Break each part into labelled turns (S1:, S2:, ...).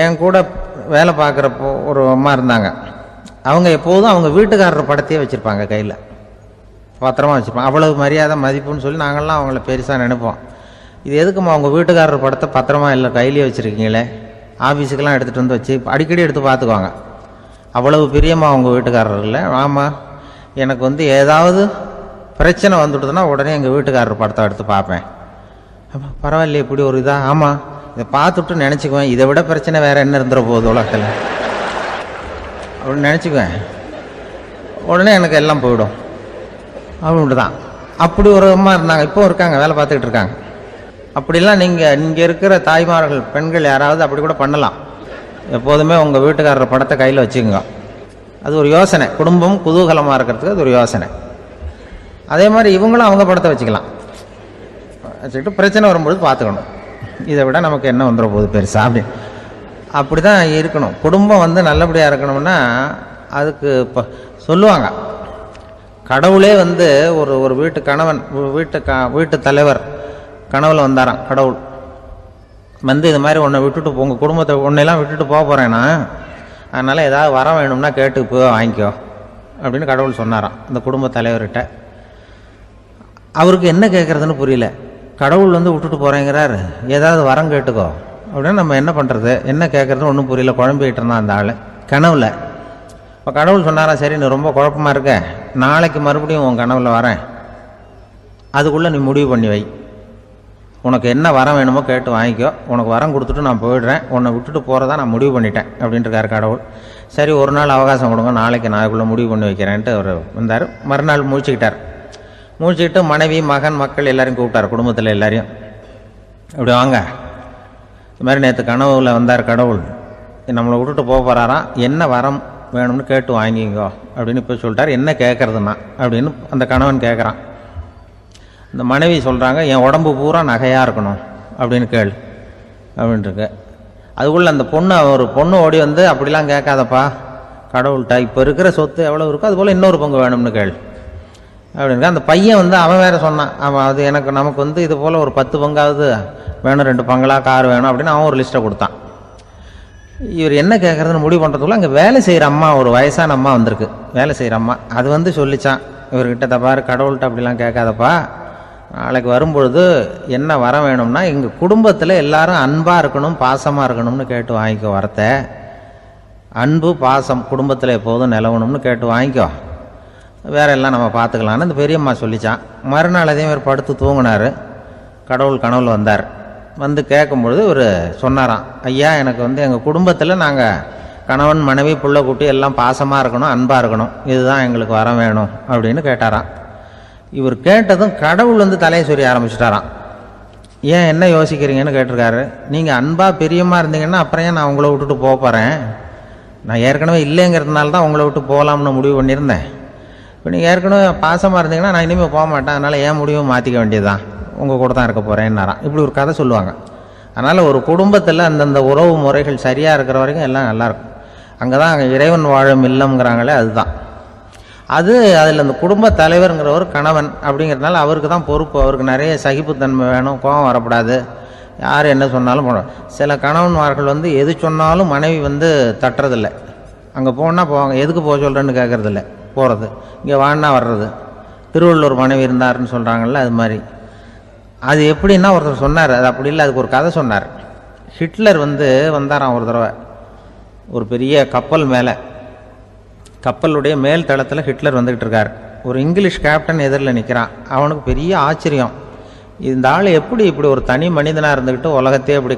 S1: என் கூட வேலை பார்க்குறப்போ ஒரு அம்மா இருந்தாங்க. அவங்க எப்போதும் அவங்க வீட்டுக்காரர் படத்தையே வச்சுருப்பாங்க, கையில் பத்திரமா வச்சுருப்பாங்க. அவ்வளவு மரியாதை மதிப்புன்னு சொல்லி நாங்கள்லாம் அவங்கள பெருசாக நினைப்போம். இது எதுக்குமா அவங்க வீட்டுக்காரர் படத்தை பத்திரமா இல்லை கையிலே வச்சுருக்கீங்களே, ஆஃபீஸுக்கெல்லாம் எடுத்துகிட்டு வந்து வச்சு அடிக்கடி எடுத்து பார்த்துக்குவாங்க. அவ்வளவு பிரியமாக அவங்க வீட்டுக்காரர் இல்லை. ஆமாம், எனக்கு வந்து ஏதாவது பிரச்சனை வந்துவிடுதுன்னா உடனே எங்கள் வீட்டுக்காரர் படத்தை எடுத்து பார்ப்பேன். பரவாயில்லையே இப்படி ஒரு இதாக. ஆமாம், இதை பார்த்துட்டு நினச்சிக்குவேன், இதை விட பிரச்சனை வேறு என்ன இருந்துட போகுது உலகத்தில் அப்படின்னு நினச்சிக்குவேன். உடனே எனக்கு எல்லாம் போயிடும் அப்படின்ட்டு தான். அப்படி ஒரு அம்மா இருந்தாங்க, இப்போ இருக்காங்க, வேலை பார்த்துக்கிட்டு இருக்காங்க. அப்படிலாம் இங்கே இருக்கிற தாய்மார்கள் பெண்கள் யாராவது அப்படி கூட பண்ணலாம். எப்போதுமே உங்கள் வீட்டுக்காரர் படத்தை கையில் வச்சுக்கோங்க. அது ஒரு யோசனை, குடும்பம் குதூகலமாக இருக்கிறதுக்கு அது ஒரு யோசனை. அதே மாதிரி இவங்களும் அவங்க படத்தை வச்சுக்கலாம், வச்சுக்கிட்டு பிரச்சனை வரும்போது பார்த்துக்கணும். இதை விட நமக்கு என்ன வந்துட போகுது பெருசா அப்படின்னு. அப்படி தான் இருக்கணும். குடும்பம் வந்து நல்லபடியாக இருக்கணும்னா அதுக்கு இப்போ சொல்லுவாங்க, கடவுளே வந்து ஒரு வீட்டு கணவன் வீட்டு தலைவர் கனவுல வந்தாராம். கடவுள் வந்து இது மாதிரி உன்னை விட்டுட்டு உங்கள் குடும்பத்தை உன்னையெல்லாம் விட்டுட்டு போக போகிறேன்னா, அதனால் ஏதாவது வர வேணும்னா கேட்டு போ வாங்கிக்கோ அப்படின்னு கடவுள் சொன்னாராம் இந்த குடும்ப தலைவர்கிட்ட. அவருக்கு என்ன கேட்குறதுன்னு புரியல. கடவுள் வந்து விட்டுட்டு போகிறேங்கிறார், ஏதாவது வரம் கேட்டுக்கோ அப்படின்னு நம்ம என்ன பண்ணுறது, என்ன கேட்குறதுன்னு ஒன்றும் புரியல. குழம்பிக்கிட்டு இருந்தான் அந்த ஆள் கனவுல. இப்போ கடவுள் சொன்னாரா, சரி நீ ரொம்ப குழப்பமாக இருக்க, நாளைக்கு மறுபடியும் உன் கனவுல வரேன், அதுக்குள்ளே நீ முடிவு பண்ணி வை, உனக்கு என்ன வரம் வேணுமோ கேட்டு வாங்கிக்கோ, உனக்கு வரம் கொடுத்துட்டு நான் போயிடுறேன், உன்னை விட்டுட்டு போகிறதா நான் முடிவு பண்ணிட்டேன் அப்படின்ட்டுருக்காரு கடவுள். சரி ஒரு நாள் அவகாசம் கொடுங்க, நாளைக்கு நான் அதுக்குள்ளே முடிவு பண்ணி வைக்கிறேன்ட்டு அவர் வந்தார். மறுநாள் முழிச்சுக்கிட்டார். முழிச்சுக்கிட்டு மனைவி மகன் மக்கள் எல்லாரையும் கூப்பிட்டார், குடும்பத்தில் எல்லாரையும். இப்படி வாங்க, இது மாதிரி நேற்று கனவுல வந்தார் கடவுள், நம்மளை விட்டுட்டு போக போகிறாராம், என்ன வரம் வேணும்னு கேட்டு வாங்கிங்கோ அப்படின்னு இப்போ சொல்லிட்டார். என்ன கேட்குறதுன்னா அப்படின்னு அந்த கணவன் கேட்குறான். இந்த மனைவி சொல்கிறாங்க, என் உடம்பு பூரா நகையாக இருக்கணும் அப்படின்னு கேள் அப்படின்ட்டுருக்கு. அதுக்குள்ளே அந்த ஒரு பொண்ணு ஓடி வந்து, அப்படிலாம் கேட்காதப்பா கடவுள்கிட்ட, இப்போ இருக்கிற சொத்து எவ்வளோ இருக்கோ அதுபோல் இன்னொரு பங்கு வேணும்னு கேள் அப்படின்னு. அந்த பையன் வந்து அவன் வேறு சொன்னான், அவன் அது நமக்கு வந்து இது போல் ஒரு 10 பங்காவது வேணும், 2 பங்களாக கார் வேணும் அப்படின்னு அவன் ஒரு லிஸ்ட்டை கொடுத்தான். இவர் என்ன கேட்குறதுன்னு முடிவு பண்ணுறதுக்குள்ள அங்கே வேலை செய்கிற அம்மா, ஒரு வயசான அம்மா வந்திருக்கு, வேலை செய்கிற அம்மா. அது வந்து சொல்லிச்சான் இவர்கிட்ட, தப்பாரு கடவுள்கிட்ட அப்படிலாம் கேட்காதப்பா, நாளைக்கு வரும்பொழுது என்ன வர வேணும்னா எங்கள் குடும்பத்தில் எல்லாரும் அன்பாக இருக்கணும் பாசமாக இருக்கணும்னு கேட்டு வாங்கிக்கோ வரத்தை, அன்பு பாசம் குடும்பத்தில் எப்போதும் நிலவணும்னு கேட்டு வாங்கிக்கோ, வேற எல்லாம் நம்ம பார்த்துக்கலான்னு அந்த பெரியம்மா சொல்லிச்சான். மறுநாள் அதே மாதிரி படுத்து தூங்கினார். கடவுள் கனவுல வந்தார். வந்து கேட்கும்பொழுது இவர் சொன்னாராம், ஐயா எனக்கு வந்து எங்கள் குடும்பத்தில் நாங்கள் கணவன் மனைவி புள்ள குட்டி எல்லாம் பாசமாக இருக்கணும் அன்பாக இருக்கணும், இதுதான் எங்களுக்கு வர வேணும் அப்படின்னு கேட்டாராம். இவர் கேட்டதும் கடவுள் வந்து தலையை சொரிய ஆரம்பிச்சிட்டாராம். ஏன் என்ன யோசிக்கிறீங்கன்னு கேட்டிருக்காரு. நீங்கள் அன்பாக பிரியமாக இருந்தீங்கன்னா அப்புறம் ஏன் நான் உங்களை விட்டுட்டு போக போகிறேன், நான் ஏற்கனவே இல்லைங்கிறதுனால தான் உங்களை விட்டு போகலாம்னு முடிவு பண்ணியிருந்தேன். இப்போ நீங்கள் ஏற்கனவே பாசமாக இருந்தீங்கன்னா நான் இனிமேல் போக மாட்டேன், அதனால் ஏன் முடிவை மாற்றிக்க வேண்டியதுதான், உங்கள் கூட தான் இருக்க போகிறேன்னாராம். இப்படி ஒரு கதை சொல்லுவாங்க. அதனால் ஒரு குடும்பத்தில் அந்தந்த உறவு முறைகள் சரியாக இருக்கிற வரைக்கும் எல்லாம் நல்லாயிருக்கும். அங்கே தான் இறைவன் வாழும் இல்லம்ங்கிறாங்களே, அதுதான் அது. அதில் அந்த குடும்ப தலைவருங்கிறவர் கணவன் அப்படிங்கிறதுனால அவருக்கு தான் பொறுப்பு. அவருக்கு நிறைய சகிப்புத்தன்மை வேணும், கோபம் வரக்கூடாது, யார் என்ன சொன்னாலும் போகணும். சில கணவன்மார்கள் வந்து எது சொன்னாலும் மனைவி வந்து தட்டுறதில்லை, அங்கே போனால் போவாங்க, எதுக்கு போக சொல்கிறேன்னு கேட்குறதில்ல, போகிறது, இங்கே வான்னா வர்றது. திருவள்ளூர் மனைவி இருந்தாருன்னு சொல்கிறாங்கல்ல, அது மாதிரி. அது எப்படின்னா ஒருத்தர் சொன்னார், அது அப்படி இல்லை, அதுக்கு ஒரு கதை சொன்னார். ஹிட்லர் வந்து வந்தாராம் ஒரு தடவை, ஒரு பெரிய கப்பல் மேலே, கப்பலுடைய மேல் தளத்தில் ஹிட்லர் வந்துக்கிட்டு இருக்கார். ஒரு இங்கிலீஷ் கேப்டன் எதிரில் நிற்கிறான். அவனுக்கு பெரிய ஆச்சரியம், இந்த ஆள் எப்படி இப்படி ஒரு தனி மனிதனாக இருந்துக்கிட்டு உலகத்தையே இப்படி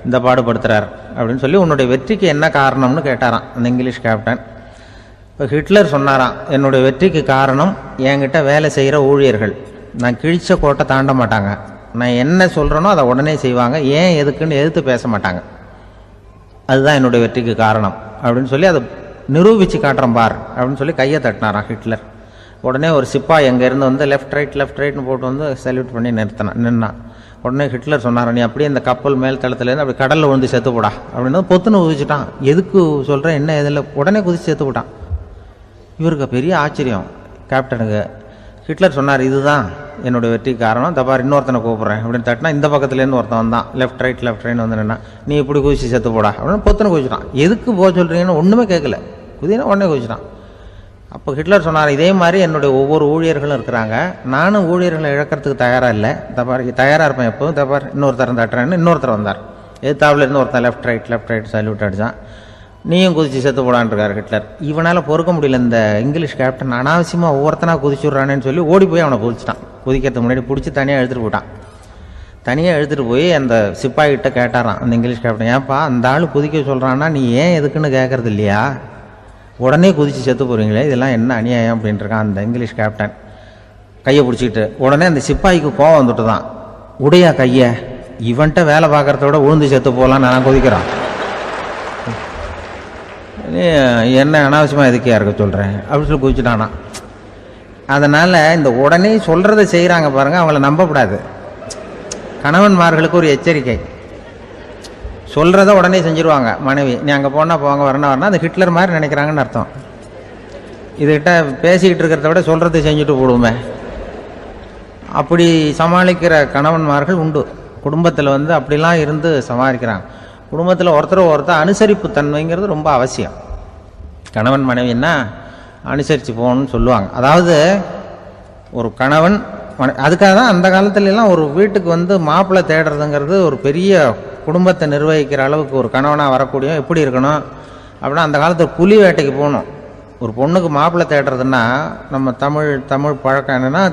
S1: இந்த பாடுபடுத்துகிறார் அப்படின்னு சொல்லி, உன்னுடைய வெற்றிக்கு என்ன காரணம்னு கேட்டாராம் அந்த இங்கிலீஷ் கேப்டன். இப்போ ஹிட்லர் சொன்னாராம், என்னுடைய வெற்றிக்கு காரணம் என்கிட்ட வேலை செய்கிற ஊழியர்கள், நான் கிழிச்ச கோட்டை தாண்ட மாட்டாங்க, நான் என்ன சொல்கிறேனோ அதை உடனே செய்வாங்க, ஏன் எதுக்குன்னு எதிர்த்து பேச மாட்டாங்க, அதுதான் என்னுடைய வெற்றிக்கு காரணம் அப்படின்னு சொல்லி அதை நிரூபித்து காட்டுறோம் பார் அப்படின்னு சொல்லி கையை தட்டினாராம் ஹிட்லர். உடனே ஒரு சிப்பாய் எங்கேருந்து வந்து லெஃப்ட் ரைட்னு போட்டு வந்து சல்யூட் பண்ணி நின்னான். உடனே ஹிட்லர் சொன்னார், நீ அப்படியே இந்த கப்பல் மேல் தளத்துலேருந்து அப்படி கடலில் விழுந்து செத்து போடா அப்படின்னு பொத்துன்னு குதிச்சுட்டான். எதுக்கு சொல்கிறேன் என்ன இதில், உடனே குதிச்சு செத்து போட்டான். இவருக்கு பெரிய ஆச்சரியம் கேப்டனுக்கு. ஹிட்லர் சொன்னார், இதுதான் என்னுடைய வெற்றி காரணம், தப்பார் இன்னொருத்தனை கூப்பிட்றேன் அப்படின்னு தட்டினா இந்த பக்கத்துலேருந்து ஒருத்தன் வந்தான், லெஃப்ட் ரைட் வந்து நின்னா, நீ இப்படி குதிச்சு செத்து போடா அப்படின்னு பொத்துன்னு குதிச்சிட்டான். எதுக்கு போக சொல்கிறீங்கன்னு ஒன்றுமே கேட்கல, குதினா உடனே குதிச்சிட்டான். அப்போ ஹிட்லர் சொன்னார், இதே மாதிரி என்னுடைய ஒவ்வொரு ஊழியர்களும் இருக்கிறாங்க, நானும் ஊழியர்களை இழக்கிறதுக்கு தயாராக இல்லை, தப்பார் தயாராக இருப்பேன் எப்போதும், தப்பார் இன்னொருத்தரம் தட்டுறேன்னு இன்னொருத்தர் வந்தார். எதிர்த்தாவில் இருந்து ஒருத்தன் லெஃப்ட் ரைட் சல்யூட் அடித்தான். நீயும் குதிச்சு செத்து போடான்ருக்கார் ஹிட்லர். இவனால் பொறுக்க முடியல, இந்த இங்கிலீஷ் கேப்டன் அனாவசியமாக ஒவ்வொருத்தனாக குதிச்சுட்றானேன்னு சொல்லி ஓடி போய் அவனை குதிச்சிட்டான். குதிக்கிறதுக்கு முன்னாடி பிடிச்சி தனியாக எடுத்துகிட்டு போட்டான். தனியாக எடுத்துகிட்டு போய் அந்த சிப்பாய்கிட்ட கேட்டாரான் அந்த இங்கிலீஷ் கேப்டன், ஏன்ப்பா அந்த ஆள் குதிக்க சொல்கிறான்னா நீ ஏன் எதுக்குன்னு கேட்கறது இல்லையா, உடனே குதித்து செத்து போகிறீங்களே, இதெல்லாம் என்ன அநியாயம் அப்படின்ட்டுருக்கான் அந்த இங்கிலீஷ் கேப்டன் கையை பிடிச்சிக்கிட்டு. உடனே அந்த சிப்பாய்க்கு கோவம் வந்துட்டு தான், உடையா கையை, இவன்ட்ட வேலை பார்க்குறத விட உழுந்து செத்து போகலான்னு நான் குதிக்கிறான், என்ன அனாவசியமாக எதுக்கே இருக்க சொல்கிறேன் அப்படின்னு சொல்லி குதிச்சுட்டானா. அதனால் இந்த உடனே சொல்கிறத செய்கிறாங்க பாருங்கள், அவங்கள நம்பக்கூடாது. கணவன்மார்களுக்கு ஒரு எச்சரிக்கை, சொல்கிறத உடனே செஞ்சுருவாங்க மனைவி, நீ அங்கே போனால் போங்க வரணும் அது ஹிட்லர் மாதிரி நினைக்கிறாங்கன்னு அர்த்தம். இதுகிட்ட பேசிக்கிட்டு இருக்கிறத விட சொல்கிறத செஞ்சுட்டு போடுவோமே, அப்படி சமாளிக்கிற கணவன்மார்கள் உண்டு. குடும்பத்தில் அப்படிலாம் இருந்து சமாளிக்கிறாங்க. குடும்பத்தில் ஒருத்தர் அனுசரிப்பு தன்மைங்கிறது ரொம்ப அவசியம். கணவன் மனைவின்னா அனுசரித்து போகணும்னு சொல்லுவாங்க. அதாவது ஒரு கணவன் அதுக்காக தான் அந்த காலத்துலலாம் ஒரு வீட்டுக்கு மாப்பிள்ளை தேடுறதுங்கிறது ஒரு பெரிய குடும்பத்தை நிர்வகிக்கிற அளவுக்கு ஒரு கணவனாக வரக்கூடிய எப்படி இருக்கணும் அப்படின்னா, அந்த காலத்தில் புலி வேட்டைக்கு போகணும். ஒரு பொண்ணுக்கு மாப்பிள்ளை தேடுறதுன்னா நம்ம தமிழ் பழக்கம் என்னென்னா,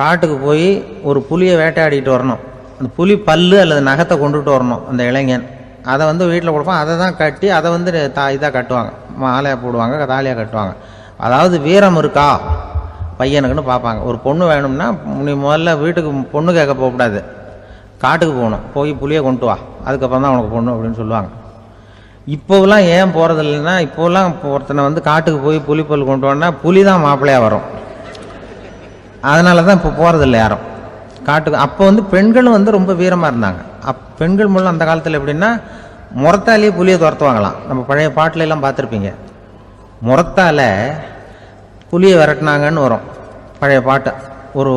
S1: காட்டுக்கு போய் ஒரு புலியை வேட்டையாடிட்டு வரணும், அந்த புலி பல்லு அல்லது நகத்தை கொண்டுட்டு வரணும் அந்த இளைஞன், அதை வீட்டில் கொடுப்பான், அதை தான் கட்டி அதை இதாக கட்டுவாங்க, மாலையாக போடுவாங்க, தாலியாக கட்டுவாங்க. அதாவது வீரம் இருக்கா பையனுக்குன்னு பார்ப்பாங்க. ஒரு பொண்ணு வேணும்னா நீ முதல்ல வீட்டுக்கு பொண்ணு கேட்க போகக்கூடாது, காட்டுக்கு போகணும், போய் புளியை கொண்டு வா, அதுக்கப்புறம் தான் உனக்கு பொண்ணு அப்படின்னு சொல்லுவாங்க. இப்போலாம் ஏன் போகிறது இல்லைன்னா, இப்போலாம் ஒருத்தனை காட்டுக்கு போய் புலிப்பல் கொண்டு வானா புலி தான் மாப்பிள்ளையாக வரும், அதனால தான் இப்போ போகிறதில்ல யாரும் காட்டுக்கு. அப்போ பெண்களும் ரொம்ப வீரமாக இருந்தாங்க. பெண்கள் மூலம் அந்த காலத்தில் எப்படின்னா, முறத்தாலேயே புலியை துரத்துவாங்களாம். நம்ம பழைய பாட்டிலெல்லாம் பார்த்துருப்பீங்க, முறத்தால் புலியை விரட்டினாங்கன்னு வரும் பழைய பாட்டு. ஒரு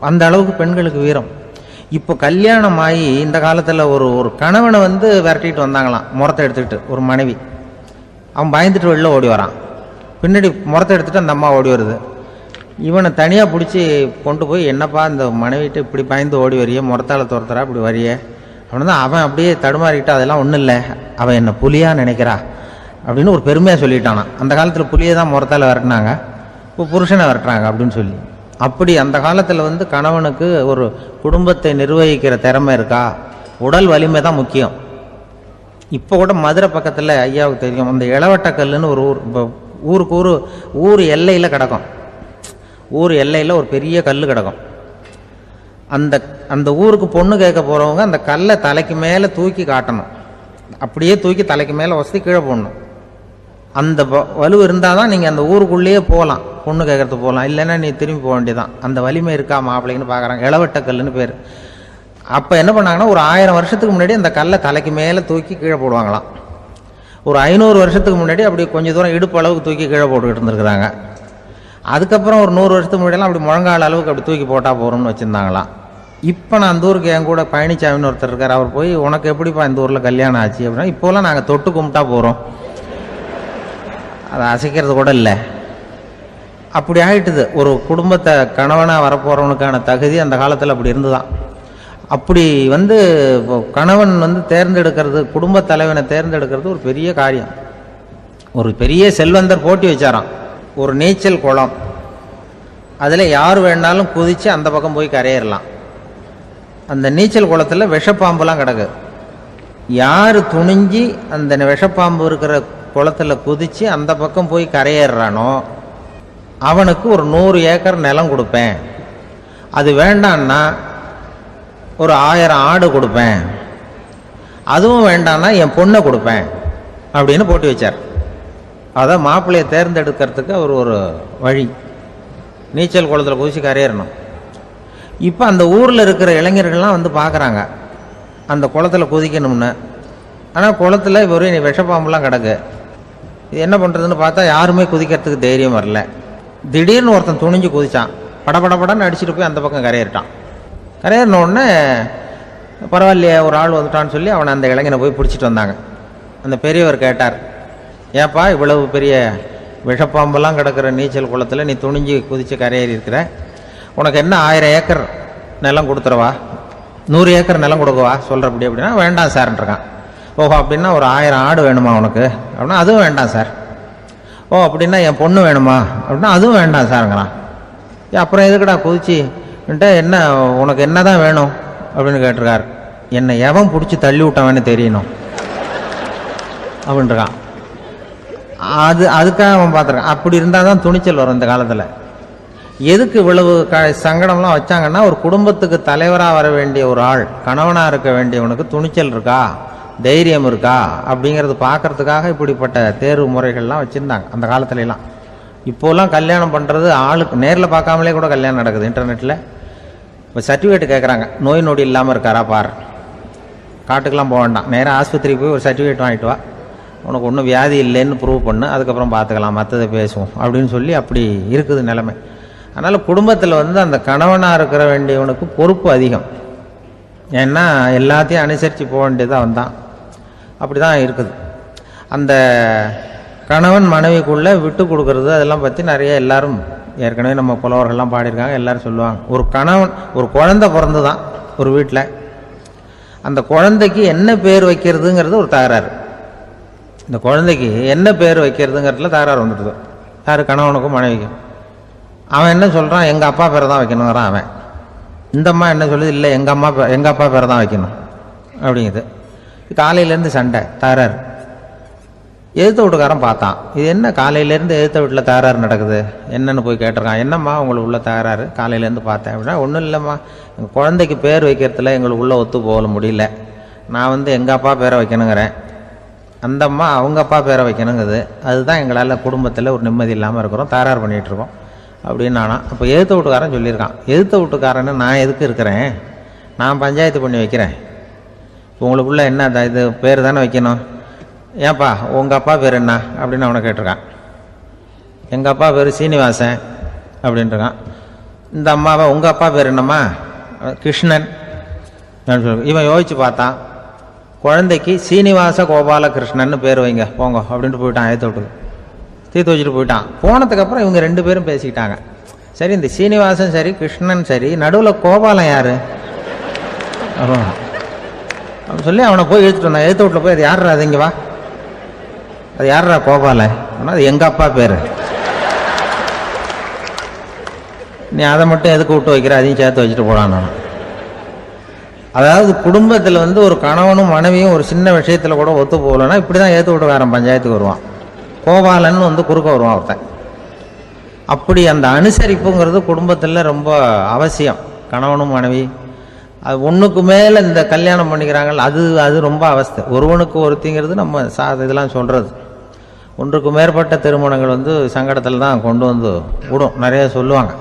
S1: அந்த அளவுக்கு பெண்களுக்கு வீரம். இப்போ கல்யாணம் ஆகி இந்த காலத்தில் ஒரு கணவனை விரட்டிட்டு வந்தாங்களாம் முறத்தை எடுத்துக்கிட்டு, ஒரு மனைவி. அவன் பயந்துட்டு வெளில ஓடி வரான், பின்னாடி முறத்தை எடுத்துகிட்டு அந்த அம்மா ஓடி வருது. இவனை தனியாக பிடிச்சி கொண்டு போய், என்னப்பா இந்த மனைவிட்டு இப்படி பயந்து ஓடி வரையே, முறத்தால் துரத்துறா இப்படி வரையே அப்படின்னு தான் அவன் அப்படியே தடுமாறிக்கிட்டு, அதெல்லாம் ஒன்றும் இல்லை, அவன் என்ன புலியாக நினைக்கிறா அப்படின்னு ஒரு பெருமையாக சொல்லிட்டானா. அந்த காலத்தில் புலியை தான் முறத்தால் விரட்டினாங்க, இப்போ புருஷனை விரட்டுறாங்க அப்படின்னு சொல்லி. அப்படி அந்த காலத்தில் கணவனுக்கு ஒரு குடும்பத்தை நிர்வகிக்கிற திறமை இருக்கா, உடல் வலிமை தான் முக்கியம். இப்போ கூட மதுரை பக்கத்தில் ஐயாவுக்கு தெரியும், அந்த இளவட்டக்கல்லுன்னு ஒரு ஊர், இப்போ ஊருக்கு ஊர் எல்லையில் கிடக்கும், ஊர் எல்லையில் ஒரு பெரிய கல் கிடக்கும். அந்த ஊருக்கு பொண்ணு கேட்க போகிறவங்க அந்த கல்லை தலைக்கு மேலே தூக்கி காட்டணும், அப்படியே தூக்கி தலைக்கு மேலே வசதி கீழே போடணும். அந்த வலு இருந்தால் தான் நீங்கள் அந்த ஊருக்குள்ளேயே போகலாம், பொண்ணு கேட்கறதுக்கு போகலாம், இல்லைன்னா நீ திரும்பி போக வேண்டியதான். அந்த வலிமை இருக்கா மாப்பிள்ளைங்கன்னு பார்க்குறாங்க. இளவட்டக்கல்லுன்னு பேர். அப்போ என்ன பண்ணாங்கன்னா, ஒரு 1000 வருஷத்துக்கு முன்னாடி அந்த கல்லை தலைக்கு மேலே தூக்கி கீழே போடுவாங்களாம். ஒரு 500 வருஷத்துக்கு முன்னாடி அப்படி கொஞ்சம் தூரம் இடுப்பு அளவுக்கு தூக்கி கீழே போட்டுக்கிட்டு இருந்துருக்குறாங்க. அதுக்கப்புறம் ஒரு 100 வருஷத்துக்கு முன்னாடியெல்லாம் அப்படி முழங்கால அளவுக்கு அப்படி தூக்கி போட்டால் போகிறோம்னு வச்சுருந்தாங்களாம். இப்போ நான் அந்த ஊருக்கு என் கூட பழனிசாமின்னு ஒருத்தர் இருக்கார், அவர் போய் உனக்கு எப்படிப்பா இந்த ஊரில் கல்யாணம் ஆச்சு அப்படின்னா, இப்போலாம் நாங்கள் தொட்டு கும்பிட்டா போகிறோம், அதை அசைக்கிறது கூட இல்லை. அப்படி ஆகிட்டுது. ஒரு குடும்பத்தை கணவனாக வரப்போகிறவனுக்கான தகுதி அந்த காலத்தில் அப்படி இருந்துதான். அப்படி கணவன் தேர்ந்தெடுக்கிறது, குடும்ப தலைவனை தேர்ந்தெடுக்கிறது ஒரு பெரிய காரியம். ஒரு பெரிய செல்வந்தர் போட்டி வச்சாராம், ஒரு நீச்சல் குளம், அதில் யார் வேணாலும் குதித்து அந்த பக்கம் போய் கரையேறலாம். அந்த நீச்சல் குளத்தில் விஷப்பாம்புலாம் கிடக்கு. யார் துணிஞ்சி அந்த விஷப்பாம்பு இருக்கிற குளத்தில் குதித்து அந்த பக்கம் போய் கரையேறானோ அவனுக்கு ஒரு 100 ஏக்கர் நிலம் கொடுப்பேன், அது வேண்டான்னா ஒரு 1000 ஆடு கொடுப்பேன், அதுவும் வேண்டான்னா என் பொண்ணை கொடுப்பேன் அப்படின்னு போட்டி வச்சார். அதான் மாப்பிள்ளையை தேர்ந்தெடுக்கிறதுக்கு அவர் ஒரு வழி, நீச்சல் குளத்தில் குதிச்சு கரையேறணும். இப்போ அந்த ஊரில் இருக்கிற இளைஞர்கள்லாம் பார்க்குறாங்க அந்த குளத்தில் குதிக்கணும்னு. ஆனால் குளத்தில் ஒரு விஷப்பாம்புலாம் கிடக்கு. இது என்ன பண்ணுறதுன்னு பார்த்தா யாருமே குதிக்கிறதுக்கு தைரியம் வரல. திடீர்னு ஒருத்தன் துணிஞ்சு குதிச்சான். படபடன்னு அடிச்சுட்டு போய் அந்த பக்கம் கரையேறிட்டான். கரையேறின உடனே பரவாயில்லையே ஒரு ஆள் வந்துட்டான்னு சொல்லி அவனை அந்த இளைஞனை போய் பிடிச்சிட்டு வந்தாங்க. அந்த பெரியவர் கேட்டார், ஏப்பா இவ்வளவு பெரிய விஷப்பாம்பெல்லாம் கிடக்கிற நீச்சல் குளத்தில் நீ துணிஞ்சு குதித்து கரையேறி இருக்கிற, உனக்கு என்ன 1000 ஏக்கர் நிலம் கொடுத்துருவா, 100 ஏக்கர் நிலம் கொடுக்குவா சொல்கிறப்படி அப்படின்னா வேண்டாம் சார்ன்றிருக்கான். ஓஹோ அப்படின்னா ஒரு 1000 ஆடு வேணுமா உனக்கு அப்படின்னா அதுவும் வேண்டாம் சார். ஓ அப்படின்னா என் பொண்ணு வேணுமா அப்படின்னா அதுவும் வேண்டாம் சாருங்கிறான். அப்புறம் எதுக்குடா குதிச்சுன்ட்டு என்ன உனக்கு என்ன தான் வேணும் அப்படின்னு கேட்டிருக்காரு. என்னை எவன் பிடிச்சி தள்ளி விட்டவன்னு தெரியணும் அப்படின்ட்டுருக்கான். அதுக்காக அவன் பார்த்துருக்கான். அப்படி இருந்தால் தான் துணிச்சல் வரும் இந்த காலத்தில். எதுக்கு இவ்வளவு சங்கடம்லாம் வச்சாங்கன்னா, ஒரு குடும்பத்துக்கு தலைவராக வர வேண்டிய ஒரு ஆள், கணவனாக இருக்க வேண்டியவனுக்கு துணிச்சல் இருக்கா, தைரியம் இருக்கா அப்படிங்கிறது பார்க்கறதுக்காக இப்படிப்பட்ட தேர்வு முறைகள்லாம் வச்சுருந்தாங்க அந்த காலத்துலலாம். இப்போலாம் கல்யாணம் பண்ணுறது ஆளுக்கு நேரில் பார்க்காமலே கூட கல்யாணம் நடக்குது இன்டர்நெட்டில். இப்போ சர்டிஃபிகேட் கேட்குறாங்க, நோய் நொடி இல்லாமல் இருக்காரா பார், காட்டுக்கெலாம் போக வேண்டாம், நேராக ஆஸ்பத்திரிக்கு போய் ஒரு சர்டிஃபிகேட் வாங்கிட்டு வா, உனக்கு ஒன்றும் வியாதி இல்லைன்னு ப்ரூவ் பண்ணு, அதுக்கப்புறம் பார்த்துக்கலாம், மற்றதை பேசுவோம் அப்படின்னு சொல்லி அப்படி இருக்குது நிலைமை. அதனால் குடும்பத்தில் வந்து அந்த கணவனாக இருக்கிற வேண்டியவனுக்கு பொறுப்பு அதிகம். ஏன்னா எல்லாத்தையும் அனுசரித்து போக வேண்டியதாக வந்தான். அப்படி தான் இருக்குது. அந்த கணவன் மனைவிக்குள்ளே விட்டு கொடுக்கறது அதெல்லாம் பற்றி நிறைய எல்லாரும் ஏற்கனவே நம்ம புலவர்கள்லாம் பாடியிருக்காங்க, எல்லோரும் சொல்லுவாங்க. ஒரு கணவன், ஒரு குழந்தை பிறந்து தான் ஒரு வீட்டில், அந்த குழந்தைக்கு என்ன பேர் வைக்கிறதுங்கிறது ஒரு தகராறு. இந்த குழந்தைக்கு என்ன பேர் வைக்கிறதுங்கிறதுல தகராறு வந்துடுது. யார்? கணவனுக்கும் மனைவிக்கும். அவன் என்ன சொல்கிறான், எங்கள் அப்பா பேரை தான் வைக்கணுங்கிறான் அவன். இந்த அம்மா என்ன சொல்லுது, இல்லை எங்கள் அப்பா பேரை தான் வைக்கணும் அப்படிங்குது. காலையிலேருந்து சண்டை, தகராறு. எதிர்த்த வீட்டுக்காரன் பார்த்தான், இது என்ன காலையிலேருந்து எதிர்த்த வீட்டில் தகராறு நடக்குது, என்னென்னு போய் கேட்டிருக்கான். என்னம்மா உங்களுக்கு உள்ள தகராறு, காலையிலேருந்து பார்த்தேன் அப்படின்னா, ஒன்றும் இல்லைம்மா, எங்கள் குழந்தைக்கு பேர் வைக்கிறதுல எங்களுக்கு உள்ளே ஒத்து போக முடியல, நான் வந்து எங்கள் அப்பா பேரை வைக்கணுங்கிறேன், அந்த அம்மா அவங்க அப்பா பேரை வைக்கணுங்குது, அதுதான் எங்களால் குடும்பத்தில் ஒரு நிம்மதி இல்லாமல் இருக்கிறோம், தகராறு பண்ணிகிட்ருக்கோம் அப்படின்னு நானா. அப்போ எதிர்த்த வீட்டுக்காரன் சொல்லியிருக்கான், எதிர்த்த வீட்டுக்காரன்னு நான் எதுக்கு இருக்கிறேன், நான் பஞ்சாயத்து பண்ணி வைக்கிறேன், உங்களுக்குள்ள என்ன இது பேர் தானே வைக்கணும், ஏன்ப்பா உங்கள் அப்பா பேர் என்ன அப்படின்னு அவனை கேட்டிருக்கான். எங்கள் அப்பா பேர் சீனிவாசன் அப்படின்ட்டுருக்கான். இந்த அம்மாவை உங்கள் அப்பா பேர் என்னம்மா, கிருஷ்ணன் அப்படின்னு சொல்லி. இவன் யோசிச்சு பார்த்தான், குழந்தைக்கு சீனிவாச கோபால கிருஷ்ணன்னு பேர் வைங்க போங்க அப்படின்ட்டு போயிட்டான். ஏற்ற விட்டுக்கு தீர்த்து வச்சுட்டு போயிட்டான். போனதுக்கப்புறம் இவங்க 2 பேரும் பேசிக்கிட்டாங்க. சரி, இந்த சீனிவாசன் சரி கிருஷ்ணன் சரி, நடுவில் கோபாலம் யார் அப்படின்னு சொல்லி அவனை போய் இழுத்துட்டு வந்தான். எழுத்து வீட்டில் போய் அது யார்ரா, அது இங்கே வா, அது யார்ரா கோபாலன், அது எங்கள் அப்பா பேர், நீ அதை மட்டும் எதுக்கு விட்டு வைக்கிற, அதையும் சேர்த்து வச்சுட்டு போடான். நான் அதாவது குடும்பத்தில் வந்து ஒரு கணவனும் மனைவியும் ஒரு சின்ன விஷயத்தில் கூட ஒத்து போகலன்னா இப்படி தான் ஏற்று விட்டுக்காரன் பஞ்சாயத்துக்கு வருவான், கோபாலன்னு வந்து குறுக்க வருவான் ஒருத்தன். அப்படி அந்த அனுசரிப்புங்கிறது குடும்பத்தில் ரொம்ப அவசியம். கணவனும் மனைவி அது ஒன்றுக்கு மேலே இந்த கல்யாணம் பண்ணிக்கிறாங்க, அது ரொம்ப அவஸ்தை. ஒருவனுக்கு ஒருத்திங்கிறது நம்ம இதெல்லாம் சொல்கிறது. ஒன்றுக்கு மேற்பட்ட திருமணங்கள் வந்து சங்கடத்தில் தான் கொண்டு வந்து விடும். நிறைய சொல்லுவாங்க.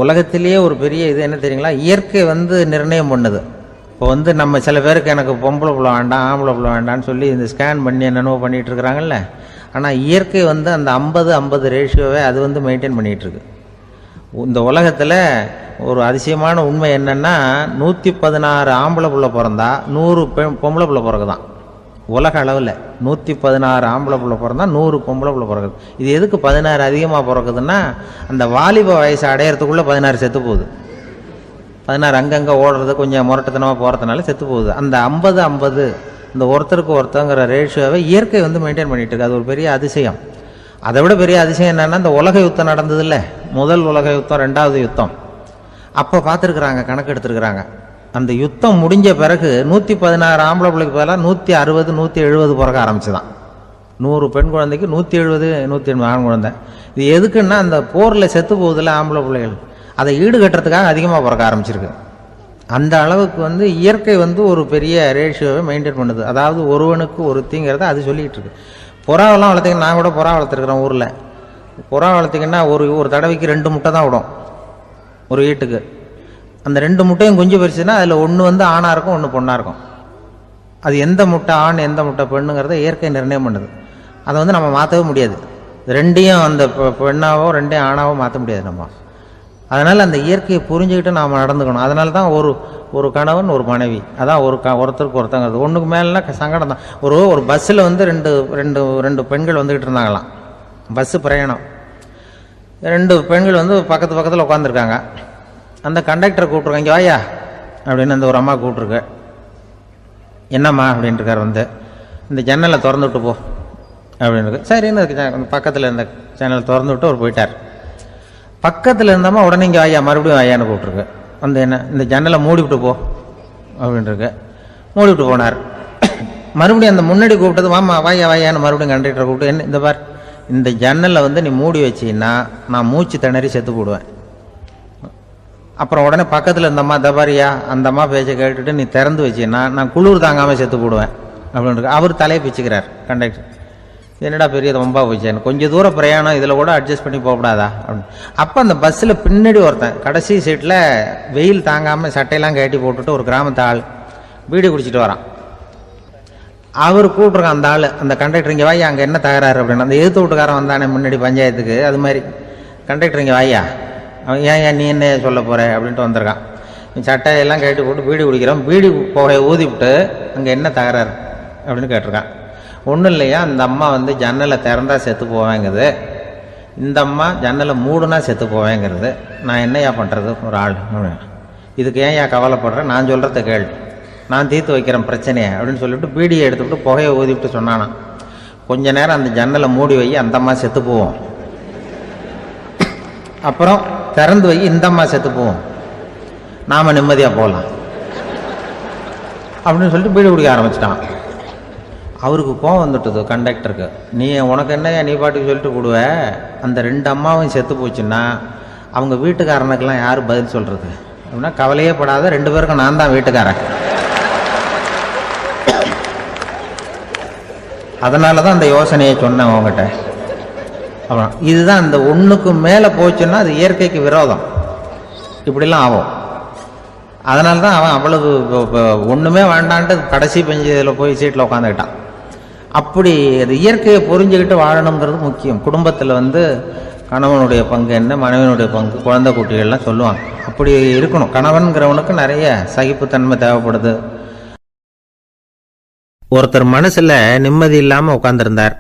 S1: உலகத்திலேயே ஒரு பெரிய இது என்ன தெரியுங்களா, இயற்கை வந்து நிர்ணயம் பண்ணுது. இப்போ வந்து நம்ம சில பேருக்கு எனக்கு பொம்பளை பிள்ளை வேண்டாம் ஆம்பளை பிள்ளை வேண்டான்னு சொல்லி இந்த ஸ்கேன் பண்ணி என்னென்னவோ பண்ணிகிட்டு இருக்கிறாங்கல்ல. ஆனால் இயற்கை வந்து அந்த 50-50 ரேஷியோவை அது வந்து மெயின்டைன் பண்ணிகிட்ருக்கு. இந்த உலகத்தில் ஒரு அதிசயமான உண்மை என்னென்னா, 116 ஆம்பளை பிள்ளை பிறந்தா 100 பொம்பளை பிள்ளை பிறகுதான். உலக அளவில் 116 ஆம்பளை பிள்ளை பிறந்தா 100 பொம்பளை பிள்ளை பிறகுது. இது எதுக்கு 16 அதிகமாக பிறக்குதுன்னா, அந்த வாலிப வயசு அடையிறதுக்குள்ளே 16 செத்து போகுது. 16 அங்கங்கே ஓடுறது கொஞ்சம் முரட்டுத்தனமாக போகிறதுனால செத்து போகுது. அந்த 50-50 இந்த ஒருத்தருக்கு ஒருத்தங்கிற ரேஷியோவை இயற்கை வந்து மெயின்டைன் பண்ணிட்டு இருக்கு. அது ஒரு பெரிய அதிசயம். அதை விட பெரிய அதிசயம் என்னென்னா, இந்த உலக யுத்தம் நடந்தது இல்லை, முதல் உலக யுத்தம், 2வது யுத்தம், அப்போ பார்த்துருக்குறாங்க, கணக்கு எடுத்துருக்குறாங்க. அந்த யுத்தம் முடிஞ்ச பிறகு 116 ஆம்பளை பிள்ளைக்கு பதிலாக 160 170 பிறக்க ஆரம்பிச்சுதான். 100 பெண் குழந்தைக்கு 170 180 ஆண் குழந்தை. இது எதுக்குன்னா, அந்த போரில் செத்து போகுதில்ல ஆம்பளை பிள்ளைகள், அதை ஈடுகட்டுறதுக்காக அதிகமாக பிறக்க ஆரம்பிச்சிருக்கு. அந்த அளவுக்கு வந்து இயற்கை வந்து ஒரு பெரிய ரேஷியோவை மெயின்டைன் பண்ணுது. அதாவது ஒருவனுக்கு ஒருத்திங்கிறத அது சொல்லிகிட்டு இருக்கு. புறாவெல்லாம் வளர்த்திங்கன்னா, நான் கூட புறா வளர்த்துருக்குறேன் ஊரில். புறா வளர்த்திங்கன்னா ஒரு தடவைக்கு 2 முட்டை தான் விடும் ஒரு வீட்டுக்கு. அந்த 2 முட்டையும் குஞ்சு பறிச்சுன்னா அதில் ஒன்று வந்து ஆணாக இருக்கும், ஒன்று பொண்ணாக இருக்கும். அது எந்த முட்டை ஆண் எந்த முட்டை பெண்ணுங்கிறத இயற்கை நிர்ணயம் பண்ணுது. அதை வந்து நம்ம மாற்றவே முடியாது. 2யும் அந்த பெண்ணாவோ 2யும் ஆணாவோ மாற்ற முடியாது நம்ம. அதனால் அந்த இயற்கையை புரிஞ்சுக்கிட்டு நாம் நடந்துக்கணும். அதனால தான் ஒரு கணவன் ஒரு மனைவி, அதான் ஒருத்தருக்கு ஒருத்தங்கிறது. ஒன்றுக்கு மேலேனா சங்கடம் தான். ஒரு பஸ்ஸில் வந்து ரெண்டு பெண்கள் வந்துக்கிட்டு இருந்தாங்களாம். பஸ்ஸு பிரயாணம். 2 பெண்கள் வந்து பக்கத்தில் உட்காந்துருக்காங்க. அந்த கண்டக்டரை கூப்பிட்ருக்காங்க, இங்கே வாயா அப்படின்னு அந்த ஒரு அம்மா கூப்பிட்ருக்கு. என்னம்மா அப்படின்ட்டுருக்கார். வந்து இந்த ஜன்னலை திறந்து விட்டு போ அப்படின்னு. சரின்னு பக்கத்தில் இருந்த ஜன்னலை திறந்து விட்டு அவர் போயிட்டார். பக்கத்தில் இருந்தம்மா உடனே இங்கே வாயா, மறுபடியும் வாயான்னு கூப்பிட்ருக்கு. வந்து என்ன இந்த ஜன்னலை மூடிவிட்டு போ அப்படின்ட்டுருக்கு. மூடிவிட்டு போனார். மறுபடியும் அந்த முன்னாடி கூப்பிட்டது வாமா வாயான்னு மறுபடியும் கண்டக்டரை கூப்பிட்டு, என்ன இந்த பார், இந்த ஜன்னலை வந்து நீ மூடி வச்சின்னா நான் மூச்சு திணறி செத்து போடுவேன். அப்புறம் உடனே பக்கத்தில் இருந்தம்மா தபாரியா அந்த அம்மா பேச்சை கேட்டுட்டு நீ திறந்து வச்சின்னா நான் குளிர் தாங்காமல் செத்து போடுவேன் அப்படின்னு. அவர் தலையை பிச்சுக்கிறார் கண்டக்டர். என்னடா பெரிய ரொம்ப போச்சேன்னு, கொஞ்சம் தூரம் பிரயாணம், இதில் கூட அட்ஜஸ்ட் பண்ணி போகக்கூடாதா அப்படின்னு. அப்போ அந்த பஸ்ஸில் பின்னாடி ஒருத்தன் கடைசி சீட்டில் வெயில் தாங்காமல் சட்டையெல்லாம் கட்டி போட்டுட்டு ஒரு கிராமத்து ஆள் பீடி குடிச்சிட்டு வரான். அவர் கூப்பிட்ருக்கான் அந்த ஆள், அந்த கண்டக்டர் இங்கே வாயா, அங்கே என்ன தகராறு அப்படின்னு. அந்த எதிர்த்து வீட்டுக்காரன் வந்தானே முன்னாடி பஞ்சாயத்துக்கு, அது மாதிரி கண்டக்டர் இங்கே வாயா, அவன் ஏன் நீ என்ன சொல்ல போகிற அப்படின்ட்டு வந்திருக்கான். சட்டையெல்லாம் கட்டி போட்டு பீடி குடிக்கிறான். பீடி புகையை ஊதிவிட்டு அங்கே என்ன தகராறு அப்படின்னு கேட்டிருக்கான். ஒன்றும் இல்லையா, அந்த அம்மா வந்து ஜன்னலை திறந்தா செத்து போவேங்கிறது, இந்த அம்மா ஜன்னலை மூடுனா செத்து போவேங்கிறது, நான் என்னையா பண்ணுறது ஒரு ஆள், இதுக்கு ஏன் கவலைப்படுறேன், நான் சொல்கிறத கேள், நான் தீர்த்து வைக்கிறேன் பிரச்சனையை அப்படின்னு சொல்லிவிட்டு பீடியை எடுத்துவிட்டு புகையை ஊதிவிட்டு சொன்னானா, கொஞ்ச நேரம் அந்த ஜன்னலை மூடி வை, அந்த அம்மா செத்து போவோம், அப்புறம் திறந்து வை, இந்த அம்மா செத்து போவோம், நாம் நிம்மதியாக போகலாம் அப்படின்னு சொல்லிட்டு பீடி குடிக்க ஆரம்பிச்சிட்டான். அவருக்கு கோவம் வந்துட்டுது கண்டக்டருக்கு. உனக்கு என்னையா நீ பாட்டுக்கு சொல்லிட்டு கொடுவ, அந்த 2 அம்மாவும் செத்து போச்சுன்னா அவங்க வீட்டுக்காரனுக்கெல்லாம் யார் பதில் சொல்கிறது அப்படின்னா, கவலையே படாத, 2 பேருக்கும் நான் தான் வீட்டுக்காரன். அதனால தான் அந்த யோசனையை சொன்னேன் உங்ககிட்ட. அப்புறம் இதுதான், இந்த ஒன்றுக்கு மேலே போச்சுன்னா அது இயற்கைக்கு விரோதம், இப்படிலாம் ஆகும். அதனால தான் அவன் அவ்வளவு ஒன்றுமே வேண்டான்ட்டு கடைசி பெஞ்சில் போய் சீட்டில் உட்காந்துக்கிட்டான். அப்படி அது இயற்கையை புரிஞ்சுக்கிட்டு வாழணுங்கிறது முக்கியம். குடும்பத்தில் வந்து கணவனுடைய பங்கு என்ன, மனைவியினுடைய பங்கு, குழந்தை குட்டிகள்லாம் சொல்லுவாங்க. அப்படி இருக்கணும். கணவன்கிறவனுக்கு நிறைய சகிப்புத்தன்மை தேவைப்படுது. ஒருத்தர் மனசில் நிம்மதி இல்லாமல் உட்காந்துருந்தார்.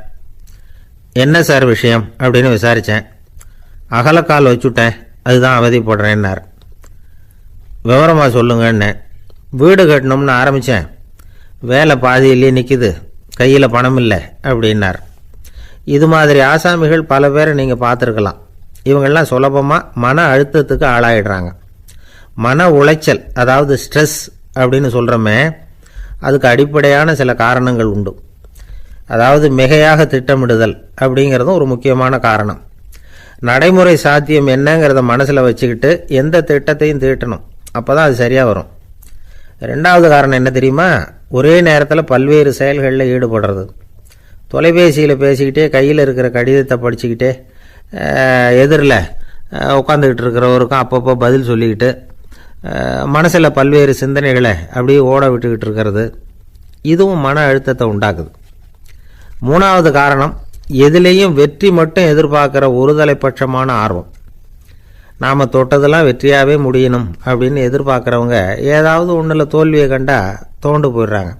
S1: என்ன சார் விஷயம் அப்படின்னு விசாரித்தேன். அகலக்கால் வச்சுட்டேன், அதுதான் அவதிப்படுறேன்னார். விவரமாக சொல்லுங்கன்னு. வீடு கட்டணும்னு ஆரம்பித்தேன், வேலை பாதியிலேயே நிற்கிது, கையில் பணம் இல்லை அப்படின்னார். இது மாதிரி ஆசாமிகள் பல பேரை நீங்கள் பார்த்துருக்கலாம். இவங்கெல்லாம் சுலபமாக மன அழுத்தத்துக்கு ஆளாயிடுறாங்க. மன உளைச்சல், அதாவது ஸ்ட்ரெஸ் அப்படின்னு சொல்கிறோமே, அதுக்கு அடிப்படையான சில காரணங்கள் உண்டு. அதாவது மிகையாக திட்டமிடுதல் அப்படிங்கிறதும் ஒரு முக்கியமான காரணம். நடைமுறை சாத்தியம் என்னங்கிறத மனசில் வச்சுக்கிட்டு எந்த திட்டத்தையும் தீட்டணும், அப்போ தான் அது சரியாக வரும். 2வது காரணம் என்ன தெரியுமா, ஒரே நேரத்தில் பல்வேறு செயல்களில் ஈடுபடுறது. தொலைபேசியில் பேசிக்கிட்டே கையில் இருக்கிற கடிதத்தை படிச்சுக்கிட்டே எதிரில் உட்காந்துக்கிட்டு இருக்கிறவருக்கும் அப்பப்போ பதில் சொல்லிக்கிட்டு மனசில் பல்வேறு சிந்தனைகளை அப்படியே ஓட விட்டுக்கிட்டு இருக்கிறது, இதுவும் மன அழுத்தத்தை உண்டாக்குது. 3வது காரணம், எதிலேயும் வெற்றி மட்டும் எதிர்பார்க்குற ஒருதலைப்பட்சமான ஆர்வம். நாம் தொட்டதெல்லாம் வெற்றியாகவே முடியணும் அப்படின்னு எதிர்பார்க்குறவங்க ஏதாவது ஒன்றில் தோல்வியை கண்டால் தோண்டு போயிடுறாங்க.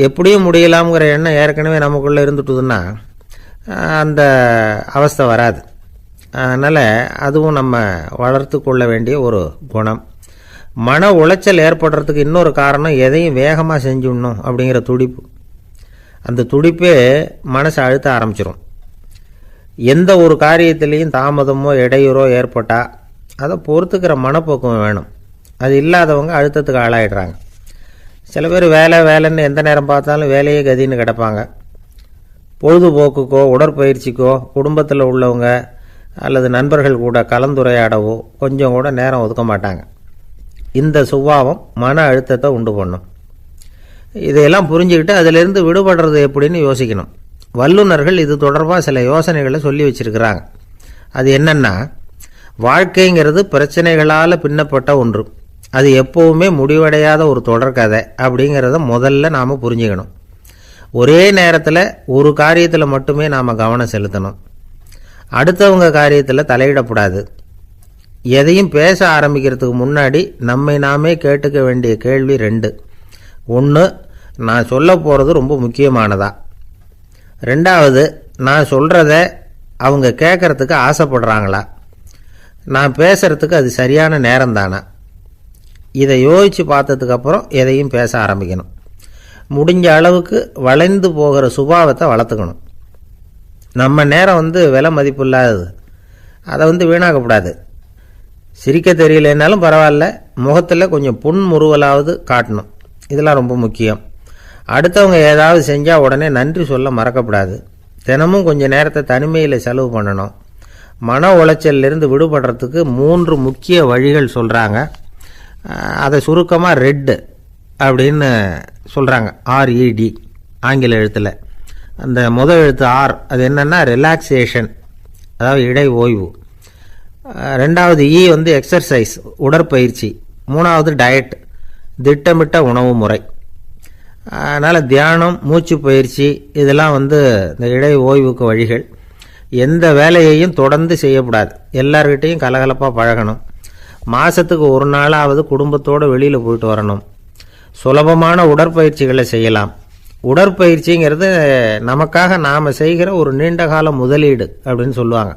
S1: எப்படியும் முடியலாம்ங்கிற எண்ணம் ஏற்கனவே நமக்குள்ளே இருந்துட்டுதுன்னா அந்த அவஸ்தை வராது. அதனால் அதுவும் நம்ம வளர்த்து கொள்ள வேண்டிய ஒரு குணம். மன உளைச்சல் ஏற்படுறதுக்கு இன்னொரு காரணம், எதையும் வேகமாக செஞ்சுடணும் அப்படிங்கிற துடிப்பு. அந்த துடிப்பே மனசை அழுத்த ஆரம்பிச்சிடும். எந்த ஒரு காரியத்திலையும் தாமதமோ இடையூறோ ஏற்பட்டால் அதை பொறுத்துக்கிற மனப்போக்கம் வேணும். அது இல்லாதவங்க அழுத்தத்துக்கு ஆளாயிடுறாங்க. சில பேர் வேலைன்னு எந்த நேரம் பார்த்தாலும் வேலையே கதின்னு கிடப்பாங்க. பொழுதுபோக்குக்கோ உடற்பயிற்சிக்கோ குடும்பத்தில் உள்ளவங்க அல்லது நண்பர்கள் கூட கலந்துரையாடவோ கொஞ்சம் கூட நேரம் ஒதுக்க மாட்டாங்க. இந்த சுபாவம் மன அழுத்தத்தை உண்டு பண்ணும். இதையெல்லாம் புரிஞ்சுக்கிட்டு அதிலிருந்து விடுபடுறது எப்படின்னு யோசிக்கணும். வல்லுநர்கள் இது தொடர்பாக சில யோசனைகளை சொல்லி வச்சிருக்கிறாங்க. அது என்னன்னா, வாழ்க்கைங்கிறது பிரச்சனைகளால் பின்னப்பட்ட ஒன்று, அது எப்போவுமே முடிவடையாத ஒரு தொடர்கதை அப்படிங்கிறத முதல்ல நாம் புரிஞ்சுக்கணும். ஒரே நேரத்தில் ஒரு காரியத்தில் மட்டுமே நாம் கவனம் செலுத்தணும். அடுத்தவங்க காரியத்தில் தலையிடக்கூடாது. எதையும் பேச ஆரம்பிக்கிறதுக்கு முன்னாடி நம்மை நாமே கேட்டுக்க வேண்டிய கேள்வி 2. 1, நான் சொல்ல போகிறது ரொம்ப முக்கியமானதா? 2வது, நான் சொல்கிறத அவங்க கேட்கறதுக்கு ஆசைப்படுறாங்களா? நான் பேசுகிறதுக்கு அது சரியான நேரம் தானா? இதை யோசித்து பார்த்ததுக்கப்புறம் எதையும் பேச ஆரம்பிக்கணும். முடிஞ்ச அளவுக்கு வளைந்து போகிற சுபாவத்தை வளர்த்துக்கணும். நம்ம நேரம் விலை மதிப்பு இல்லாதது, அதை வீணாக்கக்கூடாது. சிரிக்க தெரியலனாலும் பரவாயில்ல, முகத்தில் கொஞ்சம் புன்முறுவலாவது காட்டணும். இதெல்லாம் ரொம்ப முக்கியம். அடுத்தவங்க ஏதாவது செஞ்சால் உடனே நன்றி சொல்ல மறக்கப்படாது. தினமும் கொஞ்சம் நேரத்தை தனிமையில் செலவு பண்ணணும். மன உளைச்சலிருந்து விடுபடுறதுக்கு 3 முக்கிய வழிகள் சொல்கிறாங்க. அதை சுருக்கமாக ரெட் அப்படின்னு சொல்கிறாங்க. RED ஆங்கில எழுத்தில். அந்த முதல் எழுத்து R, அது என்னென்னா ரிலாக்ஸேஷன், அதாவது இடை ஓய்வு. 2வது E எக்ஸர்சைஸ், உடற்பயிற்சி. 3வது டயட், திட்டமிட்ட உணவு முறை. அதனால் தியானம், மூச்சு பயிற்சி இதெல்லாம் இந்த இடை ஓய்வுக்கு வழிகள். எந்த வேலையையும் தொடர்ந்து செய்யக்கூடாது. எல்லார்கிட்டையும் கலகலப்பாக பழகணும். மாதத்துக்கு ஒரு நாளாவது குடும்பத்தோடு வெளியில் போயிட்டு வரணும். சுலபமான உடற்பயிற்சிகளை செய்யலாம். உடற்பயிற்சிங்கிறது நமக்காக நாம் செய்கிற ஒரு நீண்டகால முதலீடு அப்படின்னு சொல்லுவாங்க.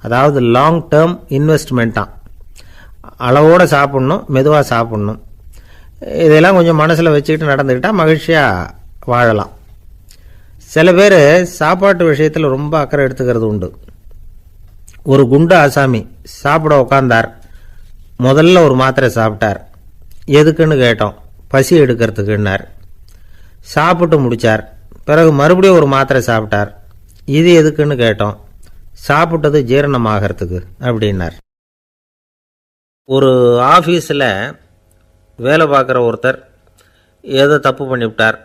S1: அதாவது லாங் டேர்ம் இன்வெஸ்ட்மெண்ட்டாக. அளவோடு சாப்பிட்ணும், மெதுவாக சாப்பிட்ணும். இதெல்லாம் கொஞ்சம் மனசில் வச்சுக்கிட்டு நடந்துக்கிட்டால் மகிழ்ச்சியாக வாழலாம். சில பேர் சாப்பாட்டு விஷயத்தில் ரொம்ப அக்கறை எடுத்துக்கிறது உண்டு. ஒரு குண்டு ஆசாமி சாப்பிட உக்காந்தார். முதல்ல ஒரு மாத்திரை சாப்பிட்டார். எதுக்குன்னு கேட்டோம். பசி எடுக்கிறதுக்குன்னார். சாப்பிட்டு முடித்தார். பிறகு மறுபடியும் ஒரு மாத்திரை சாப்பிட்டார். இது எதுக்குன்னு கேட்டோம். சாப்பிட்டது ஜீரணமாகறதுக்கு அப்படின்னார். ஒரு ஆஃபீஸில் வேலை பார்க்குற ஒருத்தர் ஏதோ தப்பு பண்ணிவிட்டார்.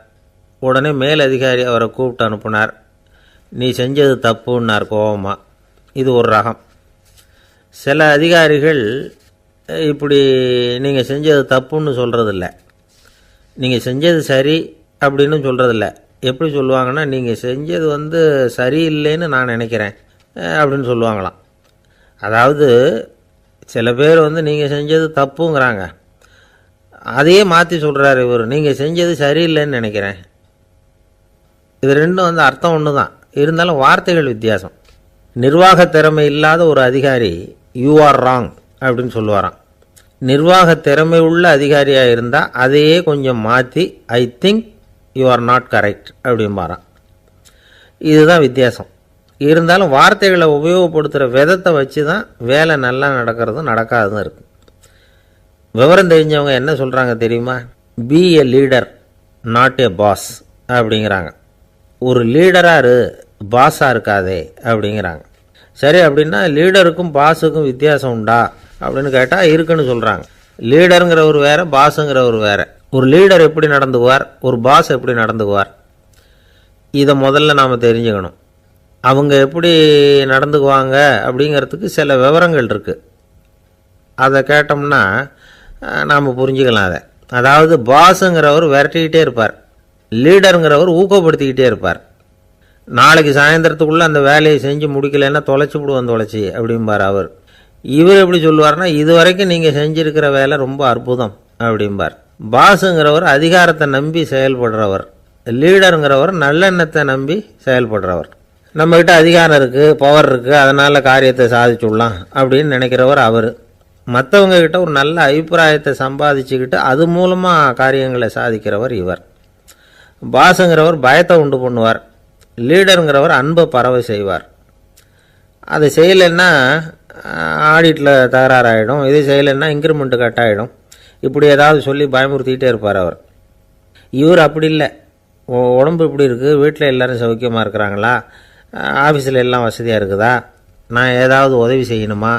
S1: உடனே மேல் அதிகாரி அவரை கூப்பிட்டு அனுப்புனார். நீ செஞ்சது தப்புன்னார் கோபமாக. இது ஒரு ரகம். சில அதிகாரிகள் இப்படி நீங்கள் செஞ்சது தப்புன்னு சொல்கிறதில்ல, நீங்கள் செஞ்சது சரி அப்படின்னு சொல்கிறதில்ல. எப்படி சொல்லுவாங்கன்னா, நீங்கள் செஞ்சது சரியில்லைன்னு நான் நினைக்கிறேன் அப்படின்னு சொல்லுவாங்களாம். அதாவது சில பேர் நீங்கள் செஞ்சது தப்புங்கிறாங்க, அதையே மாற்றி சொல்கிறார் இவர், நீங்கள் செஞ்சது சரியில்லைன்னு நினைக்கிறேன். இது ரெண்டும் அர்த்தம் ஒன்று தான், இருந்தாலும் வார்த்தைகள் வித்தியாசம். நிர்வாக திறமை இல்லாத ஒரு அதிகாரி யூ ஆர் ராங் அப்படின்னு சொல்லுவாராம். நிர்வாக திறமை உள்ள அதிகாரியாக இருந்தால் அதையே கொஞ்சம் மாற்றி I think you are not correct அப்படிம்பாரான். இதுதான் வித்தியாசம். இருந்தாலும் வார்த்தைகளை உபயோகப்படுத்துகிற விதத்தை வச்சு தான் வேலை நல்லா நடக்கிறதும் நடக்காததும் இருக்குது. விவரம் தெரிஞ்சவங்க என்ன சொல்கிறாங்க தெரியுமா? Be a leader not a boss அப்படிங்கிறாங்க. ஒரு லீடராக பாஸாக இருக்காதே அப்படிங்கிறாங்க. சரி, அப்படின்னா லீடருக்கும் பாஸுக்கும் வித்தியாசம் உண்டா அப்படின்னு கேட்டால் இருக்குன்னு சொல்கிறாங்க. லீடருங்கிறவர் வேறு, பாஸுங்கிறவர் வேறு. ஒரு லீடர் எப்படி நடந்துக்குவார், ஒரு பாஸ் எப்படி நடந்துக்குவார், இதை முதல்ல நாம் தெரிஞ்சுக்கணும். அவங்க எப்படி நடந்துக்குவாங்க அப்படிங்கிறதுக்கு சில விவரங்கள் இருக்குது. அதை கேட்டோம்னா நாம் புரிஞ்சுக்கலாம் அதை. அதாவது பாஸுங்கிறவர் விரட்டிக்கிட்டே இருப்பார், லீடருங்கிறவர் ஊக்கப்படுத்திக்கிட்டே இருப்பார். நாளைக்கு சாயந்தரத்துக்குள்ளே அந்த வேலையை செஞ்சு முடிக்கலைன்னா தொலைச்சி விடுவோம் தொலைச்சி அப்படிம்பார் அவர். இவர் எப்படி சொல்லுவார்னா, இது வரைக்கும் நீங்கள் செஞ்சுருக்கிற வேலை ரொம்ப அற்புதம் அப்படிம்பார். பாஸுங்கிறவர் அதிகாரத்தை நம்பி செயல்படுறவர், லீடருங்கிறவர் நல்லெண்ணத்தை நம்பி செயல்படுறவர். நம்மக்கிட்ட அதிகாரம் இருக்குது, பவர் இருக்குது, அதனால் காரியத்தை சாதிச்சுடலாம் அப்படின்னு நினைக்கிறவர் அவர். மற்றவங்கக்கிட்ட ஒரு நல்ல அபிப்பிராயத்தை சம்பாதிச்சுக்கிட்டு அது மூலமாக காரியங்களை சாதிக்கிறவர் இவர். பாஸுங்கிறவர் பயத்தை உண்டு பண்ணுவார், லீடருங்கிறவர் அன்பை பரவ செய்வார். அதை செய்யலைன்னா ஆடிட்டில் தகராறாயிடும், இது செய்யலைன்னா இன்க்ரிமெண்ட்டு கட் ஆகிடும், இப்படி ஏதாவது சொல்லி பயமுறுத்திக்கிட்டே இருப்பார் அவர். இவர் அப்படி இல்லை. உடம்பு இப்படி இருக்குது, வீட்டில் எல்லோரும் சௌக்கியமாக இருக்கிறாங்களா, ஆஃபீஸில் எல்லாம் வசதியாக இருக்குதா, நான் ஏதாவது உதவி செய்யணுமா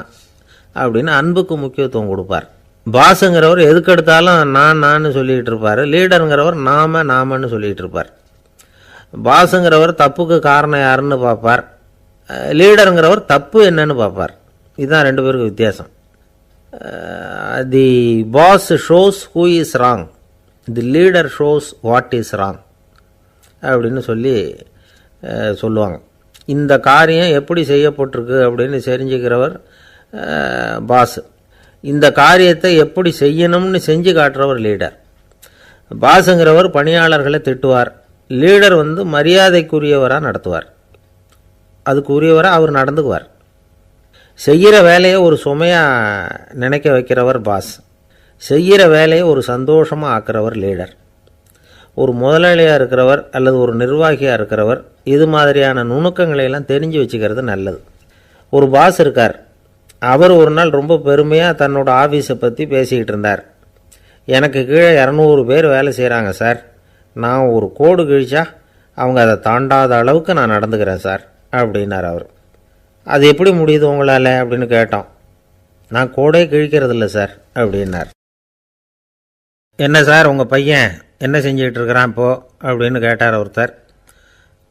S1: அப்படின்னு அன்புக்கு முக்கியத்துவம் கொடுப்பார். பாஸுங்கிறவர் எதுக்கெடுத்தாலும் நான் சொல்லிகிட்டு இருப்பார், லீடருங்கிறவர் நாமன்னு சொல்லிகிட்டு இருப்பார். பாஸுங்கிறவர் தப்புக்கு காரணம் யாருன்னு பார்ப்பார், லீடருங்கிறவர் தப்பு என்னன்னு பார்ப்பார். இதுதான் ரெண்டு பேருக்கு வித்தியாசம். The boss shows who is wrong, the leader shows what is wrong அப்படின்னு சொல்லுவாங்க. இந்த காரியம் எப்படி செய்யப்பட்டிருக்கு அப்படின்னு தெரிஞ்சுக்கிறவர்
S2: பாஸ். இந்த காரியத்தை எப்படி செய்யணும்னு செஞ்சு காட்டுறவர் லீடர். பாஸுங்கிறவர் பணியாளர்களை திட்டுவார், லீடர் மரியாதைக்குரியவராக நடத்துவார், அதுக்குரியவராக அவர் நடந்துக்குவார். செய்கிற வேலையை ஒரு சுமையாக நினைக்க வைக்கிறவர் பாஸ், செய்கிற வேலையை ஒரு சந்தோஷமாக ஆக்கிறவர் லீடர். ஒரு முதலாளியாக இருக்கிறவர் அல்லது ஒரு நிர்வாகியாக இருக்கிறவர் இது மாதிரியான நுணுக்கங்களையெல்லாம் தெரிஞ்சு வச்சுக்கிறது நல்லது. ஒரு பாஸ் இருக்கார், அவர் ஒரு நாள் ரொம்ப பெருமையாக தன்னோட ஆஃபீஸை பற்றி பேசிக்கிட்டு இருந்தார். எனக்கு கீழே 200 பேர் வேலை செய்கிறாங்க சார், நான் ஒரு கோடு கிழிச்சா அவங்க அதை தாண்டாத அளவுக்கு நான் நடந்துக்கிறேன் சார் அப்படின்னார் அவர். அது எப்படி முடியுது உங்களால் அப்படின்னு கேட்டோம். நான் கோடே கிழிக்கிறதில்ல சார் அப்படின்னார். என்ன சார் உங்கள் பையன் என்ன செஞ்சுக்கிட்டு இருக்கிறான் இப்போது அப்படின்னு கேட்டார் ஒருத்தர்.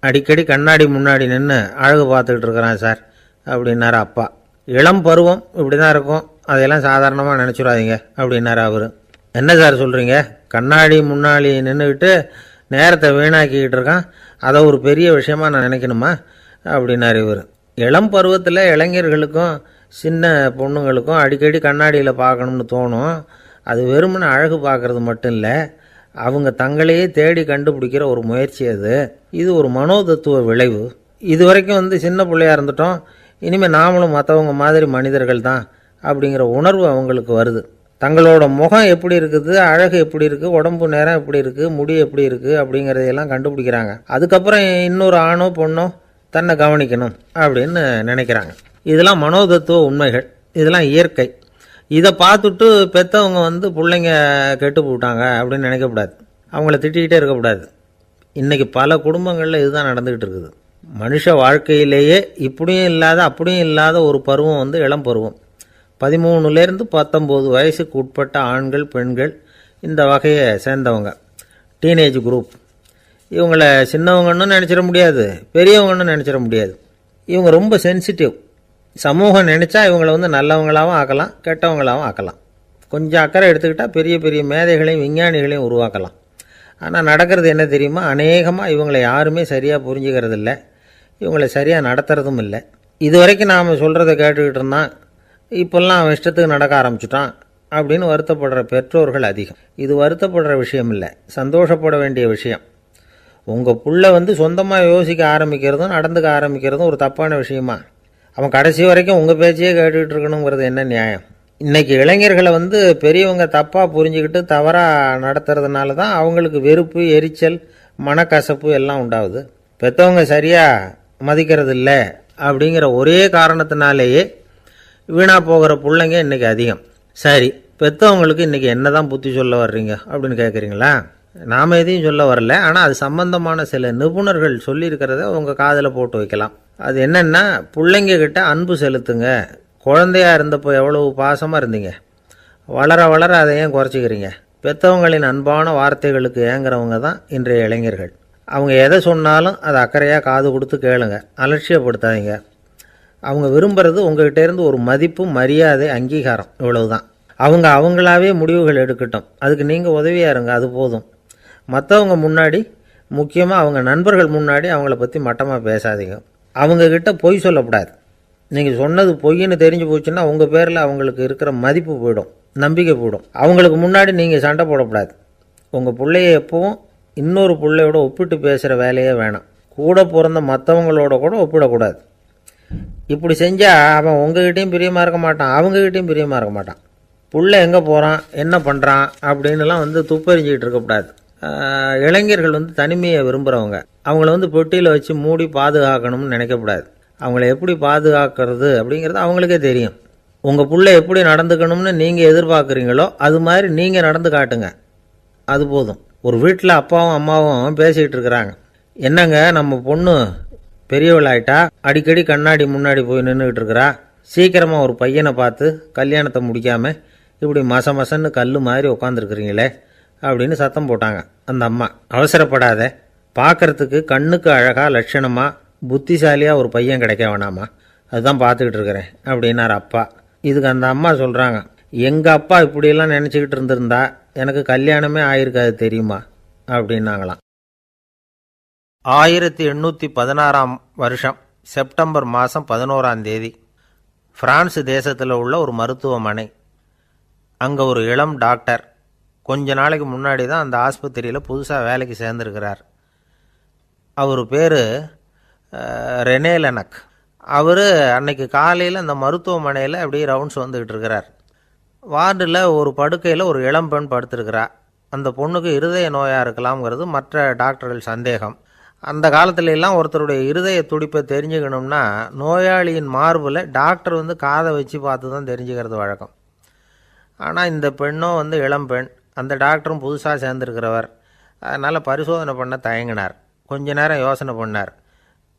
S2: அடிக்கடி கண்ணாடி முன்னாடி நின்று அழகு பார்த்துக்கிட்டு இருக்கிறான் சார் அப்படின்னார் அப்பா. இளம் பருவம் இப்படி தான் இருக்கும், அதையெல்லாம் சாதாரணமாக நினச்சிடாதீங்க அப்படின்னார் அவர். என்ன சார் சொல்கிறீங்க, கண்ணாடி முன்னாடி நின்றுக்கிட்டு நேரத்தை வீணாக்கிக்கிட்டு இருக்கான், அதை ஒரு பெரிய விஷயமா நான் நினைக்கணுமா அப்படின்னார் இவர். இளம் பருவத்தில் இளைஞர்களுக்கும் சின்ன பொண்ணுங்களுக்கும் அடிக்கடி கண்ணாடியில் பார்க்கணும்னு தோணும். அது வெறுமனே அழகு பார்க்குறது மட்டும் இல்லை, அவங்க தங்களையே தேடி கண்டுபிடிக்கிற ஒரு முயற்சி அது. இது ஒரு மனோதத்துவ விளைவு. இது வரைக்கும் சின்ன பிள்ளையாக இருந்துட்டோம், இனிமேல் நாமளும் மற்றவங்க மாதிரி மனிதர்கள் தான் அப்படிங்கிற உணர்வு அவங்களுக்கு வருது. தங்களோட முகம் எப்படி இருக்குது, அழகு எப்படி இருக்குது, உடம்பு நேரம் எப்படி இருக்குது, முடி எப்படி இருக்குது அப்படிங்கிறதையெல்லாம் கண்டுபிடிக்கிறாங்க. அதுக்கப்புறம் இன்னொரு ஆணோ பொண்ணோ தன்னை கவனிக்கணும் அப்படின்னு நினைக்கிறாங்க. இதெல்லாம் மனோதத்துவ உண்மைகள், இதெல்லாம் இயற்கை. இதை பார்த்துட்டு பெற்றவங்க பிள்ளைங்க கெட்டு போட்டாங்க அப்படின்னு நினைக்கக்கூடாது, அவங்கள திட்டிக்கிட்டே இருக்கக்கூடாது. இன்றைக்கி பல குடும்பங்களில் இதுதான் நடந்துக்கிட்டு இருக்குது. மனுஷ வாழ்க்கையிலேயே இப்படியும் இல்லாத அப்படியும் இல்லாத ஒரு பருவம் இளம் பருவம். 13லேருந்து 19 வயசுக்கு உட்பட்ட ஆண்கள் பெண்கள் இந்த வகையை சேர்ந்தவங்க, டீனேஜ் குரூப். இவங்கள சின்னவங்கன்னு நினச்சிட முடியாது, பெரியவங்கன்னு நினச்சிட முடியாது. இவங்க ரொம்ப சென்சிட்டிவ். சமூகம் நினச்சா இவங்களை நல்லவங்களாகவும் ஆக்கலாம், கெட்டவங்களாகவும் ஆக்கலாம். கொஞ்சம் அக்கறை எடுத்துக்கிட்டால் பெரிய பெரிய மேதைகளையும் விஞ்ஞானிகளையும் உருவாக்கலாம். ஆனால் நடக்கிறது என்ன தெரியுமா, அநேகமாக இவங்களை யாருமே சரியாக புரிஞ்சுக்கிறது இல்லை, இவங்களை சரியாக நடத்துறதும் இல்லை. இது வரைக்கும் நாம் சொல்கிறத கேட்டுக்கிட்டு இருந்தான், இப்போல்லாம் அவன் இஷ்டத்துக்கு நடக்க ஆரம்பிச்சுட்டான் அப்படின்னு வருத்தப்படுற பெற்றோர்கள் அதிகம். இது வருத்தப்படுற விஷயம் இல்லை, சந்தோஷப்பட வேண்டிய விஷயம். உங்கள் புள்ள சொந்தமாக யோசிக்க ஆரம்பிக்கிறதும் நடந்துக்க ஆரம்பிக்கிறதும் ஒரு தப்பான விஷயமா? அவன் கடைசி வரைக்கும் உங்கள் பேச்சையே கேட்டுக்கிட்டு இருக்கணுங்கிறது என்ன நியாயம்? இன்றைக்கி இளைஞர்களை பெரியவங்க தப்பாக புரிஞ்சுக்கிட்டு தவறாக நடத்துறதுனால தான் அவங்களுக்கு வெறுப்பு, எரிச்சல், மனக்கசப்பு எல்லாம் உண்டாகுது. பெற்றவங்க சரியாக மதிக்கிறது இல்லை அப்படிங்கிற ஒரே காரணத்தினாலேயே வீணாக போகிற பிள்ளைங்க இன்றைக்கி அதிகம். சரி, பெற்றவங்களுக்கு இன்றைக்கி என்ன தான் புத்தி சொல்ல வர்றீங்க அப்படின்னு கேட்குறீங்களா? நாம் எதையும் சொல்ல வரல, ஆனால் அது சம்பந்தமான சில நிபுணர்கள் சொல்லியிருக்கிறத உங்கள் காதில் போட்டு வைக்கலாம். அது என்னென்னா, பிள்ளைங்க கிட்ட அன்பு செலுத்துங்க. குழந்தையாக இருந்தப்போ எவ்வளவு பாசமாக இருந்தீங்க, வளர வளர அதை ஏன் குறைச்சிக்கிறீங்க? பெற்றவங்களின் அன்பான வார்த்தைகளுக்கு ஏங்குறவங்க தான் இன்றைய இளைஞர்கள். அவங்க எதை சொன்னாலும் அதை அக்கறையாக காது கொடுத்து கேளுங்க, அலட்சியப்படுத்தாதீங்க. அவங்க விரும்புகிறது உங்கள்கிட்டேருந்து ஒரு மதிப்பு, மரியாதை, அங்கீகாரம், இவ்வளவுதான். அவங்க அவங்களாவே முடிவுகள் எடுக்கட்டும், அதுக்கு நீங்கள் உதவியாக இருங்க, அது போதும். மற்றவங்க முன்னாடி, முக்கியமாக அவங்க நண்பர்கள் முன்னாடி அவங்கள பற்றி மட்டமாக பேசாதீங்க. அவங்கக்கிட்ட பொய் சொல்லக்கூடாது. நீங்கள் சொன்னது பொய்ன்னு தெரிஞ்சு போச்சுன்னா உங்கள் பேரில் அவங்களுக்கு இருக்கிற மதிப்பு போயிடும், நம்பிக்கை போயிடும். அவங்களுக்கு முன்னாடி நீங்கள் சண்டை போடக்கூடாது. உங்கள் பிள்ளைய எப்பவும் இன்னொரு பிள்ளையோட ஒப்பிட்டு பேசுகிற வேலையே வேணாம். கூட பிறந்த மற்றவங்களோட கூட ஒப்பிடக்கூடாது. இப்படி செஞ்சால் அவன் உங்ககிட்டையும் பிரியமாக இருக்க மாட்டான், அவங்ககிட்டையும் பிரியமாக இருக்க மாட்டான். புள்ள எங்கே போகிறான், என்ன பண்ணுறான் அப்படின்னுலாம் துப்பறிஞ்சிக்கிட்டு இருக்கக்கூடாது. இளைஞர்கள் தனிமையை விரும்புகிறவங்க. அவங்கள பெட்டியில் வச்சு மூடி பாதுகாக்கணும்னு நினைக்கக்கூடாது. அவங்கள எப்படி பாதுகாக்கிறது அப்படிங்கிறது அவங்களுக்கே தெரியும். உங்கள் புள்ள எப்படி நடந்துக்கணும்னு நீங்கள் எதிர்பார்க்குறீங்களோ அது மாதிரி நீங்கள் நடந்து காட்டுங்க, அது போதும். ஒரு வீட்டில் அப்பாவும் அம்மாவும் பேசிக்கிட்டு இருக்கிறாங்க. என்னங்க, நம்ம பொண்ணு பெரியவளாயிட்டா, அடிக்கடி கண்ணாடி முன்னாடி போய் நின்றுக்கிட்டு இருக்கிறா, சீக்கிரமாக ஒரு பையனை பார்த்து கல்யாணத்தை முடிக்காமல் இப்படி மசன்னு கல் மாதிரி உட்காந்துருக்குறீங்களே அப்படின்னு சத்தம் போட்டாங்க அந்த அம்மா. அவசரப்படாத, பார்க்குறதுக்கு கண்ணுக்கு அழகாக லட்சணமாக புத்திசாலியாக ஒரு பையன் கிடைக்க வேணாமா, அதுதான் பார்த்துக்கிட்டு இருக்கிறேன் அப்படின்னார் அப்பா. இதுக்கு அந்த அம்மா சொல்கிறாங்க, எங்கள் அப்பா இப்படியெல்லாம் நினச்சிக்கிட்டு இருந்திருந்தா எனக்கு கல்யாணமே ஆயிருக்காது தெரியுமா அப்படின்னாங்களாம். 1816 செப்டம்பர் மாதம் 11 பிரான்ஸ் தேசத்தில் உள்ள ஒரு மருத்துவமனை. அங்கே ஒரு இளம் டாக்டர் கொஞ்ச நாளைக்கு முன்னாடி தான் அந்த ஆஸ்பத்திரியில் புதுசாக வேலைக்கு சேர்ந்துருக்கிறார். அவர் பேர் ரெனே லெனக். அவர் அன்னைக்கு காலையில் அந்த மருத்துவமனையில் அப்படியே ரவுண்ட்ஸ் வந்துக்கிட்டு இருக்கிறார். வார்டில் ஒரு படுக்கையில் ஒரு இளம்பெண் படுத்திருக்கிறா. அந்த பொண்ணுக்கு இருதய நோயாக இருக்கலாம்ங்கிறது மற்ற டாக்டர்கள் சந்தேகம். அந்த காலத்துல எல்லாம் ஒருத்தருடைய இருதய துடிப்பை தெரிஞ்சுக்கணும்னா நோயாளியின் மார்பில் டாக்டர் காதை வச்சு பார்த்து தான் தெரிஞ்சுக்கிறது வழக்கம். ஆனால் இந்த பெண்ணும் இளம்பெண், அந்த டாக்டரும் புதுசாக சேர்ந்துருக்கிறவர். அதனால் பரிசோதனை பண்ண தயங்கினார். கொஞ்ச நேரம் யோசனை பண்ணார்.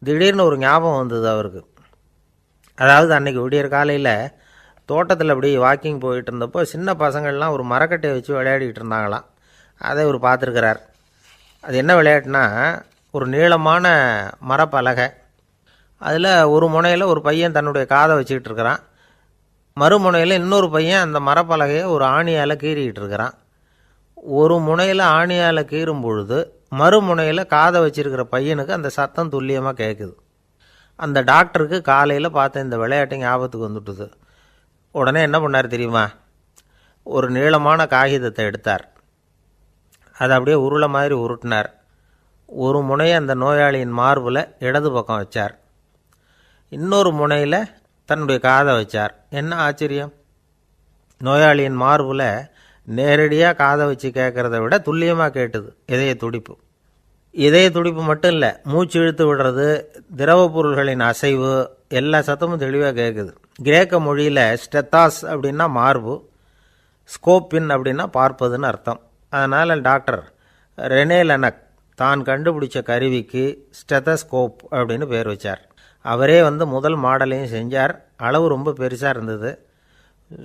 S2: திடீர்னு ஒரு ஞாபகம் வந்தது அவருக்கு. அதாவது அன்றைக்கி விடியற் காலையில் தோட்டத்தில் அப்படி வாக்கிங் போயிட்டு இருந்தப்போ சின்ன பசங்கள்லாம் ஒரு மரக்கட்டையை வச்சு விளையாடிக்கிட்டு இருந்தாங்களாம். அதை இவர் பார்த்துருக்கிறார். அது என்ன விளையாட்டுனா, ஒரு நீளமான மரப்பலகை, அதில் ஒரு முனையில் ஒரு பையன் தன்னுடைய காதை வச்சுக்கிட்டு இருக்கிறான், மறுமுனையில் இன்னொரு பையன் அந்த மரப்பலகையை ஒரு ஆணியால் கீறிக்கிட்டு இருக்கிறான். ஒரு முனையில் ஆணியால் கீறும் பொழுது மறுமுனையில் காதை வச்சிருக்கிற பையனுக்கு அந்த சத்தம் துல்லியமாக கேட்குது. அந்த டாக்டருக்கு காலையில் பார்த்த இந்த விளையாட்டு ஞாபகத்துக்கு வந்துட்டுது. உடனே என்ன பண்ணார் தெரியுமா? ஒரு நீளமான காகிதத்தை எடுத்தார். அதை அப்படியே உருளை மாதிரி உருட்டினார். ஒரு முனையை அந்த நோயாளியின் மார்பில் இடது பக்கம் வச்சார், இன்னொரு முனையில் தன்னுடைய காதை வச்சார். என்ன ஆச்சரியம்! நோயாளியின் மார்பில் நேரடியாக காதை வச்சு கேட்குறத விட துல்லியமாக கேட்டுது இதய துடிப்பு. இதய துடிப்பு மட்டும் இல்லை, மூச்சு இழுத்து விடுறது, திரவ பொருள்களின் அசைவு, எல்லா சத்தமும் தெளிவாக கேட்குது. கிரேக்க மொழியில் ஸ்டெத்தாஸ் அப்படின்னா மார்பு, ஸ்கோப்பின் அப்படின்னா பார்ப்பதுன்னு அர்த்தம். அதனால் டாக்டர் ரெனே லெனக் தான் கண்டுபிடிச்ச கருவிக்கு ஸ்டெத்தஸ்கோப் அப்படின்னு பேர் வச்சார். அவரே முதல் மாடலையும் செஞ்சார். அளவு ரொம்ப பெருசாக இருந்தது,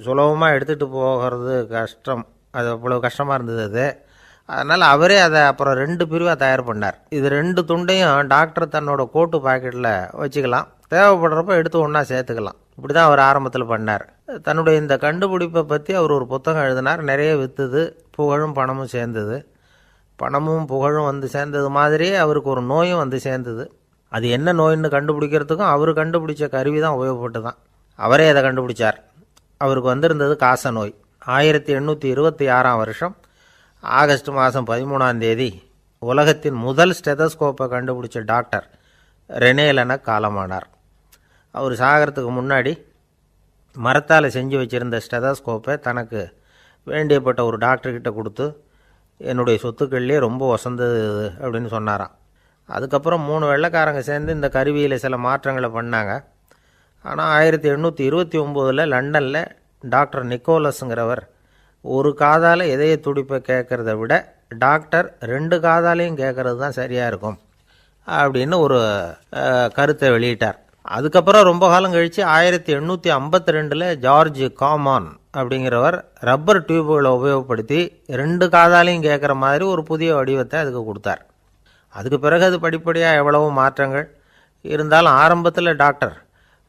S2: சுலபமாக எடுத்துகிட்டு போகிறது கஷ்டம், அது அவ்வளோ கஷ்டமாக இருந்தது அது. அதனால் அவரே அதை அப்புறம் 2 பிரிவாக தயார் பண்ணார். இது 2 துண்டையும் டாக்டர் தன்னோட கோட்டு பாக்கெட்டில் வச்சுக்கலாம், தேவைப்படுறப்ப எடுத்து ஒன்றா சேர்த்துக்கலாம். இப்படி தான் அவர் ஆரம்பத்தில் பண்ணார். தன்னுடைய இந்த கண்டுபிடிப்பை பற்றி அவர் ஒரு புத்தகம் எழுதினார். நிறைய விற்றுது, புகழும் பணமும் சேர்ந்தது. பணமும் புகழும் சேர்ந்தது மாதிரியே அவருக்கு ஒரு நோயும் சேர்ந்தது. அது என்ன நோயின்னு கண்டுபிடிக்கிறதுக்கும் அவர் கண்டுபிடிச்ச கருவி தான் உபயோகப்பட்டு தான். அவரே அதை கண்டுபிடிச்சார். அவருக்கு வந்திருந்தது காச நோய். 1826ஆம் வருஷம் ஆகஸ்ட் மாதம் 13ஆம் தேதி உலகத்தின் முதல் ஸ்டெதஸ்கோப்பை கண்டுபிடிச்ச டாக்டர் ரெனே லெனக் காலமானார். அவர் சாகிறதுக்கு முன்னாடி மரத்தால் செஞ்சு வச்சுருந்த ஸ்டெதஸ்கோப்பை தனக்கு வேண்டியப்பட்ட ஒரு டாக்டர்கிட்ட கொடுத்து, என்னுடைய சொத்துக்கள்லேயே ரொம்ப வசந்தது அப்படின்னு சொன்னாராம். அதுக்கப்புறம் 3 வெள்ளைக்காரங்க சேர்ந்து இந்த கருவியில் சில மாற்றங்களை பண்ணாங்க. ஆனால் 1829 லண்டனில் டாக்டர் நிக்கோலஸுங்கிறவர் ஒரு காதால் இதய துடிப்பை கேட்குறத விட டாக்டர் 2 காதாலையும் கேட்குறது தான் சரியாக இருக்கும் அப்படின்னு ஒரு கருத்தை வெளியிட்டார். அதுக்கப்புறம் ரொம்ப காலம் கழித்து 1852 ஜார்ஜ் காமான் அப்படிங்கிறவர் ரப்பர் டியூபுகளை உபயோகப்படுத்தி 2 காதாலையும் கேட்குற மாதிரி ஒரு புதிய வடிவத்தை அதுக்கு கொடுத்தார். அதுக்கு பிறகு அது படிப்படியாக எவ்வளவோ மாற்றங்கள் இருந்தாலும் ஆரம்பத்தில் டாக்டர்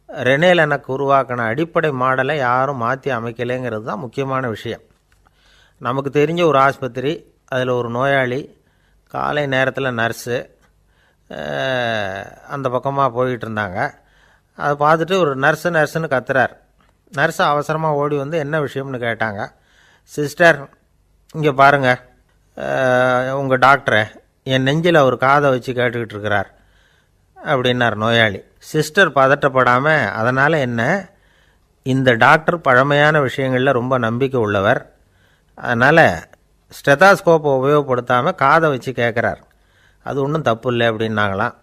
S2: ரெனே லெனக் உருவாக்கின அடிப்படை மாடலை யாரும் மாற்றி அமைக்கலைங்கிறது தான் முக்கியமான விஷயம். நமக்கு தெரிஞ்ச ஒரு ஆஸ்பத்திரி, அதில் ஒரு நோயாளி, காலை நேரத்தில் நர்ஸு அந்த பக்கமாக போயிட்டு இருந்தாங்க. அதை பார்த்துட்டு ஒரு நர்ஸுன்னு கத்துறார். நர்ஸு அவசரமாக ஓடி என்ன விஷயம்னு கேட்டாங்க. சிஸ்டர், இங்கே பாருங்கள், உங்கள் டாக்டரை என் நெஞ்சில் அவர் காதை வச்சு கேட்டுக்கிட்டு இருக்கிறார் அப்படின்னார் நோயாளி. சிஸ்டர் பதட்டப்படாமல், அதனால் என்ன, இந்த டாக்டர் பழமையான விஷயங்களில் ரொம்ப நம்பிக்கை உள்ளவர், அதனால் ஸ்டெதாஸ்கோப்பை உபயோகப்படுத்தாமல் காதை வச்சு கேட்குறார், அது ஒன்றும் தப்பு இல்லை அப்படின்னாங்களாம்.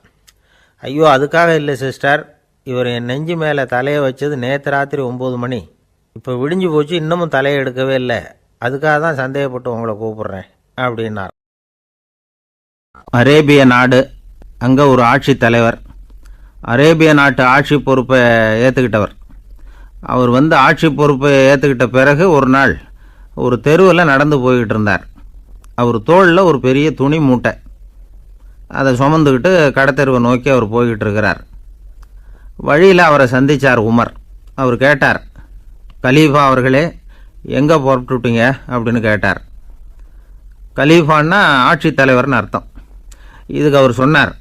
S2: ஐயோ, அதுக்காக இல்லை சிஸ்டர், இவர் என் நெஞ்சு மேலே தலையை வச்சது நேற்று ராத்திரி 9 மணி, இப்போ விடிஞ்சு போச்சு, இன்னமும் தலையை எடுக்கவே இல்லை, அதுக்காக தான் சந்தேகப்பட்டு உங்களை கூப்பிட்றேன் அப்படின்னார்.
S1: அரேபிய நாடு, அங்கே ஒரு ஆட்சி தலைவர், அரேபிய நாட்டு ஆட்சி பொறுப்பை ஏற்றுக்கிட்டவர். அவர் ஆட்சி பொறுப்பை ஏற்றுக்கிட்ட பிறகு ஒரு நாள் ஒரு தெருவில் நடந்து போய்கிட்டு இருந்தார். அவர் தோளில் ஒரு பெரிய துணி மூட்டை, அதை சுமந்துக்கிட்டு கடத்தெருவை நோக்கி அவர் போய்கிட்டு இருக்கிறார். வழியில் அவரை சந்தித்தார் உமர். அவர் கேட்டார், கலீஃபா அவர்களே, எங்கே புறப்பட்டுட்டீங்க அப்படின்னு கேட்டார். கலீஃபான்னா ஆட்சி தலைவர்னு அர்த்தம். இதுக்கு அவர் சொன்னார்,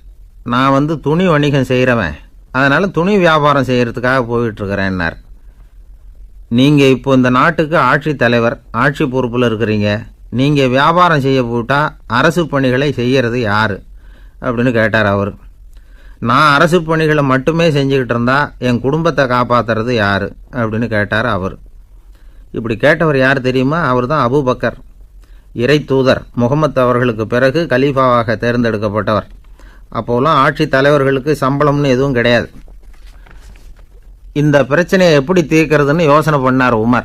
S1: நான் துணி வணிகம் செய்கிறவன், அதனால் துணி வியாபாரம் செய்கிறதுக்காக போயிட்டுருக்கிறேன்னார். நீங்கள் இப்போ இந்த நாட்டுக்கு ஆட்சி தலைவர், ஆட்சி பொறுப்பில் இருக்கிறீங்க. நீங்கள் வியாபாரம் செய்ய போட்டால் அரசு பணிகளை செய்கிறது யார் அப்படின்னு கேட்டார் அவர். நான் அரசு பணிகளை மட்டுமே செஞ்சுக்கிட்டு இருந்தா என் குடும்பத்தை காப்பாற்றுறது யார் அப்படின்னு கேட்டார் அவர். இப்படி கேட்டவர் யார் தெரியுமா? அவர் தான் அபூபக்கர், இறை தூதர் முகமது அவர்களுக்கு பிறகு கலீஃபாவாக தேர்ந்தெடுக்கப்பட்டவர். அப்போலாம் ஆட்சி தலைவர்களுக்கு சம்பளம்னு எதுவும் கிடையாது. இந்த பிரச்சனையை எப்படி தீர்க்கிறதுன்னு யோசனை பண்ணார் உமர்.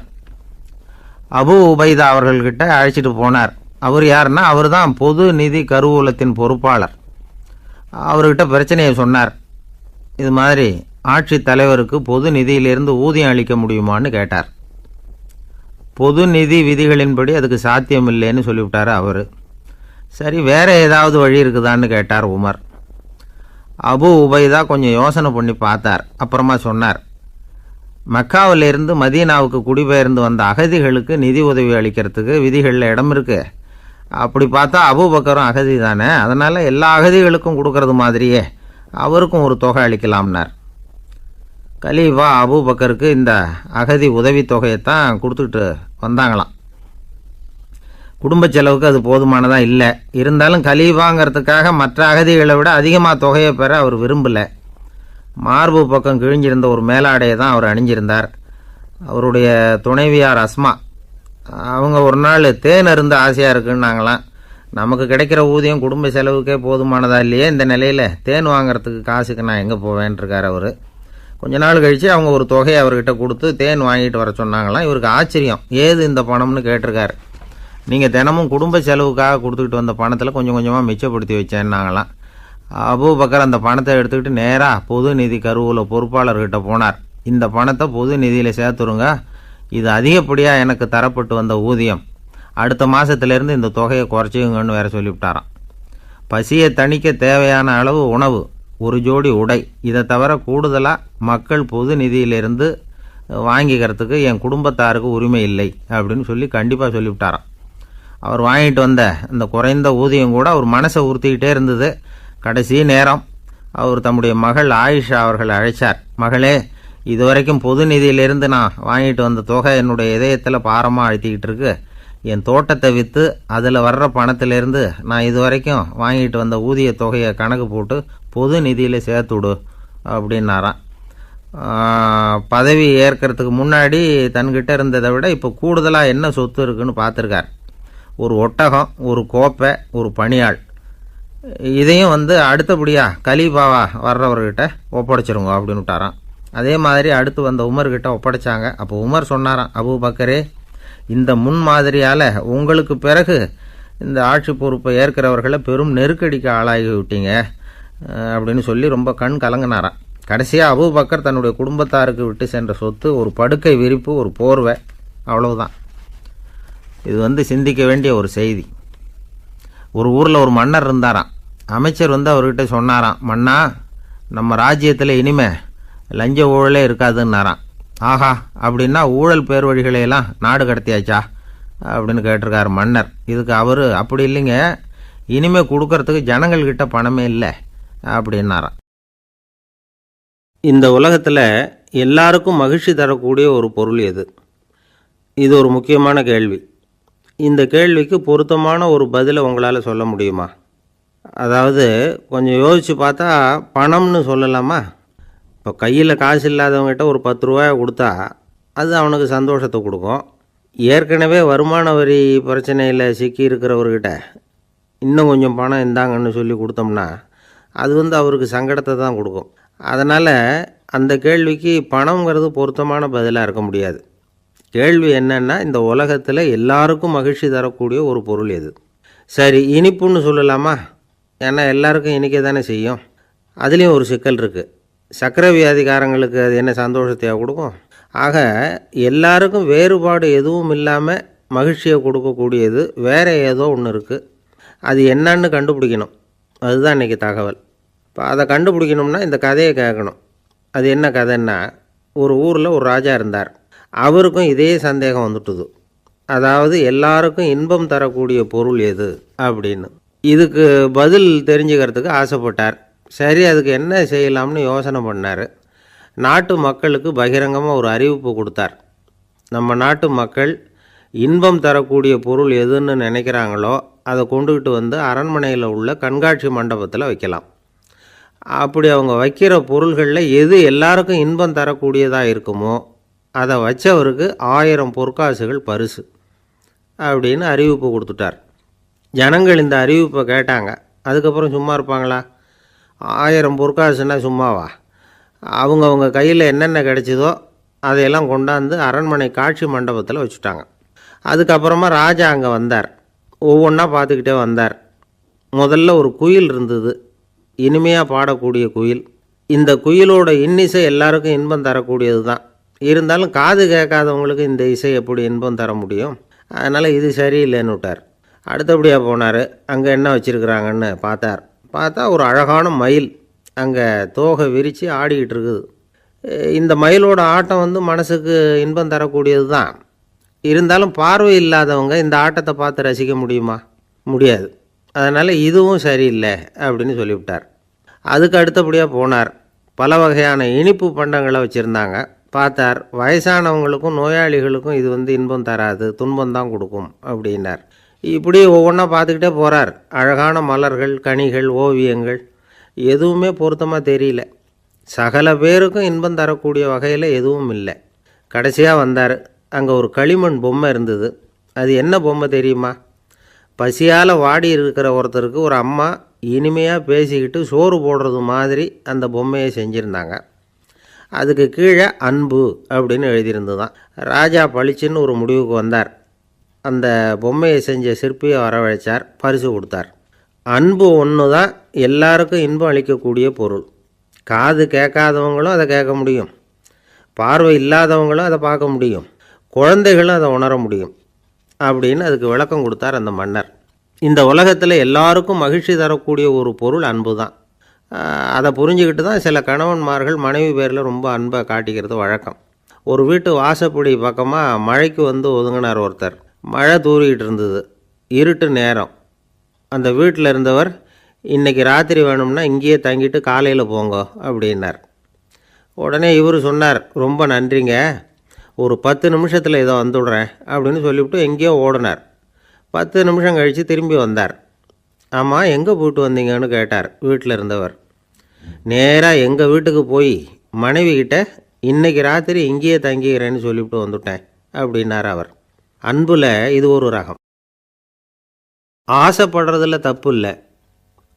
S1: அபு உபைதா அவர்கள்கிட்ட அழைச்சிட்டு போனார். அவர் யாருன்னா, அவர் தான் பொது நிதி கருவூலத்தின் பொறுப்பாளர். அவர்கிட்ட பிரச்சனையை சொன்னார். இது மாதிரி ஆட்சி தலைவருக்கு பொது நிதியிலிருந்து ஊதியம் அளிக்க முடியுமான்னு கேட்டார். பொது நிதி விதிகளின்படி அதுக்கு சாத்தியம் இல்லைன்னு சொல்லிவிட்டார் அவர். சரி, வேற ஏதாவது வழி இருக்குதான்னு கேட்டார் உமர். அபு உபைதா கொஞ்சம் யோசனை பண்ணி பார்த்தார். அப்புறமா சொன்னார், மக்காவிலிருந்து மதீனாவுக்கு குடிபெயர்ந்து வந்த அகதிகளுக்கு நிதி உதவி அளிக்கிறதுக்கு விதிகளில் இடம் இருக்கு. அப்படி பார்த்தா அபூபக்கரும் அகதி தானே, அதனால் எல்லா அகதிகளுக்கும் கொடுக்கறது மாதிரியே அவருக்கும் ஒரு தொகை அளிக்கலாம்னார். கலீஃபா அபூபக்கருக்கு இந்த அகதி உதவித்தொகையைத்தான் கொடுத்துட்டு வந்தாங்களாம். குடும்ப செலவுக்கு அது போதுமானதாக இல்லை. இருந்தாலும் கலீஃபாங்கிறதுக்காக மற்ற அகதிகளை விட அதிகமாக தொகையை பெற அவர் விரும்பலை. மார்பு பக்கம் கிழிஞ்சிருந்த ஒரு மேலாடையை தான் அவர் அணிஞ்சிருந்தார். அவருடைய துணைவியார் அஸ்மா, அவங்க ஒரு நாள் தேன் அருந்த ஆசையாக இருக்குன்னாங்களாம். நமக்கு கிடைக்கிற ஊதியம் குடும்ப செலவுக்கே போதுமானதா இல்லையே, இந்த நிலையில் தேன் வாங்கிறதுக்கு காசுக்கு நான் எங்கே போவேன்ருக்கார் அவர். கொஞ்ச நாள் கழித்து அவங்க ஒரு தொகையை அவர்கிட்ட கொடுத்து தேன் வாங்கிட்டு வர சொன்னாங்களாம். இவருக்கு ஆச்சரியம், ஏது இந்த பணம்னு கேட்டிருக்காரு. நீங்கள் தினமும் குடும்ப செலவுக்காக கொடுத்துக்கிட்டு வந்த பணத்தில் கொஞ்சம் கொஞ்சமாக மிச்சப்படுத்தி வச்சேன்னாங்களாம். அபூபக்கர் அந்த பணத்தை எடுத்துக்கிட்டு நேராக பொது நிதி கருவூல பொறுப்பாளர்கிட்ட போனார். இந்த பணத்தை பொது நிதியில் சேர்த்துருங்க, இது அதிகப்படியாக எனக்கு தரப்பட்டு வந்த ஊதியம், அடுத்த மாதத்துலேருந்து இந்த தொகையை குறைச்சிங்கன்னு வேற சொல்லிவிட்டாராம். பசியை தணிக்க தேவையான அளவு உணவு, ஒரு ஜோடி உடை, இதை தவிர கூடுதலாக மக்கள் பொது நிதியிலிருந்து வாங்கிக்கிறதுக்கு என் குடும்பத்தாருக்கு உரிமை இல்லை அப்படின்னு சொல்லி கண்டிப்பாக சொல்லிவிட்டாராம். அவர் வாங்கிட்டு வந்த இந்த குறைந்த ஊதியம் கூட அவர் மனசை உறுத்திக்கிட்டே இருந்தது. கடைசி நேரம் அவர் தம்முடைய மகள் ஆயிஷா அவர்களை அழைச்சார். மகளே, இதுவரைக்கும் பொது நிதியிலிருந்து நான் வாங்கிட்டு வந்த தொகை என்னுடைய இதயத்தில் பாரமாக அழுத்திக்கிட்டு இருக்கு. என் தோட்டத்தை விற்று அதில் வர்ற பணத்திலிருந்து நான் இதுவரைக்கும் வாங்கிட்டு வந்த ஊதிய தொகையை கணக்கு போட்டு பொது நிதியில் சேர்த்துடு அப்படின்னாராம். பதவி ஏற்கிறதுக்கு முன்னாடி தன்கிட்ட இருந்ததை விட இப்போ கூடுதலாக என்ன சொத்து இருக்குன்னு பார்த்துருக்கார். ஒரு ஒட்டகம், ஒரு கோப்பை, ஒரு பணியாள். இதையும் அடுத்தபடியாக கலீஃபாவா வர்றவர்கிட்ட ஒப்படைச்சிருங்க அப்படின்னு விட்டாராம். அதே மாதிரி அடுத்து வந்த உமர்கிட்ட ஒப்படைச்சாங்க. அப்போ உமர் சொன்னாராம், அபூபக்கரே, இந்த முன்மாதிரியால் உங்களுக்கு பிறகு இந்த ஆட்சி பொறுப்பை ஏற்கிறவர்களை பெரும் நெருக்கடிக்கு ஆளாகி விட்டீங்க அப்படின்னு சொல்லி ரொம்ப கண் கலங்கினாராம். கடைசியாக அபூபக்கர் தன்னுடைய குடும்பத்தாருக்கு விட்டு சென்ற சொத்து ஒரு படுக்கை விரிப்பு, ஒரு போர்வை, அவ்வளவுதான். இது சிந்திக்க வேண்டிய ஒரு செய்தி. ஒரு ஊரில் ஒரு மன்னர் இருந்தாராம். அமைச்சர் அவர்கிட்ட சொன்னாராம், மன்னா, நம்ம ராஜ்யத்தில் இனிமே லஞ்ச ஊழலே இருக்காதுன்னாராம். ஆஹா, அப்படின்னா ஊழல் பேர் வழிகளையெல்லாம் நாடு கடத்தியாச்சா அப்படின்னு கேட்டிருக்காரு மன்னர். இதுக்கு அவர், அப்படி இல்லைங்க, இனிமே கொடுக்கறதுக்கு ஜனங்கள்கிட்ட பணமே இல்லை அப்படின்னாராம்.
S2: இந்த உலகத்தில் எல்லாருக்கும் மகிழ்ச்சி தரக்கூடிய ஒரு பொருள் எது? இது ஒரு முக்கியமான கேள்வி. இந்த கேள்விக்கு பொருத்தமான ஒரு பதிலை உங்களால் சொல்ல முடியுமா? அதாவது கொஞ்சம் யோசித்து பார்த்தா பணம்னு சொல்லலாமா? இப்போ கையில் காசு இல்லாதவங்ககிட்ட ஒரு 10 ரூபாய் கொடுத்தா அது அவனுக்கு சந்தோஷத்தை கொடுக்கும். ஏற்கனவே வருமான வரி பிரச்சனையில் சிக்கி இருக்கிறவர்கிட்ட இன்னும் கொஞ்சம் பணம் இந்தாங்கன்னு சொல்லி கொடுத்தோம்னா அது அவருக்கு சங்கடத்தை தான் கொடுக்கும். அதனால் அந்த கேள்விக்கு பணங்கிறது பொருத்தமான பதிலாக இருக்க முடியாது. கேள்வி என்னன்னா, இந்த உலகத்தில் எல்லாருக்கும் மகிழ்ச்சி தரக்கூடிய ஒரு பொருள் எது? சரி, இனிப்புன்னு சொல்லலாமா? ஏன்னா எல்லாருக்கும் இனிக்க தானே செய்யும். அதுலேயும் ஒரு சிக்கல் இருக்குது. சர்க்கரை வியாதிக்காரங்களுக்கு அது என்ன சந்தோஷத்தையாக கொடுக்கும்? ஆக எல்லாருக்கும் வேறுபாடு எதுவும் இல்லாமல் மகிழ்ச்சியை கொடுக்கக்கூடியது வேறு ஏதோ ஒன்று இருக்குது. அது என்னன்னு கண்டுபிடிக்கணும். அதுதான் இன்றைக்கி தகவல். இப்போ அதை கண்டுபிடிக்கணும்னா இந்த கதையை கேட்கணும். அது என்ன கதைன்னா, ஒரு ஊரில் ஒரு ராஜா இருந்தார். அவருக்கும் இதே சந்தேகம் வந்துட்டுது. அதாவது எல்லாருக்கும் இன்பம் தரக்கூடிய பொருள் எது அப்படின்னு. இதுக்கு பதில் தெரிஞ்சுக்கிறதுக்கு ஆசைப்பட்டார். சரி, அதுக்கு என்ன செய்யலாம்னு யோசனை பண்ணார். நாட்டு மக்களுக்கு பகிரங்கமாக ஒரு அறிவிப்பு கொடுத்தார். நம்ம நாட்டு மக்கள் இன்பம் தரக்கூடிய பொருள் எதுன்னு நினைக்கிறாங்களோ அதை கொண்டுக்கிட்டு வந்து அரண்மனையில் உள்ள கண்காட்சி மண்டபத்தில் வைக்கலாம். அப்படி அவங்க வைக்கிற பொருள்களில் எது எல்லாருக்கும் இன்பம் தரக்கூடியதாக இருக்குமோ அதை வச்சவருக்கு 1000 பொற்காசுகள் பரிசு அப்படின்னு அறிவிப்பு கொடுத்துட்டார். ஜனங்கள் இந்த அறிவிப்பை கேட்டாங்க. அதுக்கப்புறம் சும்மா இருப்பாங்களா? 1000 பொற்காசுன்னா சும்மாவா? அவங்க கையில் என்னென்ன கிடைச்சதோ அதையெல்லாம் கொண்டாந்து அரண்மனை காட்சி மண்டபத்தில் வச்சுட்டாங்க. அதுக்கப்புறமா ராஜா அங்கே வந்தார். ஒவ்வொன்றா பார்த்துக்கிட்டே வந்தார். முதல்ல ஒரு குயில் இருந்தது, இனிமையாக பாடக்கூடிய குயில். இந்த குயிலோட இன்னிசை எல்லாருக்கும் இன்பம் தரக்கூடியது தான். இருந்தாலும் காது கேட்காதவங்களுக்கு இந்த இசை எப்படி இன்பம் தர முடியும்? அதனால் இது சரியில்லைன்னு விட்டார். அடுத்தபடியாக போனார். அங்கே என்ன வச்சுருக்குறாங்கன்னு பார்த்தா ஒரு அழகான மயில் அங்கே தோகை விரித்து ஆடிக்கிட்டு இருக்குது. இந்த மயிலோட ஆட்டம் வந்து மனசுக்கு இன்பம் தரக்கூடியது தான். இருந்தாலும் பார்வை இல்லாதவங்க இந்த ஆட்டத்தை பார்த்து ரசிக்க முடியுமா? முடியாது. அதனால் இதுவும் சரியில்லை அப்படின்னு சொல்லிவிட்டார். அதுக்கு அடுத்தபடியாக போனார். பல வகையான இனிப்பு பண்டங்களை வச்சுருந்தாங்க. பார்த்தார், வயசானவங்களுக்கும் நோயாளிகளுக்கும் இது வந்து இன்பம் தராது, துன்பம் தான் கொடுக்கும் அப்படின்னார். இப்படி ஒவ்வொன்றா பார்த்துக்கிட்டே போகிறார். அழகான மலர்கள், கனிகள், ஓவியங்கள் எதுவுமே பொருத்தமாக தெரியல. சகல பேருக்கும் இன்பம் தரக்கூடிய வகையில் எதுவும் இல்லை. கடைசியாக வந்தார். அங்கே ஒரு களிமண் பொம்மை இருந்தது. அது என்ன பொம்மை தெரியுமா? பசியால் வாடி இருக்கிற ஒருத்தருக்கு ஒரு அம்மா இனிமையாக பேசிக்கிட்டு சோறு போடுறது மாதிரி அந்த பொம்மையை செஞ்சுருந்தாங்க. அதுக்கு கீழே அன்பு அப்படின்னு எழுதியிருந்துதான். ராஜா பளிச்சுன்னு ஒரு முடிவுக்கு வந்தார். அந்த பொம்மையை செஞ்ச சிற்பியை வரவழைச்சார், பரிசு கொடுத்தார். அன்பு ஒன்று தான் எல்லாருக்கும் இன்பம் அளிக்கக்கூடிய பொருள். காது கேட்காதவங்களும் அதை கேட்க முடியும், பார்வை இல்லாதவங்களும் அதை பார்க்க முடியும், குழந்தைகளும் அதை உணர முடியும் அப்படின்னு அதுக்கு விளக்கம் கொடுத்தார் அந்த மன்னர். இந்த உலகத்தில் எல்லாருக்கும் மகிழ்ச்சி தரக்கூடிய ஒரு பொருள் அன்பு தான். அதை புரிஞ்சுக்கிட்டு தான் சில கணவன்மார்கள் மனைவி பேரில் ரொம்ப அன்பை காட்டிக்கிறது வழக்கம். ஒரு வீட்டு வாசப்படி பக்கமாக மழைக்கு வந்து ஒதுங்கினார் ஒருத்தர். மழை தூரிக்கிட்டு இருந்தது, இருட்டு நேரம். அந்த வீட்டில் இருந்தவர், இன்றைக்கி ராத்திரி வேணும்னா இங்கேயே தங்கிட்டு காலையில் போங்க அப்படின்னார். உடனே இவர் சொன்னார், ரொம்ப நன்றிங்க, ஒரு 10 நிமிஷத்தில் இதை வந்துவிடுறேன் அப்படின்னு சொல்லிவிட்டு எங்கேயோ ஓடினார். 10 நிமிஷம் கழித்து திரும்பி வந்தார். ஆமாம், எங்கே போயிட்டு வந்தீங்கன்னு கேட்டார் வீட்டில் இருந்தவர். நேராக எங்கள் வீட்டுக்கு போய் மனைவிக்கிட்ட இன்றைக்கி ராத்திரி இங்கேயே தங்கிக்கிறேன்னு சொல்லிவிட்டு வந்துவிட்டேன் அப்படின்னார் அவர். அன்பில் இது ஒரு ரகம். ஆசைப்படுறதில்ல தப்பு இல்லை,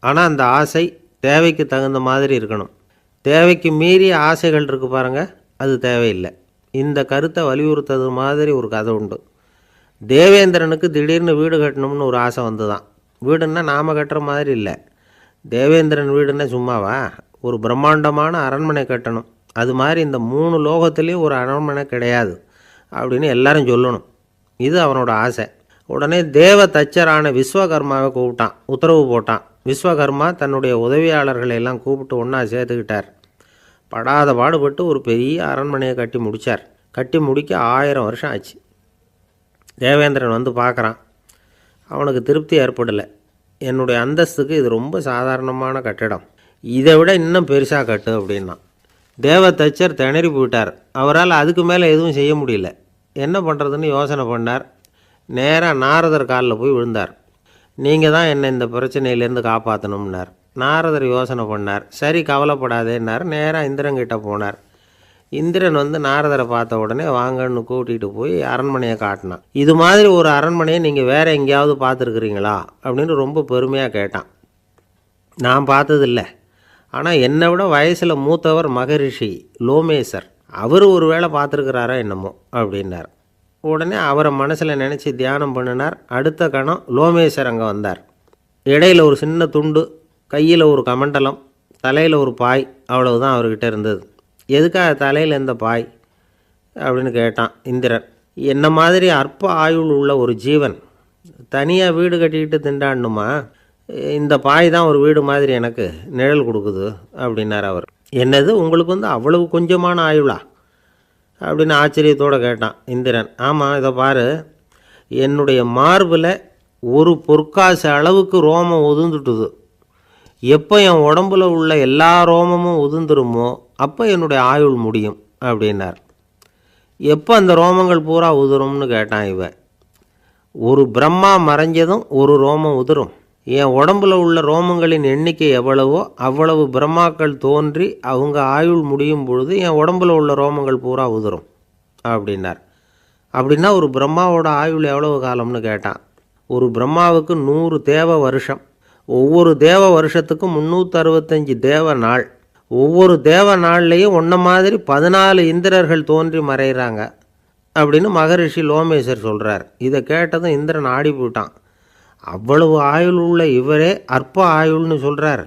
S2: ஆனால் அந்த ஆசை தேவைக்கு தகுந்த மாதிரி இருக்கணும். தேவைக்கு மீறிய ஆசைகள் இருக்குது பாருங்கள், அது தேவையில்லை. இந்த கருத்தை வலியுறுத்தது மாதிரி ஒரு கதை உண்டு. தேவேந்திரனுக்கு திடீர்னு வீடு கட்டணும்னு ஒரு ஆசை வந்துதான். வீடுன்னா நாம் கட்டுற மாதிரி இல்லை. தேவேந்திரன் வீடுன்னா சும்மாவா? ஒரு பிரம்மாண்டமான அரண்மனை கட்டணும். அது மாதிரி இந்த 3 லோகத்துலேயும் ஒரு அரண்மனை கிடையாது அப்படின்னு எல்லாரும் சொல்லணும். இது அவனோட ஆசை. உடனே தேவ தச்சரான விஸ்வகர்மாவை கூப்பிட்டான், உத்தரவு போட்டான். விஸ்வகர்மா தன்னுடைய உதவியாளர்களை எல்லாம் கூப்பிட்டு ஒன்றா சேர்த்துக்கிட்டார். படாத பாடுபட்டு ஒரு பெரிய அரண்மனையை கட்டி முடித்தார். கட்டி முடிக்க 1000 வருஷம் ஆச்சு. தேவேந்திரன் வந்து பார்க்குறான். அவனுக்கு திருப்தி ஏற்படலை. என்னுடைய அந்தஸ்துக்கு இது ரொம்ப சாதாரணமான கட்டிடம், இதை விட இன்னும் பெருசாக கட்டு அப்படின்னா. தேவ தச்சர் திணறி போயிட்டார். அவரால் அதுக்கு மேலே எதுவும் செய்ய முடியல. என்ன பண்ணுறதுன்னு யோசனை பண்ணார். நேராக நாரதர் காலில் போய் விழுந்தார். நீங்கள் தான் என்னை இந்த பிரச்சனையிலேருந்து காப்பாற்றணும்னார். நாரதர் யோசனை பண்ணார். சரி, கவலைப்படாதேன்னார். நேராக இந்திரன்கிட்ட போனார். இந்திரன் வந்து நாரதரை பார்த்த உடனே வாங்கன்னு கூட்டிகிட்டு போய் அரண்மனையை காட்டினான். இது மாதிரி ஒரு அரண்மனையை நீங்கள் வேறு எங்கேயாவது பார்த்துருக்குறீங்களா அப்படின்னு ரொம்ப பெருமையாக கேட்டான். நான் பார்த்ததில்லை, ஆனால் என்னை விட வயசில் மூத்தவர் மகரிஷி லோமேசர், அவர் ஒரு வேளை பார்த்துருக்கிறாரா என்னமோ அப்படின்னார். உடனே அவரை மனசில் நினச்சி தியானம் பண்ணினார். அடுத்த கணம் லோமேசர் அங்கே வந்தார். இடையில் ஒரு சின்ன துண்டு, கையில் ஒரு கமண்டலம், தலையில் ஒரு பாய், அவ்வளவுதான் அவர்கிட்ட இருந்தது. எதுக்காக தலையில் எந்த பாய் அப்படின்னு கேட்டான் இந்திரன். என்ன மாதிரி அற்ப ஆயுள் உள்ள ஒரு ஜீவன் தனியாக வீடு கட்டிக்கிட்டு திண்டாடணுமா? இந்த பாய் தான் ஒரு வீடு மாதிரி எனக்கு நிழல் கொடுக்குது அப்படின்னார் அவர். என்னது, உங்களுக்கு வந்து அவ்வளவு கொஞ்சமான ஆயுளா அப்படின்னு ஆச்சரியத்தோடு கேட்டான் இந்திரன். ஆமாம், இதை பாரு, என்னுடைய மார்பில் ஒரு பொற்காசு அளவுக்கு ரோமம் உதிர்ந்துட்டுது. எப்போ என் உடம்புல உள்ள எல்லா ரோமமும் உதிர்ந்துருமோ அப்போ என்னுடைய ஆயுள் முடியும் அப்படின்னார். எப்போ அந்த ரோமங்கள் பூரா உதிரும்னு கேட்டான் இவன். ஒரு பிரம்மா மறைஞ்சதும் ஒரு ரோமம் உதிரும். என் உடம்புல உள்ள ரோமங்களின் எண்ணிக்கை எவ்வளவோ அவ்வளவு பிரம்மாக்கள் தோன்றி அவங்க ஆயுள் முடியும் பொழுது என் உடம்புல உள்ள ரோமங்கள் பூரா உதிரும் அப்படின்னார். அப்படின்னா ஒரு பிரம்மாவோட ஆயுள் எவ்வளவு காலம்னு கேட்டான். ஒரு பிரம்மாவுக்கு 100 தேவ வருஷம். ஒவ்வொரு தேவ வருஷத்துக்கும் 365 தேவ நாள். ஒவ்வொரு தேவ நாள்லேயும் ஒன்றை மாதிரி 14 இந்திரர்கள் தோன்றி மறைகிறாங்க அப்படின்னு மகரிஷி லோமேசர் சொல்கிறார். இதை கேட்டதும் இந்திரன் ஆடி போயிட்டான். அவ்வளவு ஆயுள் உள்ள இவரே அற்ப ஆயுள்னு சொல்கிறார்.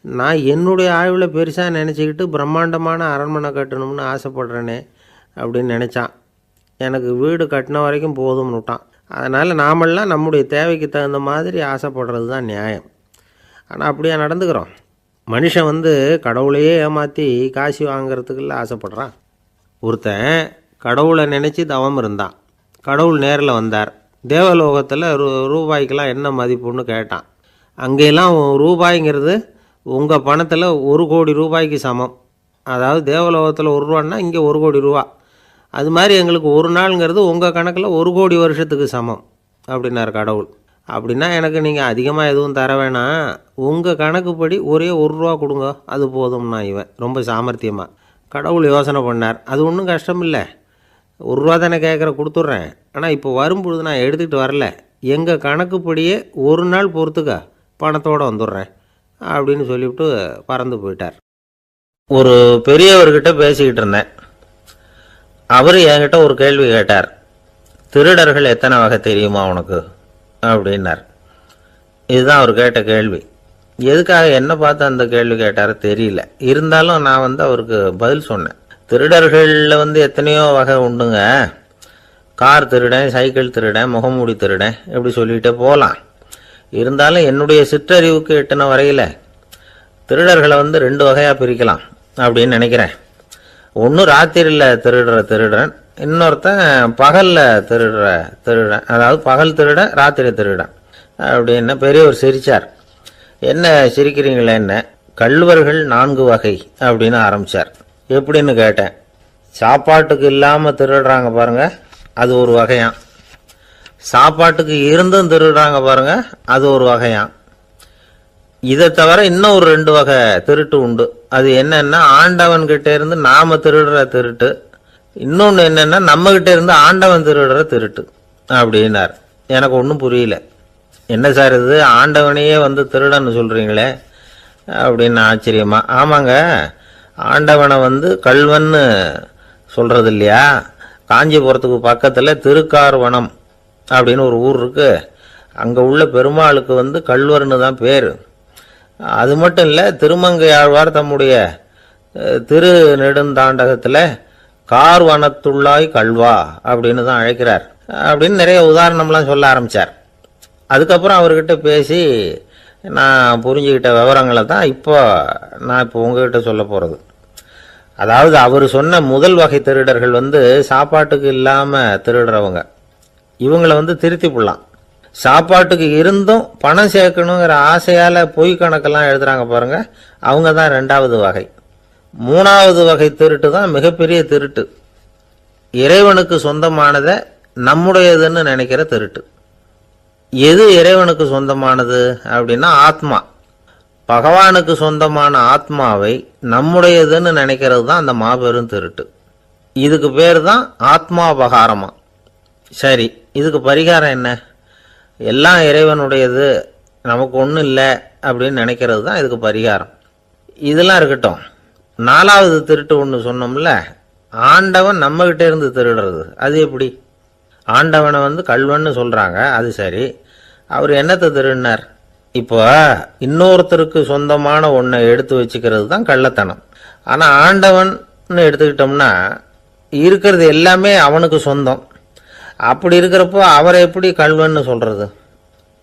S2: நான் என்னுடைய ஆயுளை பெருசாக நினச்சிக்கிட்டு பிரம்மாண்டமான அரண்மனை கட்டணும்னு ஆசைப்படுறேனே அப்படின்னு நினச்சான். எனக்கு வீடு கட்டின வரைக்கும் போதும்னு விட்டான். அதனால் நாமெல்லாம் நம்முடைய தேவைக்கு தகுந்த மாதிரி ஆசைப்படுறது தான் நியாயம். ஆனால் அப்படியே நடந்துக்கிறோம். மனுஷன் கடவுளையே ஏமாற்றி காசு வாங்கிறதுக்குள்ள ஆசைப்படுறான். ஒருத்தன் கடவுளை நினச்சி தவம் இருந்தான். கடவுள் நேரில் வந்தார். தேவலோகத்தில் ரூபாய்க்கெல்லாம் என்ன மதிப்புன்னு கேட்டான். அங்கெல்லாம் ரூபாய்ங்கிறது உங்கள் பணத்தில் 1 கோடி ரூபாய்க்கு சமம். அதாவது தேவலோகத்தில் 1 ரூபான்னா இங்கே 1 கோடி ரூபா. அது மாதிரி எங்களுக்கு ஒரு நாளுங்கிறது உங்கள் கணக்கில் 1 கோடி வருஷத்துக்கு சமம் அப்படின்னார் கடவுள். அப்படின்னா எனக்கு நீங்கள் அதிகமாக எதுவும் தர வேணாம், உங்கள் கணக்குப்படி ஒரே 1 ரூபா கொடுங்க, அது போதும்னா இவன் ரொம்ப சாமர்த்தியமாக. கடவுள் யோசனை பண்ணார். அது ஒன்றும் கஷ்டம் இல்லை, 1 ரூபா தானே கேட்குற, கொடுத்துட்றேன். ஆனால் இப்போ வரும்பொழுது நான் எடுத்துக்கிட்டு வரல, எங்கள் கணக்குப்படியே 1 நாள் பொறுத்துக்க பணத்தோடு வந்துடுறேன் அப்படின்னு சொல்லிவிட்டு பறந்து போயிட்டார். ஒரு பெரியவர்கிட்ட பேசிக்கிட்டு இருந்தேன். அவர் என்கிட்ட ஒரு கேள்வி கேட்டார். திருடர்கள் எத்தனை வகை தெரியுமா உனக்கு அப்படின்னார். இதுதான் அவர் கேட்ட கேள்வி. எதுக்காக என்ன பார்த்து அந்த கேள்வி கேட்டார் தெரியல. இருந்தாலும் நான் அவருக்கு பதில் சொன்னேன். திருடர்களில் எத்தனையோ வகை உண்டுங்க. கார் திருடன், சைக்கிள் திருடன், முகமூடி திருடன், இப்படி சொல்லிகிட்டே போகலாம். இருந்தாலும் என்னுடைய சிற்றறிவுக்கு எட்டின வரையில் திருடர்களை 2 வகையாக பிரிக்கலாம் அப்படின்னு நினைக்கிறேன். ஒன்று ராத்திரியில் திருடுற திருடன், இன்னொருத்தன் பகலில் திருடுற திருடன். அதாவது பகல் திருடன், ராத்திரி திருடன் அப்படின்னு பெரியவர் சிரித்தார். என்ன சிரிக்கிறீங்களே, என்ன கள்வர்கள் 4 வகை அப்படின்னு ஆரம்பித்தார். எப்படின்னு கேட்டேன். சாப்பாட்டுக்கு இல்லாமல் திருடுறாங்க பாருங்க, அது ஒரு வகையான். சாப்பாட்டுக்கு இருந்தும் திருடுறாங்க பாருங்க, அது ஒரு வகையான். இதை தவிர இன்னும் ஒரு 2 வகை திருட்டு உண்டு. அது என்னன்னா, ஆண்டவன்கிட்ட இருந்து நாம திருடுற திருட்டு, இன்னொன்று என்னன்னா நம்ம கிட்ட இருந்து ஆண்டவன் திருடுற திருட்டு அப்படின்னார். எனக்கு ஒன்றும் புரியல. என்ன சார் இது, ஆண்டவனையே திருடன்னு சொல்றீங்களே அப்படின்னு ஆச்சரியமா. ஆமாங்க, ஆண்டவனை கல்வன்னு சொல்றது இல்லையா. காஞ்சிபுரத்துக்கு பக்கத்தில் திருக்கார்வனம் அப்படின்னு ஒரு ஊர் இருக்கு. அங்கே உள்ள பெருமாளுக்கு கல்வர்னு தான் பேர். அது மட்டும் இல்லை, திருமங்கையாழ்வார் தம்முடைய திரு நெடுந்தாண்டகத்தில் கார்வனத்துள்ளாய் கல்வா அப்படின்னு தான் அழைக்கிறார் அப்படின்னு நிறைய உதாரணம்லாம் சொல்ல ஆரம்பித்தார். அதுக்கப்புறம் அவர்கிட்ட பேசி நான் புரிஞ்சுக்கிட்ட விவரங்களை தான் நான் இப்போ உங்ககிட்ட சொல்ல போகிறது. அதாவது அவர் சொன்ன முதல் வகை திருடர்கள் சாப்பாட்டுக்கு இல்லாமல் திருடுறவங்க. இவங்களை திருத்தி போடலாம். சாப்பாட்டுக்கு இருந்தும் பணம் சேர்க்கணுங்கிற ஆசையால் பொய் கணக்கெல்லாம் எழுதுறாங்க பாருங்க, அவங்க தான் 2வது வகை. 3வது வகை திருட்டு தான் மிகப்பெரிய திருட்டு. இறைவனுக்கு சொந்தமானதை நம்முடையதுன்னு நினைக்கிற திருட்டு. எது இறைவனுக்கு சொந்தமானது அப்படின்னா ஆத்மா. பகவானுக்கு சொந்தமான ஆத்மாவை நம்முடையதுன்னு நினைக்கிறது தான் அந்த மாபெரும் திருட்டு. இதுக்கு பேர் தான் ஆத்மாபகாரமா. சரி, இதுக்கு பரிகாரம் என்ன? எல்லாம் இறைவனுடையது, நமக்கு ஒன்றும் இல்லை அப்படின்னு நினைக்கிறது தான் இதுக்கு பரிகாரம். இதெல்லாம் இருக்கட்டும். 4வது திருட்டு ஒன்று சொன்னோம்ல, ஆண்டவன் நம்மகிட்ட இருந்து திருடுறது. அது எப்படி? ஆண்டவனை கல்வன்னு சொல்றாங்க, அது சரி. அவர் என்னத்தை திருடினார்? இப்போ இன்னொருத்தருக்கு சொந்தமான ஒன்றை எடுத்து வச்சுக்கிறது தான் கள்ளத்தனம். ஆனால் ஆண்டவன் எடுத்துக்கிட்டோம்னா இருக்கிறது எல்லாமே அவனுக்கு சொந்தம். அப்படி இருக்கிறப்போ அவரை எப்படி கல்வன்னு சொல்றது?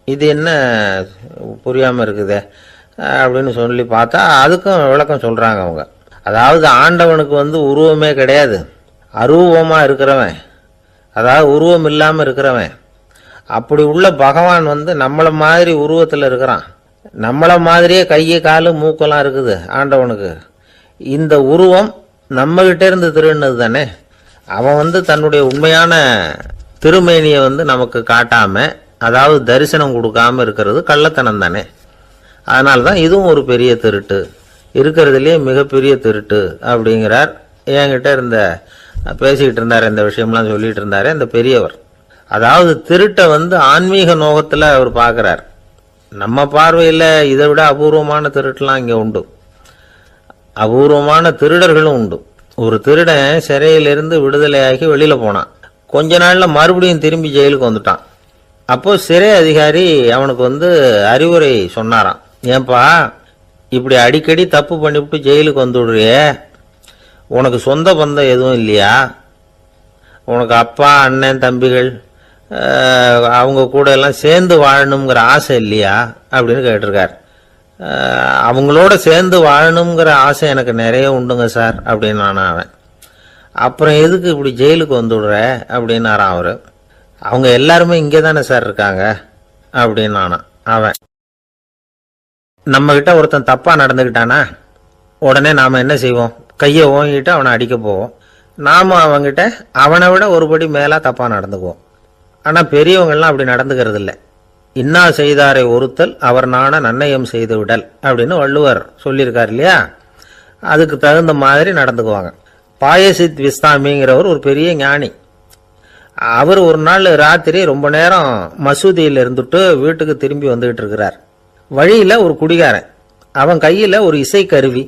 S2: இது என்ன புரியாமல் இருக்குதே அப்படின்னு சொல்லி பார்த்தா அதுக்கும் விளக்கம் சொல்றாங்க அவங்க. அதாவது ஆண்டவனுக்கு உருவமே கிடையாது, அரூபமாக இருக்கிறவன், அதாவது உருவம் இல்லாமல் இருக்கிறவன். அப்படி உள்ள பகவான் நம்மளை மாதிரி உருவத்தில் இருக்கிறான். நம்மளை மாதிரியே கையை காலு மூக்கெல்லாம் இருக்குது ஆண்டவனுக்கு. இந்த உருவம் நம்மகிட்ட இருந்து திருடினது தானே. அவன் தன்னுடைய உண்மையான திருமேனியை நமக்கு காட்டாம, அதாவது தரிசனம் கொடுக்காம இருக்கிறது கள்ளத்தனம் தானே. அதனால தான் இதுவும் ஒரு பெரிய திருட்டு, இருக்கிறதுலேயே மிகப்பெரிய திருட்டு அப்படிங்கிறார். என்கிட்ட பேசிக்கிட்டு இருந்தார், இந்த விஷயம்லாம் சொல்லிட்டு இருந்தாரு அந்த பெரியவர். அதாவது திருட்டை ஆன்மீக நோகத்தில் அவர் பார்க்குறார். நம்ம பார்வையில் இதை விட அபூர்வமான திருட்டுலாம் இங்கே உண்டு, அபூர்வமான திருடர்களும் உண்டு. ஒரு திருடன் சிறையிலிருந்து விடுதலையாகி வெளியில் போனான். கொஞ்ச நாளில் மறுபடியும் திரும்பி ஜெயிலுக்கு வந்துட்டான். அப்போ சிறை அதிகாரி அவனுக்கு அறிவுரை சொன்னாராம். ஏன்பா இப்படி அடிக்கடி தப்பு பண்ணிவிட்டு ஜெயிலுக்கு வந்துடுறியே, உனக்கு சொந்த பந்தம் எதுவும் இல்லையா? உனக்கு அப்பா அண்ணன் தம்பிகள் அவங்க கூட எல்லாம் சேர்ந்து வாழணுங்கிற ஆசை இல்லையா அப்படின்னு கேட்டிருக்கார். அவங்களோட சேர்ந்து வாழணுங்கிற ஆசை எனக்கு நிறைய உண்டுங்க சார் அப்படின்னு நானும். அவன் அப்புறம் எதுக்கு இப்படி ஜெயிலுக்கு வந்துவிடுற அப்படின்னாரான் அவர். அவங்க எல்லாருமே இங்கே தானே சார் இருக்காங்க அப்படின்னு நானான். அவன் நம்மக்கிட்ட ஒருத்தன் தப்பாக நடந்துக்கிட்டானா உடனே நாம் என்ன செய்வோம்? கையை ஓங்கிட்டு அவனை அடிக்க போவோம். நாம் அவங்ககிட்ட அவனை விட ஒருபடி மேலே தப்பாக நடந்துக்குவோம். ஆனால் பெரியவங்கள்லாம் அப்படி நடந்துக்கிறது இல்லை. இன்னா செய்தாரை ஒருத்தல் அவர் நாண நன்னயம் செய்து விடல் அப்படின்னு வள்ளுவர் சொல்லியிருக்கார் இல்லையா? அதுக்கு தகுந்த மாதிரி நடந்துக்குவாங்க. பாயசித் விஸ்தாமிங்கிறவர் ஒரு பெரிய ஞானி. அவர் ஒரு நாள் ராத்திரி ரொம்ப நேரம் மசூதியில் இருந்துட்டு வீட்டுக்கு திரும்பி வந்துகிட்டு இருக்கிறார். வழியில் ஒரு குடிகாரன், அவன் கையில் ஒரு இசைக்கருவி,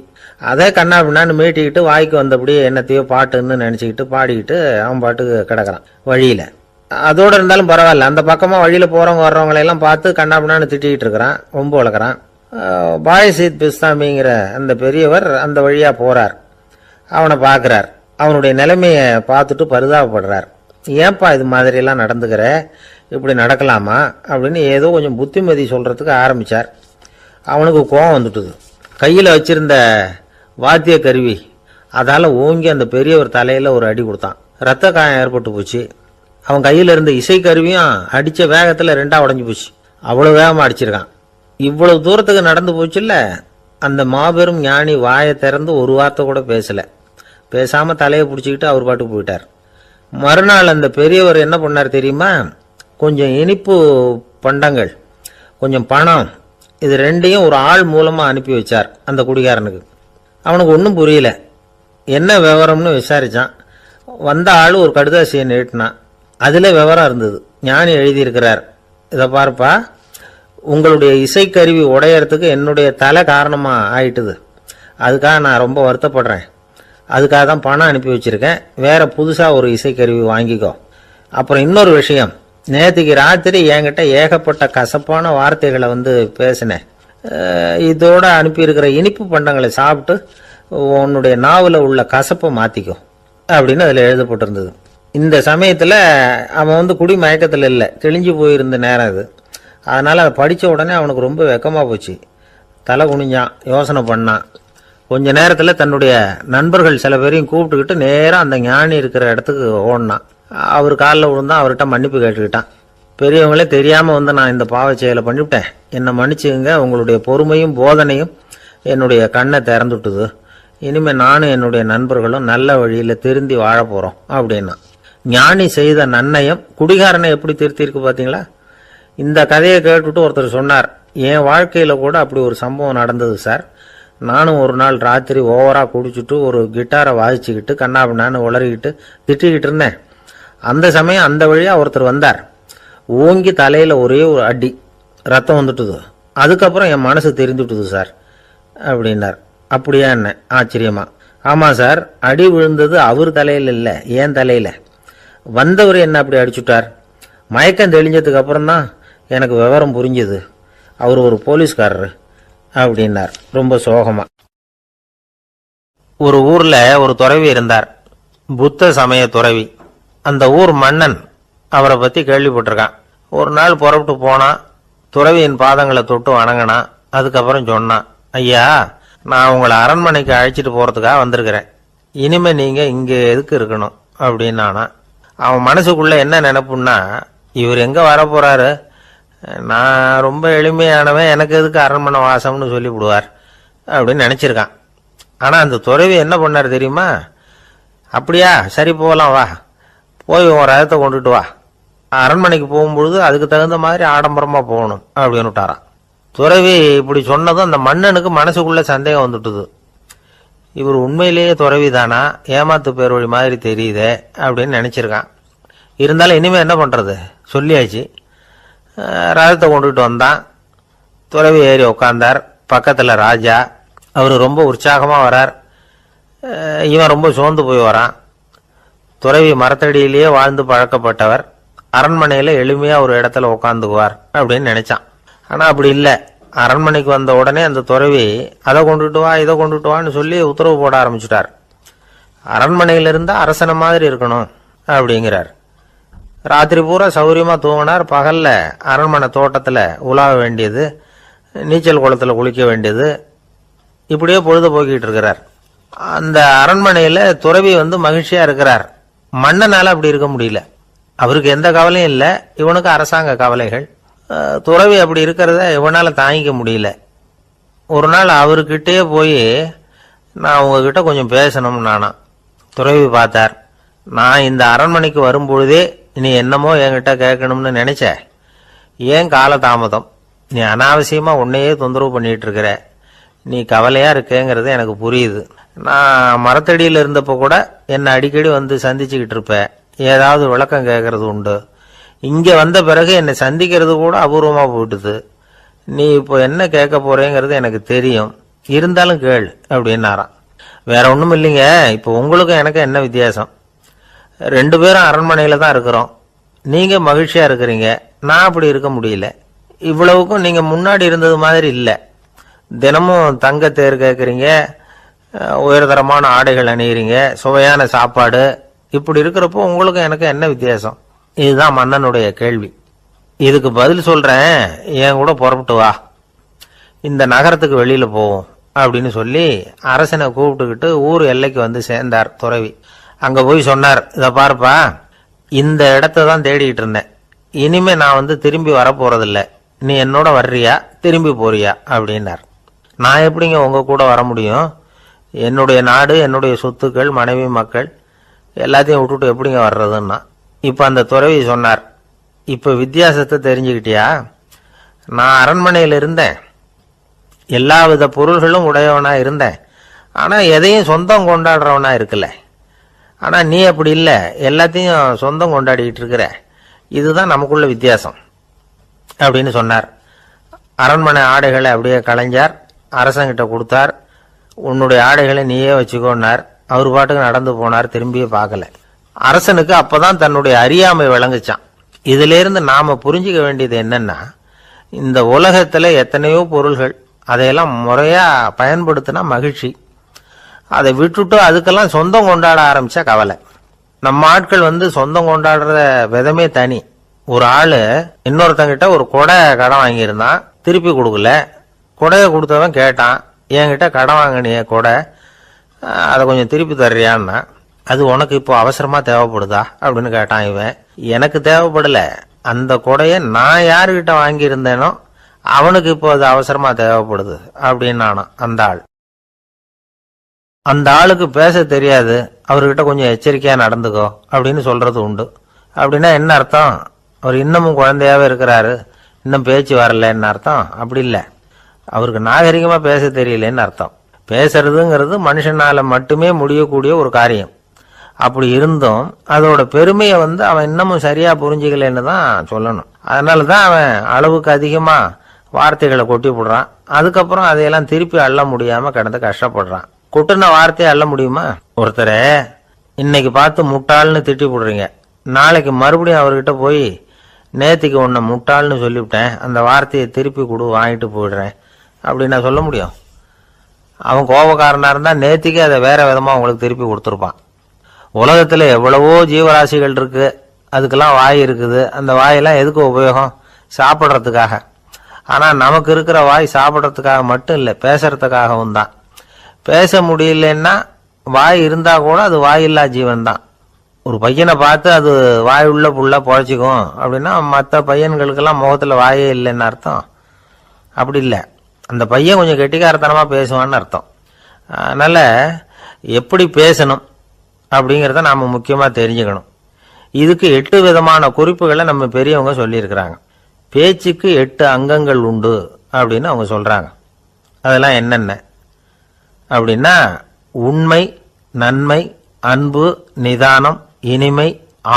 S2: அதை கண்ணா பின்னான்னு மீட்டிக்கிட்டு வாய்க்கு வந்தபடியே என்னத்தையோ பாட்டுன்னு நினச்சிக்கிட்டு பாடிக்கிட்டு அவன் பாட்டுக்கு கிடக்கிறான் வழியில். அதோடு இருந்தாலும் பரவாயில்ல, அந்த பக்கமாக வழியில் போகிறவங்க வர்றவங்களையெல்லாம் பார்த்து கண்ணா பின்னான்னு திட்டிக்கிட்டு இருக்கிறான், ரொம்ப வளர்க்குறான். பாயசித் பிஸ்தாமிங்கிற அந்த பெரியவர் அந்த வழியாக போகிறார். அவனை பார்க்குறார். அவனுடைய நிலைமையை பார்த்துட்டு பரிதாபப்படுறார். ஏன்பா இது மாதிரியெல்லாம் நடந்துக்கிற, இப்படி நடக்கலாமா அப்படின்னு ஏதோ கொஞ்சம் புத்திமதி சொல்கிறதுக்கு ஆரம்பித்தார். அவனுக்கு கோபம் வந்துட்டுது. கையில் வச்சிருந்த வாத்திய கருவி அதால் ஓங்கி அந்த பெரியவர் தலையில் ஒரு அடி கொடுத்தான். ரத்த காயம் ஏற்பட்டு போச்சு. அவன் கையில் இருந்த இசைக்கருவியும் அடித்த வேகத்தில் ரெண்டாக உடஞ்சி போச்சு. அவ்வளோ வேகமாக அடிச்சிருக்கான். இவ்வளவு தூரத்துக்கு நடந்து போச்சுல்ல, அந்த மாபெரும் ஞானி வாயை திறந்து ஒரு வார்த்தை கூட பேசலை. பேசாமல் தலையை பிடிச்சிக்கிட்டு அவர் பாட்டுக்கு போயிட்டார். மறுநாள் அந்த பெரியவர் என்ன பண்ணார் தெரியுமா? கொஞ்சம் இனிப்பு பண்டங்கள், கொஞ்சம் பணம், இது ரெண்டையும் ஒரு ஆள் மூலமாக அனுப்பி வச்சார் அந்த குடிகாரனுக்கு. அவனுக்கு ஒன்றும் புரியல. என்ன விவரம்னு விசாரித்தான். வந்த ஆள் ஒரு கடுதாசியை நீட்டினான். அதில் விவரம் இருந்தது. ஞானி எழுதியிருக்கிறார், இதை பார்ப்பா, உங்களுடைய இசைக்கருவி உடையறதுக்கு என்னுடைய தலை காரணமாக ஆயிட்டுது. அதுக்காக நான் ரொம்ப வருத்தப்படுறேன். அதுக்காக தான் பணம் அனுப்பி வச்சுருக்கேன். வேறு புதுசாக ஒரு இசைக்கருவி வாங்கிக்கோ. அப்புறம் இன்னொரு விஷயம், நேற்றுக்கு ராத்திரி என்கிட்ட ஏகப்பட்ட கசப்பான வார்த்தைகளை பேசினேன். இதோட அனுப்பியிருக்கிற இனிப்பு பண்டங்களை சாப்பிட்டு உன்னுடைய நாவில் உள்ள கசப்பை மாற்றிக்கோ அப்படின்னு அதில் எழுதப்பட்டிருந்தது. இந்த சமயத்தில் அவன் குடி மயக்கத்தில் இல்லை, கிழிஞ்சு போயிருந்த நேரம் இது. அதனால் அதை படித்த உடனே அவனுக்கு ரொம்ப வெக்கமாக போச்சு. தலை குனிஞ்சான், யோசனை பண்ணான். கொஞ்ச நேரத்தில் தன்னுடைய நண்பர்கள் சில பேரையும் கூப்பிட்டுக்கிட்டு நேராக அந்த ஞானி இருக்கிற இடத்துக்கு ஓடினான். அவர் காலில் விழுந்தான். அவர்கிட்ட மன்னிப்பு கேட்டுக்கிட்டான். பெரியவங்களே தெரியாமல் நான் இந்த பாவச் செயலை பண்ணிவிட்டேன், என்னை மன்னிச்சுங்க. உங்களுடைய பொறுமையும் போதனையும் என்னுடைய கண்ணை திறந்துட்டுது. இனிமேல் நானும் என்னுடைய நண்பர்களும் நல்ல வழியில் திருந்தி வாழ போகிறோம் அப்படின்னா. ஞானி செய்த நன்னயம் குடிகாரனை எப்படி திருத்திருக்கு பார்த்தீங்களா? இந்த கதையை கேட்டுவிட்டு ஒருத்தர் சொன்னார், என் வாழ்க்கையில் கூட அப்படி ஒரு சம்பவம் நடந்தது சார். நானும் ஒரு நாள் ராத்திரி ஓவராக குடிச்சிட்டு ஒரு கிட்டாரை வாசிச்சுக்கிட்டு கண்ணாபின்னான்னு உளறிக்கிட்டு திட்டிக்கிட்டு இருந்தேன். அந்த சமயம் அந்த வழியாக ஒருத்தர் வந்தார். ஓங்கி தலையில் ஒரே ஒரு அடி, ரத்தம் வந்துட்டுது. அதுக்கப்புறம் என் மனசு தெரிஞ்சுட்டுது சார் அப்படின்னார். அப்படியா என்ன ஆச்சரியமா? ஆமாம் சார், அடி விழுந்தது அவர் தலையில் இல்லை, என் தலையில். வந்தவர் என்ன அப்படி அடிச்சுட்டார். மயக்கம் தெளிஞ்சதுக்கு அப்புறம்தான் எனக்கு விவரம் புரிஞ்சுது. அவர் ஒரு போலீஸ்காரரு அப்படின்னார் ரொம்ப சோகமா. ஒரு ஊரில் ஒரு துறவி இருந்தார், புத்த சமய துறவி. அந்த ஊர் மன்னன் அவரை பற்றி கேள்விப்பட்டிருக்கான். ஒரு நாள் புறப்பட்டு போனான். துறவியின் பாதங்களை தொட்டு வணங்கினான். அதுக்கப்புறம் சொன்னான், ஐயா, நான் உங்களை அரண்மனைக்கு அழைச்சிட்டு போகிறதுக்காக வந்திருக்கிறேன். இனிமேல் நீங்கள் இங்கே எதுக்கு இருக்கணும் அப்படின்னானா. அவன் மனசுக்குள்ளே என்ன நினைப்புன்னா, இவர் எங்கே வரப்போகிறாரு, நான் ரொம்ப எளிமையானவன், எனக்கு எதுக்கு அரண்மனை வாசம்னு சொல்லிவிடுவார் அப்படின்னு நினச்சிருக்கான். ஆனால் அந்த துறவி என்ன பண்ணார் தெரியுமா? அப்படியா, சரி போகலாம், வா, போய் உன் ரதத்தை கொண்டுட்டு வா. அரண்மனைக்கு போகும்பொழுது அதுக்கு தகுந்த மாதிரி ஆடம்பரமாக போகணும் அப்படின்னு விட்டாராம். துறவி இப்படி சொன்னதும் அந்த மன்னனுக்கு மனசுக்குள்ள சந்தேகம் வந்துட்டுது. இவர் உண்மையிலேயே துறவி தானா, ஏமாத்து பேர் வழி மாதிரி தெரியுதே அப்படின்னு நினச்சிருக்கான். இருந்தாலும் இனிமேல் என்ன பண்ணுறது, சொல்லியாச்சு. ரதத்தை கொண்டுகிட்டு வந்தான். துறவி ஏறி உட்காந்தார். பக்கத்தில் ராஜா. அவர் ரொம்ப உற்சாகமாக வரார். இவன் ரொம்ப சோர்ந்து போய் வரான். துறவி மரத்தடியிலேயே வாழ்ந்து பழக்கப்பட்டவர். அரண்மனையில் எளிமையாக ஒரு இடத்துல உட்காந்துக்குவார் அப்படின்னு நினைச்சான். ஆனால் அப்படி இல்லை. அரண்மனைக்கு வந்த உடனே அந்த துறவி அதை கொண்டுட்டு வா, இதை கொண்டுட்டு வான்னு சொல்லி உத்தரவு போட ஆரம்பிச்சுட்டார். அரண்மனையில் இருந்தால் அரசனை மாதிரி இருக்கணும் அப்படிங்கிறார். ராத்திரி பூரா சௌரியமாக தூங்கினார். பகலில் அரண்மனை தோட்டத்தில் உலாவ வேண்டியது, நீச்சல் குளத்தில் குளிக்க வேண்டியது, இப்படியே பொழுது போக்கிட்டு இருக்கிறார். அந்த அரண்மனையில் துறவி மகிழ்ச்சியாக இருக்கிறார். மன்னனால் அப்படி இருக்க முடியல. அவருக்கு எந்த கவலையும் இல்லை, இவனுக்கு அரசாங்க கவலைகள். துறவி அப்படி இருக்கிறத இவனால் தாங்கிக்க முடியல. ஒரு நாள் அவர்கிட்டயே போய், நான் உங்ககிட்ட கொஞ்சம் பேசணும்னு நானா. துறவி பார்த்தார். நான் இந்த அரண்மனைக்கு வரும்பொழுதே நீ என்னமோ என்கிட்ட கேட்கணும்னு நினைச்ச. ஏன் காலதாமதம்? நீ அனாவசியமாக உன்னையே தொந்தரவு பண்ணிட்டு இருக்கிற. நீ கவலையாக இருக்கேங்கிறது எனக்கு புரியுது. நான் மரத்தடியில் இருந்தப்போ கூட என்னை அடிக்கடி சந்திச்சுக்கிட்டு இருப்பேன். ஏதாவது விளக்கம் கேட்கறது உண்டு. இங்கே வந்த பிறகு என்னை சந்திக்கிறது கூட அபூர்வமாக போயிட்டுது. நீ இப்போ என்ன கேட்க போறேங்கிறது எனக்கு தெரியும், இருந்தாலும் கேள் அப்படின்னாராம். வேற ஒன்றும் இல்லைங்க, இப்போ உங்களுக்கும் எனக்கு என்ன வித்தியாசம்? 2 பேரும் அரண்மனையில் தான் இருக்கிறோம். நீங்கள் மகிழ்ச்சியாக இருக்கிறீங்க, நான் அப்படி இருக்க முடியல. இவ்வளவுக்கும் நீங்கள் முன்னாடி இருந்தது மாதிரி இல்லை. தினமும் தங்க தேர் கேட்குறீங்க, உயர்தரமான ஆடைகள் அணிகிறீங்க, சுவையான சாப்பாடு. இப்படி இருக்கிறப்போ உங்களுக்கும் எனக்கு என்ன வித்தியாசம்? இதுதான் மன்னனுடைய கேள்வி. இதுக்கு பதில் சொல்றேன், என் கூட புறப்பட்டு வா, இந்த நகரத்துக்கு வெளியில போவோம் அப்படின்னு சொல்லி அரசனை கூப்பிட்டுக்கிட்டு ஊர் எல்லைக்கு சேர்ந்தார் துறவி. அங்க போய் சொன்னார், இதை பார்ப்பா, இந்த இடத்த தான் தேடிட்டு இருந்தேன். இனிமே நான் திரும்பி வரப்போறதில்ல. நீ என்னோட வர்றியா, திரும்பி போறியா அப்படின்னார். நான் எப்படிங்க உங்க கூட வர முடியும்? என்னுடைய நாடு, என்னுடைய சொத்துக்கள், மனைவி, மக்கள் எல்லாத்தையும் விட்டுட்டு எப்படிங்க வர்றதுன்னா. இப்ப அந்த துறவி சொன்னார், இப்ப வித்தியாசத்தை தெரிஞ்சுக்கிட்டியா? நான் அரண்மனையில் இருந்தேன், எல்லா வித பொருள்களும் உடையவனா இருந்தேன். ஆனா எதையும் சொந்தம் கொண்டாடுறவனா இருக்கல. ஆனா நீ அப்படி இல்லை, எல்லாத்தையும் சொந்தம் கொண்டாடிக்கிட்டு இருக்கிற. இதுதான் நமக்குள்ள வித்தியாசம் அப்படின்னு சொன்னார். அரண்மனை ஆடைகளை அப்படியே களைஞ்சார். அரசங்கிட்ட கொடுத்தார். உன்னுடைய ஆடைகளை நீயே வச்சுக்கோன்னார். அவர் பாட்டுக்கு நடந்து போனார், திரும்பியே பார்க்கல. அரசனுக்கு அப்பதான் தன்னுடைய அறியாமை விளங்குச்சான். இதுல இருந்து நாம புரிஞ்சுக்க வேண்டியது என்னன்னா, இந்த உலகத்துல எத்தனையோ பொருள்கள், அதையெல்லாம் முறையா பயன்படுத்தினா மகிழ்ச்சி. அதை விட்டுட்டு அதுக்கெல்லாம் சொந்தம் கொண்டாட ஆரம்பிச்சா கவலை. நம்ம ஆட்கள் சொந்தம் கொண்டாடுற விதமே தனி. ஒரு ஆளு இன்னொருத்தங்கிட்ட ஒரு கொடை கடன் வாங்கியிருந்தான், திருப்பி கொடுக்கல. கொடையை கொடுத்தவன் கேட்டான், என்கிட்ட கடன் வாங்கினிய கொடை, அதை கொஞ்சம் திருப்பி தர்றியான்னா. அது உனக்கு இப்போ அவசரமா தேவைப்படுதா அப்படின்னு கேட்டான் இவன். எனக்கு தேவைப்படல, அந்த கொடையை நான் யாருக்கிட்ட வாங்கியிருந்தேனோ அவனுக்கு இப்போ அது அவசரமா தேவைப்படுது அப்படின்னானா அந்த ஆள். அந்த ஆளுக்கு பேச தெரியாது, அவர்கிட்ட கொஞ்சம் எச்சரிக்கையா நடந்துக்கோ அப்படின்னு சொல்றது உண்டு. அப்படின்னா என்ன அர்த்தம்? அவர் இன்னமும் குழந்தையாவே இருக்கிறாரு, இன்னும் பேச்சு வரலன்னு அர்த்தம்? அப்படி இல்லை, அவருக்கு நாகரிகமா பேச தெரியலன்னு அர்த்தம். பேசுறதுங்கிறது மனுஷனால மட்டுமே முடியக்கூடிய ஒரு காரியம். அப்படி இருந்தும் அதோட பெருமையை அவன் இன்னமும் சரியா புரிஞ்சுக்கலன்னு தான் சொல்லணும். அதனாலதான் அவன் அளவுக்கு அதிகமா வார்த்தைகளை கொட்டி போடுறான். அதுக்கப்புறம் அதையெல்லாம் திருப்பி அள்ள முடியாம கிடந்து கஷ்டப்படுறான். கொட்டுன வார்த்தையை அள்ள முடியுமா? ஒருத்தரை இன்னைக்கு பார்த்து முட்டாள்னு திட்டி போடுறீங்க, நாளைக்கு மறுபடியும் அவர்கிட்ட போய் நேத்திக்கு உன்னை முட்டாள்னு சொல்லிவிட்டேன், அந்த வார்த்தையை திருப்பி கொடு, வாங்கிட்டு போயிடுறேன் அப்படின்னு சொல்ல முடியும்? அவன் கோபக்காரனா இருந்தா நேத்திக்கு அதை வேற விதமா உங்களுக்கு திருப்பி கொடுத்துருப்பான். உலகத்துல எவ்வளவோ ஜீவராசிகள் இருக்கு, அதுக்கெல்லாம் வாய் இருக்குது. அந்த வாயெல்லாம் எதுக்கு உபயோகம்? சாப்பிட்றதுக்காக. ஆனா நமக்கு இருக்கிற வாய் சாப்பிட்றதுக்காக மட்டும் இல்லை, பேசுறதுக்காகவும் தான். பேச முடியலன்னா வாய் இருந்தா கூட அது வாயில்லா ஜீவன் தான். ஒரு பையனை பார்த்து அது வாய் உள்ள புள்ள பொழைச்சிக்கும் அப்படின்னா மற்ற பையன்களுக்கெல்லாம் முகத்துல வாயே இல்லைன்னு அர்த்தம்? அப்படி இல்லை, அந்த பையன் கொஞ்சம் கெட்டிக்காரத்தனமா பேசுவான்னு அர்த்தம். அதனால எப்படி பேசணும், அப்படிங்கிறத நாம் முக்கியமாக தெரிஞ்சுக்கணும். இதுக்கு 8 விதமான குறிப்புகளை நம்ம பெரியவங்க சொல்லியிருக்கிறாங்க. பேச்சுக்கு 8 அங்கங்கள் உண்டு அப்படின்னு அவங்க சொல்கிறாங்க. அதெல்லாம் என்னென்ன அப்படின்னா, உண்மை, நன்மை, அன்பு, நிதானம், இனிமை,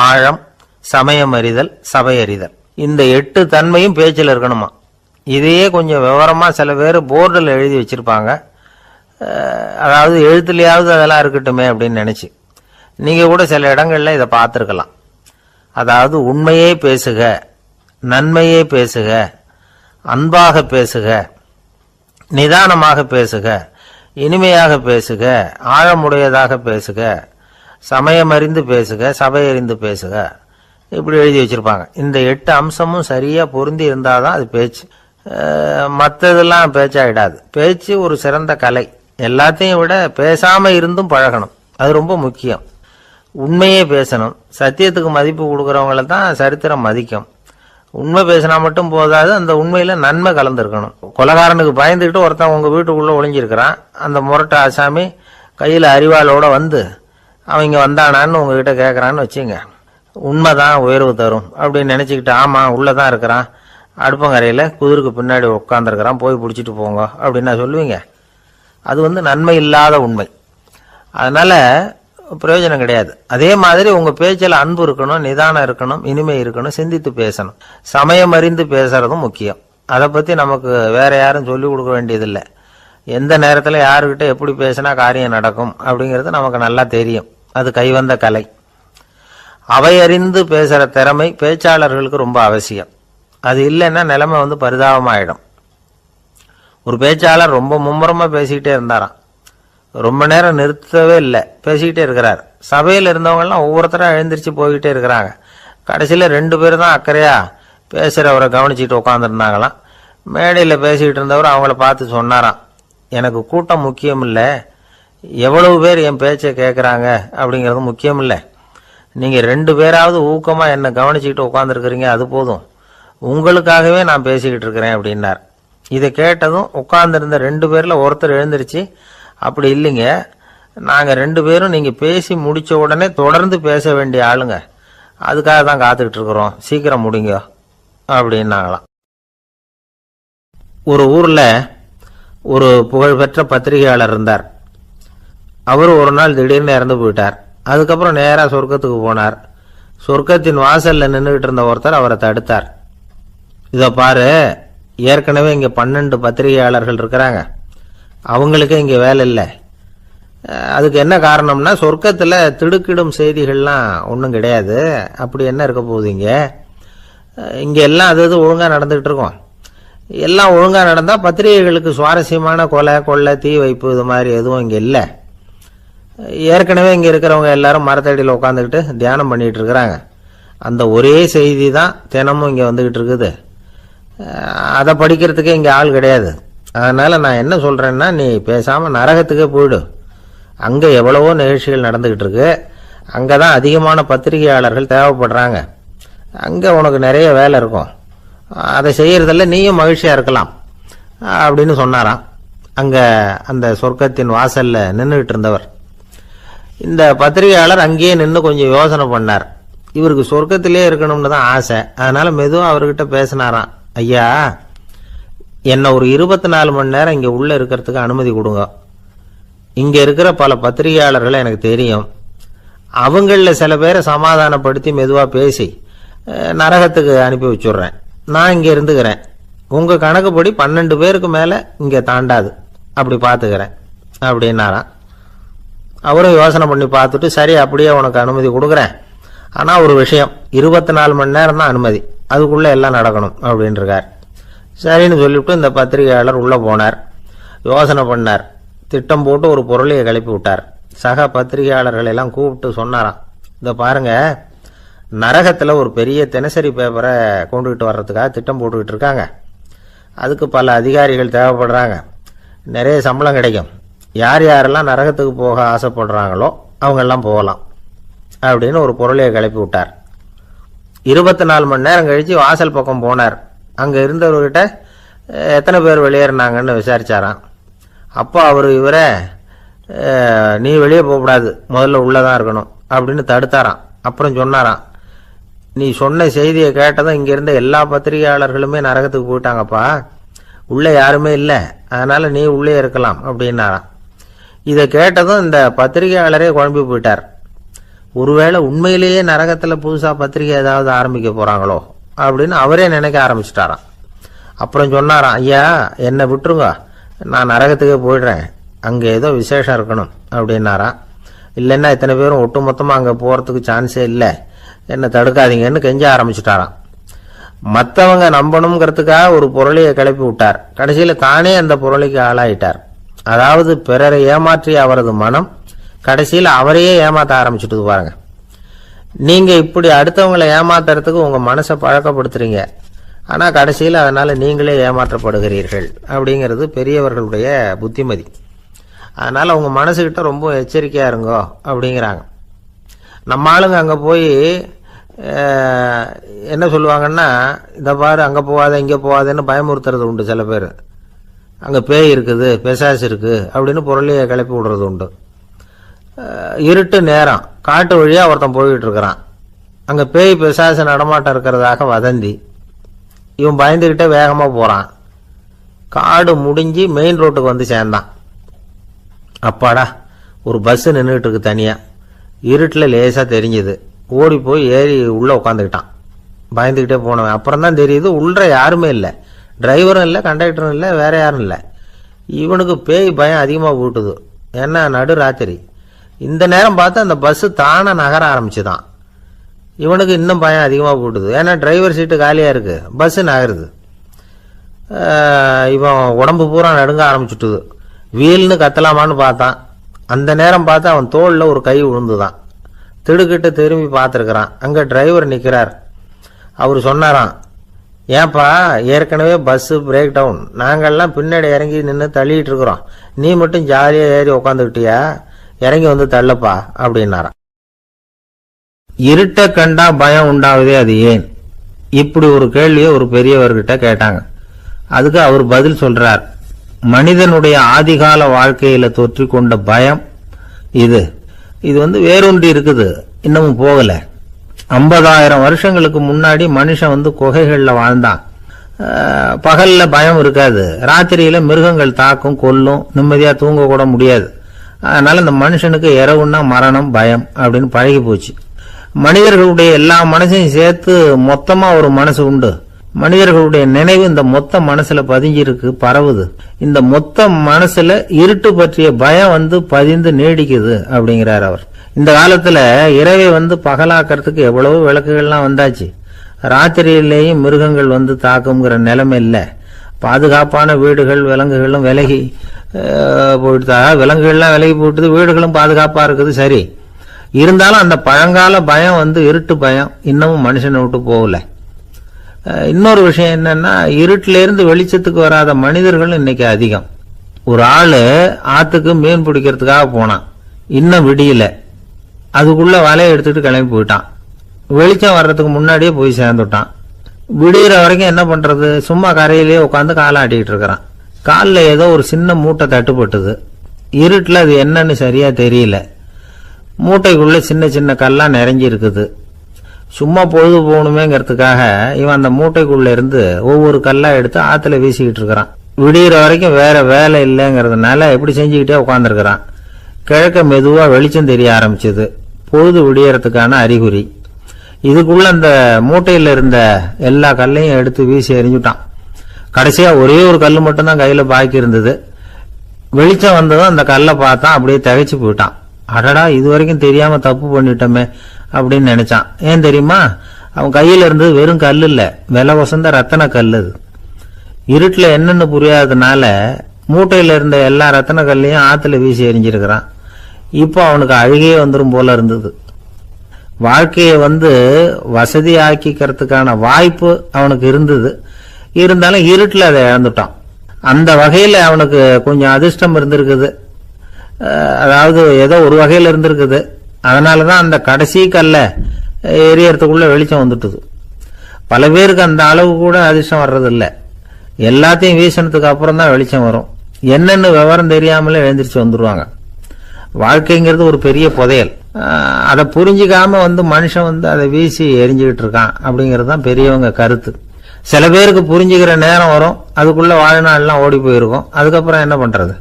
S2: ஆழம், சமயமறிதல், சபையறிதல். இந்த 8 தன்மையும் பேச்சில் இருக்கணுமா. இதையே கொஞ்சம் விவரமாக சில பேர் போர்டில் எழுதி வச்சுருப்பாங்க. அதாவது எழுத்துலையாவது அதெல்லாம் இருக்கட்டுமே அப்படின்னு நினச்சி நீங்கள் கூட சில இடங்களில் இதை பார்த்துருக்கலாம். அதாவது உண்மையே பேசுக, நன்மையே பேசுக, அன்பாக பேசுக, நிதானமாக பேசுக, இனிமையாக பேசுக, ஆழமுடையதாக பேசுக, சமயமறிந்து பேசுக, சபையறிந்து பேசுக, இப்படி எழுதி வச்சிருப்பாங்க. இந்த 8 அம்சமும் சரியா பொருந்தி இருந்தாதான் அது பேச்சு. மற்றதெல்லாம் பேச்சாயிடாது. பேச்சு ஒரு சிறந்த கலை. எல்லாத்தையும் விட பேசாம இருந்தும் பழகணும், அது ரொம்ப முக்கியம். உண்மையே பேசணும். சத்தியத்துக்கு மதிப்பு கொடுக்கறவங்கள தான் சரித்திரம் மதிக்கும். உண்மை பேசினா மட்டும் போதாது, அந்த உண்மையில நன்மை கலந்துருக்கணும். கொலைகாரனுக்கு பயந்துக்கிட்டு ஒருத்தன் உங்க வீட்டுக்குள்ள ஒளிஞ்சிருக்கிறான். அந்த முரட்டை ஆசாமி கையில அறிவாளோட வந்து அவங்க வந்தானான்னு உங்ககிட்ட கேட்கறான்னு வச்சுங்க. உண்மைதான் உயர்வு தரும் அப்படின்னு நினைச்சுக்கிட்டு, ஆமா உள்ளதான் இருக்கிறான், அடுப்பங்கரையில குதிருக்கு பின்னாடி உட்காந்துருக்கிறான், போய் பிடிச்சிட்டு போங்க அப்படின்னா சொல்லுவீங்க? அது நன்மை இல்லாத உண்மை. அதனால பிரயோஜனம் கிடையாது. அதே மாதிரி உங்க பேச்சில் அன்பு இருக்கணும், நிதானம் இருக்கணும், இனிமை இருக்கணும், சிந்தித்து பேசணும். சமயம் அறிந்து பேசுறதும் முக்கியம். அதை பத்தி நமக்கு வேற யாரும் சொல்லி கொடுக்க வேண்டியதில்லை. எந்த நேரத்தில் யாருக்கிட்ட எப்படி பேசினா காரியம் நடக்கும் அப்படிங்கிறது நமக்கு நல்லா தெரியும். அது கைவந்த கலை. அவையறிந்து பேசுற திறமை பேச்சாளர்களுக்கு ரொம்ப அவசியம். அது இல்லைன்னா நிலைமை பரிதாபமாயிடும். ஒரு பேச்சாளர் ரொம்ப மும்முரமா பேசிக்கிட்டே இருந்தாராம். ரொம்ப நேரம் நிறுத்தவே இல்லை, பேசிக்கிட்டே இருக்கிறார். சபையில் இருந்தவங்கெல்லாம் ஒவ்வொருத்தரும் எழுந்திரிச்சு போய்கிட்டே இருக்கிறாங்க. கடைசியில் 2 பேர் தான் அக்கறையா பேசுகிறவரை கவனிச்சுட்டு உட்காந்துருந்தாங்களாம். மேடையில் பேசிக்கிட்டு இருந்தவர் அவங்கள பார்த்து சொன்னாராம், எனக்கு கூட்டம் முக்கியம் இல்லை, எவ்வளவு பேர் என் பேச்சை கேட்குறாங்க அப்படிங்கிறது முக்கியம் இல்லை. நீங்கள் 2 பேராவது ஊக்கமாக என்னை கவனிச்சுக்கிட்டு உட்காந்துருக்கிறீங்க, அது போதும். உங்களுக்காகவே நான் பேசிக்கிட்டு இருக்கிறேன் அப்படின்னார். இதை கேட்டதும் உட்கார்ந்துருந்த 2 பேரில் ஒருத்தர் எழுந்திருச்சு, அப்படி இல்லைங்க, நாங்கள் 2 பேரும் நீங்கள் பேசி முடித்த உடனே தொடர்ந்து பேச வேண்டிய ஆளுங்க, அதுக்காக தான் காத்துக்கிட்டு இருக்கிறோம், சீக்கிரம் முடிங்க அப்படின்னாங்களாம். ஒரு ஊரில் ஒரு புகழ்பெற்ற பத்திரிகையாளர் இருந்தார். அவர் ஒரு நாள் திடீர்னு இறந்து போயிட்டார். அதுக்கப்புறம் நேராக சொர்க்கத்துக்கு போனார். சொர்க்கத்தின் வாசலில் நின்றுகிட்டு இருந்த ஒருத்தர் அவரை தடுத்தார். இதை பாரு, ஏற்கனவே இங்கே 12 பத்திரிகையாளர்கள் இருக்கிறாங்க, அவங்களுக்கு இங்கே வேலை இல்லை. அதுக்கு என்ன காரணம்னா, சொர்க்கத்தில் திடுக்கிடும் செய்திகள்லாம் ஒன்றும் கிடையாது, அப்படி என்ன இருக்க போகுது இங்கே எல்லாம் அது ஒழுங்காக நடந்துகிட்டு இருக்கோம். எல்லாம் ஒழுங்காக நடந்தால் பத்திரிகைகளுக்கு சுவாரஸ்யமான கொலை கொள்ளை தீ வைப்பு இது மாதிரி எதுவும் இங்கே இல்லை. ஏற்கனவே இங்கே இருக்கிறவங்க எல்லாரும் மரத்தடியில் உட்காந்துக்கிட்டு தியானம் பண்ணிகிட்டு இருக்கிறாங்க. அந்த ஒரே செய்தி தான் தினமும் இங்கே வந்துக்கிட்டு இருக்குது. அதை படிக்கிறதுக்கே இங்கே ஆள் கிடையாது. அதனால் நான் என்ன சொல்கிறேன்னா, நீ பேசாமல் நரகத்துக்கே போயிடு. அங்கே எவ்வளவோ நிகழ்ச்சிகள் நடந்துக்கிட்டு இருக்கு, அங்கே தான் அதிகமான பத்திரிகையாளர்கள் தேவைப்படுறாங்க, அங்கே உனக்கு நிறைய வேலை இருக்கும், அதை செய்யறதில்ல நீயும் மகிழ்ச்சியாக இருக்கலாம் அப்படின்னு சொன்னாராம். அங்கே அந்த சொர்க்கத்தின் வாசலில் நின்றுக்கிட்டு இருந்தவர். இந்த பத்திரிகையாளர் அங்கேயே நின்று கொஞ்சம் யோசனை பண்ணார். இவருக்கு சொர்க்கத்திலே இருக்கணும்னு தான் ஆசை. அதனால் மெதுவாக அவர்கிட்ட பேசினாராம், ஐயா, என்னை ஒரு 24 மணி நேரம் இங்கே உள்ளே இருக்கிறதுக்கு அனுமதி கொடுங்க. இங்கே இருக்கிற பல பத்திரிகையாளர்களை எனக்கு தெரியும், அவங்களில் சில பேரை சமாதானப்படுத்தி மெதுவாக பேசி நரகத்துக்கு அனுப்பி வச்சுட்றேன். நான் இங்கே இருந்துக்கிறேன். உங்கள் கணக்குப்படி 12 பேருக்கு மேலே இங்கே தாண்டாது, அப்படி பார்த்துக்கிறேன் அப்படின்னாராம். அவரும் யோசனை பண்ணி பார்த்துட்டு, சரி அப்படியே உனக்கு அனுமதி கொடுக்குறேன், ஆனால் ஒரு விஷயம், 24 மணி நேரம் தான் அனுமதி, அதுக்குள்ளே எல்லாம் நடக்கணும் அப்படின்ட்டுருக்கார். சரின்னு சொல்லிவிட்டு இந்த பத்திரிகையாளர் உள்ளே போனார். யோசனை பண்ணார், திட்டம் போட்டு ஒரு பொருளையை கிளப்பி விட்டார். சக பத்திரிகையாளர்கள் எல்லாம் கூப்பிட்டு சொன்னாராம், இதை பாருங்க, நரகத்தில் ஒரு பெரிய தினசரி பேப்பரை கொண்டுகிட்டு வர்றதுக்காக திட்டம் போட்டுக்கிட்டு இருக்காங்க. அதுக்கு பல அதிகாரிகள் தேவைப்படுறாங்க, நிறைய சம்பளம் கிடைக்கும். யார் யாரெல்லாம் நரகத்துக்கு போக ஆசைப்படுறாங்களோ அவங்கெல்லாம் போகலாம் அப்படின்னு ஒரு பொருளையை கிளப்பி விட்டார். 24 மணி நேரம் கழித்து வாசல் பக்கம் போனார். அங்கே இருந்தவர்கிட்ட எத்தனை பேர் வெளியேறினாங்கன்னு விசாரிச்சாராம். அப்போ அவர் இவரை நீ வெளியே போகக்கூடாது, முதல்ல உள்ளதான் இருக்கணும் அப்படின்னு தடுத்தாராம். அப்புறம் சொன்னாராம், நீ சொன்ன செய்தியை கேட்டதும் இங்க இருந்த எல்லா பத்திரிகையாளர்களுமே நரகத்துக்கு போயிட்டாங்கப்பா, உள்ள யாருமே இல்லை, அதனால நீ உள்ளே இருக்கலாம் அப்படின்னாராம். இதை கேட்டதும் இந்த பத்திரிகையாளரே குழம்பி போயிட்டார். ஒருவேளை உண்மையிலேயே நரகத்துல புதுசா பத்திரிகை ஏதாவது ஆரம்பிக்க போறாங்களோ அப்படின்னு அவரே நினைக்க ஆரம்பிச்சிட்டாராம். அப்புறம் சொன்னாராம், ஐயா என்னை விட்டுருங்க, நான் நரகத்துக்கே போயிடுறேன், அங்க ஏதோ விசேஷம் இருக்கணும் அப்படின்னாராம். இல்லைன்னா இத்தனை பேரும் ஒட்டு மொத்தமா அங்க போறதுக்கு சான்ஸே இல்லை, என்னை தடுக்காதீங்கன்னு கெஞ்ச ஆரம்பிச்சுட்டாராம். மற்றவங்க நம்பணுங்கிறதுக்காக ஒரு பொருளையை கிளப்பி விட்டார். கடைசியில தானே அந்த பொருளைக்கு ஆளாயிட்டார். அதாவது பிறரை ஏமாற்றிய அவரது மனம் கடைசியில் அவரையே ஏமாத்த ஆரம்பிச்சுட்டு பாருங்க. நீங்க இப்படி அடுத்தவங்களை ஏமாத்துறதுக்கு உங்க மனசை பழக்கப்படுத்துறீங்க, ஆனா கடைசியில் அதனால நீங்களே ஏமாற்றப்படுகிறீர்கள் அப்படிங்கிறது பெரியவர்களுடைய புத்திமதி. அதனால உங்க மனசுகிட்ட ரொம்ப எச்சரிக்கையா இருங்கோ அப்படிங்கிறாங்க. நம்ம ஆளுங்க அங்க போய் என்ன சொல்லுவாங்கன்னா, இதை பாரு அங்க போகாத இங்க போகாதன்னு பயமுறுத்துறது உண்டு. சில பேர் அங்க பேய் இருக்குது, பிசாசு இருக்கு அப்படின்னு பொருளையை கிளப்பி விடுறது உண்டு. இருட்டு நேரம் காட்டு வழியா ஒருத்தன் போயிட்டு இருக்கிறான், அங்க பேய் பிசாசு நடமாட்டம் இருக்கிறதாக வதந்தி. இவன் பயந்துகிட்டே வேகமா போறான். காடு முடிஞ்சு மெயின் ரோட்டுக்கு வந்து சேர்ந்தான். அப்பாடா, ஒரு பஸ் நின்றுட்டு இருக்கு தனியா, இருட்டில் லேசா தெரிஞ்சது. ஓடி போய் ஏறி உள்ள உட்காந்துக்கிட்டான். பயந்துகிட்டே போனவன் அப்புறம் தான் தெரியுது உள்ள யாருமே இல்லை, டிரைவரும் இல்லை, கண்டக்டரும் இல்லை, வேற யாரும் இல்லை. இவனுக்கு பேய் பயம் அதிகமாக போட்டுது. ஏன்னா நடு ராத்திரி, இந்த நேரம் பார்த்து அந்த பஸ் தானே நகர ஆரம்பிச்சுதான். இவனுக்கு இன்னும் பயம் அதிகமாக போட்டுது. ஏன்னா டிரைவர் சீட்டு காலியாக இருக்கு, பஸ் நகருது. இவன் உடம்பு பூரா நடுங்க ஆரம்பிச்சுட்டுது. வீல்னு கத்தலாமான்னு பார்த்தான். அந்த நேரம் பார்த்து அவன் தோளில் ஒரு கை விழுந்துதான். திடுக்கிட்டு திரும்பி பார்த்துருக்கிறான். அங்கே டிரைவர் நிற்கிறார். அவர் சொன்னாராம், ஏன்பா ஏற்கனவே பஸ்ஸு பிரேக் டவுன், நாங்கள்லாம் பின்னாடி இறங்கி நின்று தள்ளிட்டு இருக்கிறோம், நீ மட்டும் ஜாலியாக ஏறி உக்காந்துக்கிட்டியா, இறங்கி வந்து தள்ளப்பா அப்படின்னாராம். இருட்ட கண்டா பயம் உண்டாவதே அது ஏன்? இப்படி ஒரு கேள்வியை ஒரு பெரியவர்கிட்ட கேட்டாங்க. அதுக்கு அவர் பதில் சொல்றார், மனிதனுடைய ஆதிகால வாழ்க்கையில தொற்றிக்கொண்ட பயம் இது வேரூன்றி இருக்குது, இன்னமும் போகல. 50,000 வருஷங்களுக்கு முன்னாடி மனுஷன் குகைகள்ல வாழ்ந்தான். பகல்ல பயம் இருக்காது, ராத்திரியில மிருகங்கள் தாக்கும், கொல்லும், நிம்மதியா தூங்க கூட முடியாது. அதனால இந்த மனுஷனுக்கு இரவுன்னா மரணம், பயம் அப்படின்னு பழகி போச்சு. மனிதர்களுடைய எல்லா மனசையும் சேர்த்து மொத்தமா ஒரு மனசு உண்டு. மனிதர்களுடைய நினைவு இந்த மொத்த மனசுல பதிஞ்சிருக்கு, பரவுது. இந்த மொத்த மனசுல இருட்டு பற்றிய பயம் பதிந்து நீடிக்குது அப்படிங்கிறார் அவர். இந்த காலத்துல இரவை பகலாக்கிறதுக்கு எவ்வளவு விளக்குகள்லாம் வந்தாச்சு. ராத்திரியிலேயும் மிருகங்கள் தாக்குங்கிற நிலைமை இல்லை. பாதுகாப்பான வீடுகள் விலங்குகளும் விலகி போயிட்டு, விலங்குகள்லாம் விலகி போயிட்டு, வீடுகளும் பாதுகாப்பா இருக்குது. சரி, இருந்தாலும் அந்த பழங்கால பயம் இருட்டு பயம் இன்னமும் மனுஷனை விட்டு போகல. இன்னொரு விஷயம் என்னன்னா, இருட்டில இருந்து வெளிச்சத்துக்கு வராத மனிதர்கள் இன்னைக்கு அதிகம். ஒரு ஆளு ஆத்துக்கு மீன் பிடிக்கிறதுக்காக போனான், இன்னும் விடியல, அதுக்குள்ள வலையை எடுத்துட்டு கிளம்பி போயிட்டான். வெளிச்சம் வர்றதுக்கு முன்னாடியே போய் சேர்ந்துட்டான். விடிகிற வரைக்கும் என்ன பண்றது, சும்மா கரையிலேயே உட்காந்து காலை ஆட்டிட்டு இருக்கிறான். காலில் ஏதோ ஒரு சின்ன மூட்டை தட்டுப்பட்டுது. இருட்டில் அது என்னன்னு சரியா தெரியல. மூட்டைக்குள்ள சின்ன சின்ன கல்லாம் நிறைஞ்சி இருக்குது. சும்மா பொழுது போகணுமேங்கிறதுக்காக இவன் அந்த மூட்டைக்குள்ள இருந்து ஒவ்வொரு கல்லா எடுத்து ஆத்துல வீசிக்கிட்டு இருக்கிறான். விடிகிற வரைக்கும் வேற வேலை இல்லைங்கிறதுனால எப்படி செஞ்சுக்கிட்டே உட்காந்துருக்கிறான். கிழக்க மெதுவா வெளிச்சம் தெரிய ஆரம்பிச்சது, பொழுது விடியறதுக்கான அறிகுறி. இதுக்குள்ள அந்த மூட்டையில இருந்த எல்லா கல்லையும் எடுத்து வீசி எறிஞ்சுட்டான். கடைசியா ஒரே ஒரு கல் மட்டும்தான் கையில பாக்கி இருந்தது. வெளிச்சம் வந்ததும் அந்த கல்லை பார்த்தான், அப்படியே திகைச்சு போயிட்டான். அடடா, இது வரைக்கும் தெரியாம தப்பு பண்ணிட்டோமே அப்படின்னு நினைச்சான். ஏன் தெரியுமா, அவன் கையில இருந்தது வெறும் கல் இல்ல, விலை வசந்த ரத்தன கல். அது இருட்டுல என்னன்னு புரியாததுனால மூட்டையில இருந்த எல்லா ரத்தன கல்லையும் ஆத்துல வீசி எறிஞ்சிருக்கிறான். இப்போ அவனுக்கு அழுகையே வந்துடும் போல இருந்தது. வாழ்க்கையை வசதி ஆக்கிக்கிறதுக்கான வாய்ப்பு அவனுக்கு இருந்தது, இருந்தாலும் இருட்டுல அதை இழந்துட்டான். அந்த வகையில அவனுக்கு கொஞ்சம் அதிர்ஷ்டம் இருந்திருக்குது. அதாவது ஏதோ ஒரு வகையில இருந்திருக்குது. அதனாலதான் அந்த கடைசி கல்ல எரியறதுக்குள்ள வெளிச்சம் வந்துட்டுது. பல பேருக்கு அந்த அளவு கூட அதிர்ஷ்டம் வர்றதில்ல. எல்லாத்தையும் வீசினதுக்கு அப்புறம் தான் வெளிச்சம் வரும். என்னன்னு விவரம் தெரியாமலே எழுந்திரிச்சு வந்துருவாங்க. வாழ்க்கைங்கிறது ஒரு பெரிய புதையல். அதை புரிஞ்சிக்காம மனுஷன் அதை வீசி எரிஞ்சுக்கிட்டு இருக்கான் அப்படிங்கிறது தான் பெரியவங்க கருத்து. சில பேருக்கு புரிஞ்சுக்கிற நேரம் வரும், அதுக்குள்ள வாழ்நாள்லாம் ஓடி போயிருக்கும். அதுக்கப்புறம் என்ன பண்றது?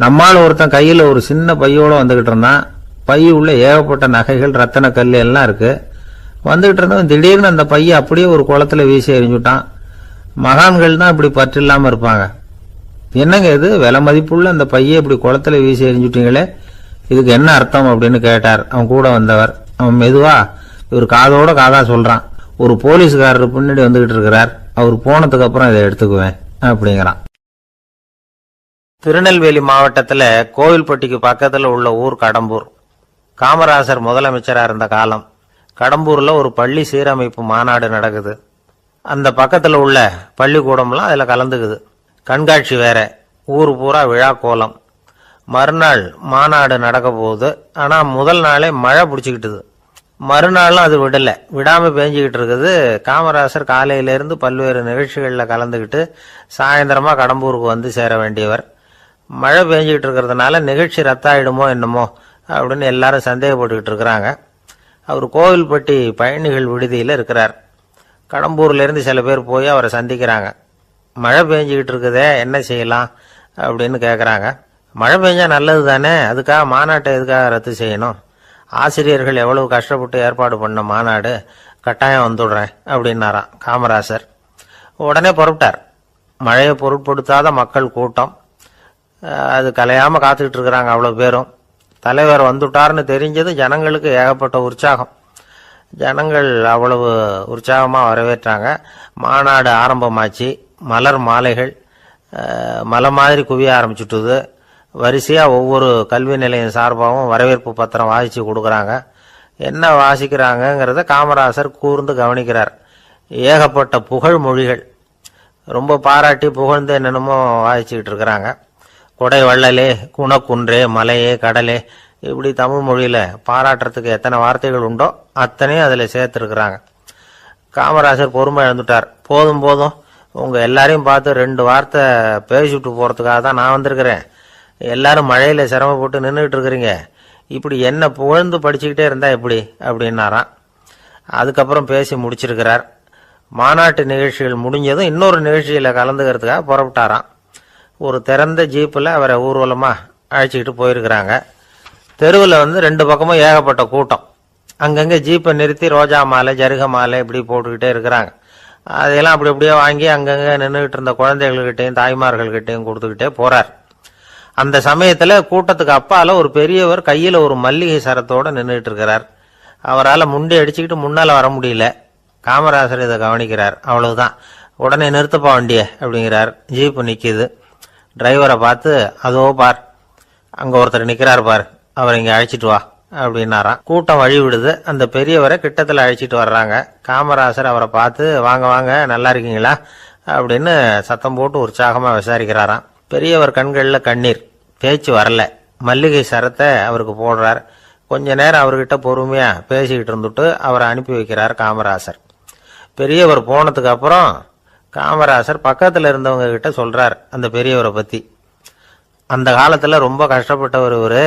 S2: நம்மால் ஒருத்தன் கையில ஒரு சின்ன பையோட வந்துகிட்டு இருந்தான். பை உள்ள ஏகப்பட்ட நகைகள், ரத்தன கல் எல்லாம் இருக்கு. வந்துகிட்டு இருந்தவன் திடீர்னு அந்த பையை அப்படியே ஒரு குளத்துல வீசி எறிஞ்சுட்டான். மகான்கள் தான் இப்படி பற்று இல்லாம இருப்பாங்க. என்னங்க இது, விலை மதிப்புள்ள அந்த பையை இப்படி குளத்துல வீசி எறிஞ்சுட்டீங்களே, இதுக்கு என்ன அர்த்தம் அப்படின்னு கேட்டார் அவன் கூட வந்தவர். அவன் மெதுவா இவர் காதோட காதா சொல்றான், ஒரு போலீஸ்காரர் பின்னாடி வந்துகிட்டு இருக்கிறார், அவர் போனதுக்கு அப்புறம் இதை எடுத்துக்குவேன் அப்படிங்கிறான். திருநெல்வேலி மாவட்டத்துல கோவில்பட்டிக்கு பக்கத்துல உள்ள ஊர் கடம்பூர். காமராசர் முதலமைச்சரா இருந்த காலம். கடம்பூர்ல ஒரு பள்ளி சீரமைப்பு மாநாடு நடக்குது. அந்த பக்கத்துல உள்ள பள்ளிக்கூடம்லாம் அதுல கலந்துக்குது. கண்காட்சி வேற, ஊர் பூரா விழா கோலம். மறுநாள் மாநாடு நடக்க போகுது. ஆனா முதல் நாளே மழை பிடிச்சிக்கிட்டுது. மறுநாளும் அது விடாம பேஞ்சுக்கிட்டு இருக்குது. காமராசர் காலையிலிருந்து பல்வேறு நிகழ்ச்சிகள்ல கலந்துக்கிட்டு சாயந்தரமா கடம்பூருக்கு வந்து சேர வேண்டியவர். மழை பெஞ்சுக்கிட்டு இருக்கிறதுனால நிகழ்ச்சி ரத்தாயிடுமோ என்னமோ அப்படின்னு எல்லாரும் சந்தேகப்பட்டுக்கிட்டு இருக்கிறாங்க. அவர் கோவில்பட்டி பயணிகள் விடுதியில் இருக்கிறார். கடம்பூர்ல இருந்து சில பேர் போய் அவரை சந்திக்கிறாங்க. மழை பெஞ்சுக்கிட்டு இருக்குதே, என்ன செய்யலாம் அப்படின்னு கேட்குறாங்க. மழை பெஞ்சா நல்லது தானே, அதுக்காக மாநாட்டை எதுக்காக ரத்து செய்யணும்? ஆசிரியர்கள் எவ்வளவு கஷ்டப்பட்டு ஏற்பாடு பண்ண மாநாடு, கட்டாயம் வந்துடுறேன் அப்படின்னாராம் காமராசர். உடனே புறப்பட்டார். மழையை பொருட்படுத்தாத மக்கள் கூட்டம். அது கலையாம காத்துக்கிட்டு இருக்கிறாங்க அவ்வளோ பேரும். தலைவர் வந்துட்டார்னு தெரிஞ்சது ஜனங்களுக்கு ஏகப்பட்ட உற்சாகம். ஜனங்கள் அவ்வளவு உற்சாகமாக வரவேற்றாங்க. மாநாடு ஆரம்பமாச்சு. மலர் மாலைகள் மலை மாதிரி குவிய ஆரம்பிச்சுட்டுது. வரிசையாக ஒவ்வொரு கல்வி நிலையம் சார்பாகவும் வரவேற்பு பத்திரம் வாசித்து கொடுக்குறாங்க. என்ன வாசிக்கிறாங்கங்கிறத காமராசர் கூர்ந்து கவனிக்கிறார். ஏகப்பட்ட புகழ் மொழிகள், ரொம்ப பாராட்டி புகழ்ந்து என்னென்னமோ வாசிச்சுக்கிட்டு இருக்கிறாங்க. கொடை வள்ளலே, குணக்குன்றே, மலையே, கடலே, இப்படி தமிழ் மொழியில் பாராட்டுறதுக்கு எத்தனை வார்த்தைகள் உண்டோ அத்தனையும் அதில் சேர்த்துருக்குறாங்க. காமராசர் பொறுமை இழந்துட்டார். போதும் போதும், உங்கள் எல்லாரையும் பார்த்து 2 வார்த்தை பேசிவிட்டு போகிறதுக்காக தான் நான் வந்திருக்கிறேன். எல்லாரும் மழையில் சிரமப்பட்டு நின்றுட்டு இருக்கிறீங்க, இப்படி என்ன புகழ்ந்து படிச்சுக்கிட்டே இருந்தா எப்படி அப்படின்னாராம். அதுக்கப்புறம் பேசி முடிச்சிருக்கிறார். மாநாட்டு நிகழ்ச்சிகள் முடிஞ்சதும் இன்னொரு நிகழ்ச்சியில் கலந்துக்கிறதுக்காக புறப்பட்டாராம். ஒரு திறந்த ஜீப்பில் அவரை ஊர்வலமாக அழைச்சிக்கிட்டு போயிருக்கிறாங்க. தெருவில் 2 பக்கமும் ஏகப்பட்ட கூட்டம். அங்கங்கே ஜீப்பை நிறுத்தி ரோஜா மாலை, ஜருக மாலை இப்படி போட்டுக்கிட்டே இருக்கிறாங்க. அதையெல்லாம் அப்படி அப்படியே வாங்கி அங்கங்கே நின்றுகிட்டு இருந்த குழந்தைகள்கிட்டையும் தாய்மார்கள்கிட்டையும் கொடுத்துக்கிட்டே போறார். அந்த சமயத்தில் கூட்டத்துக்கு அப்பால ஒரு பெரியவர் கையில் ஒரு மல்லிகை சரத்தோடு நின்றுட்டு இருக்கிறார். அவரால் முண்டி அடிச்சுக்கிட்டு முன்னால் வர முடியல. காமராசர் இதை கவனிக்கிறார். அவ்வளவுதான், உடனே நிறுத்தப்பா வண்டிய அப்படிங்கிறார். ஜீப்பு நிற்கிது. டிரைவரை பார்த்து, அதோ பார், அங்கே ஒருத்தர் நிற்கிறார் பார், அவரை இங்கே அழைச்சிட்டு வா அப்படின்னாராம். கூட்டம் வழி விடுது. அந்த பெரியவரை கிட்டத்தில் அழைச்சிட்டு வர்றாங்க. காமராசர் அவரை பார்த்து, வாங்க வாங்க, நல்லா இருக்கீங்களா அப்படின்னு சத்தம் போட்டு உற்சாகமாக விசாரிக்கிறாராம். பெரியவர் கண்களில் கண்ணீர், பேச்சு வரல. மல்லிகை சரத்தை அவருக்கு போடுறார். கொஞ்ச நேரம் அவர்கிட்ட பொறுமையாக பேசிக்கிட்டு இருந்துட்டு அவரை அனுப்பி வைக்கிறார் காமராசர். பெரியவர் போனதுக்கு அப்புறம் காமராசர் பக்கத்தில் இருந்தவங்க கிட்ட சொல்றார் அந்த பெரியவரை பற்றி. அந்த காலத்தில் ரொம்ப கஷ்டப்பட்டவர் இவர்,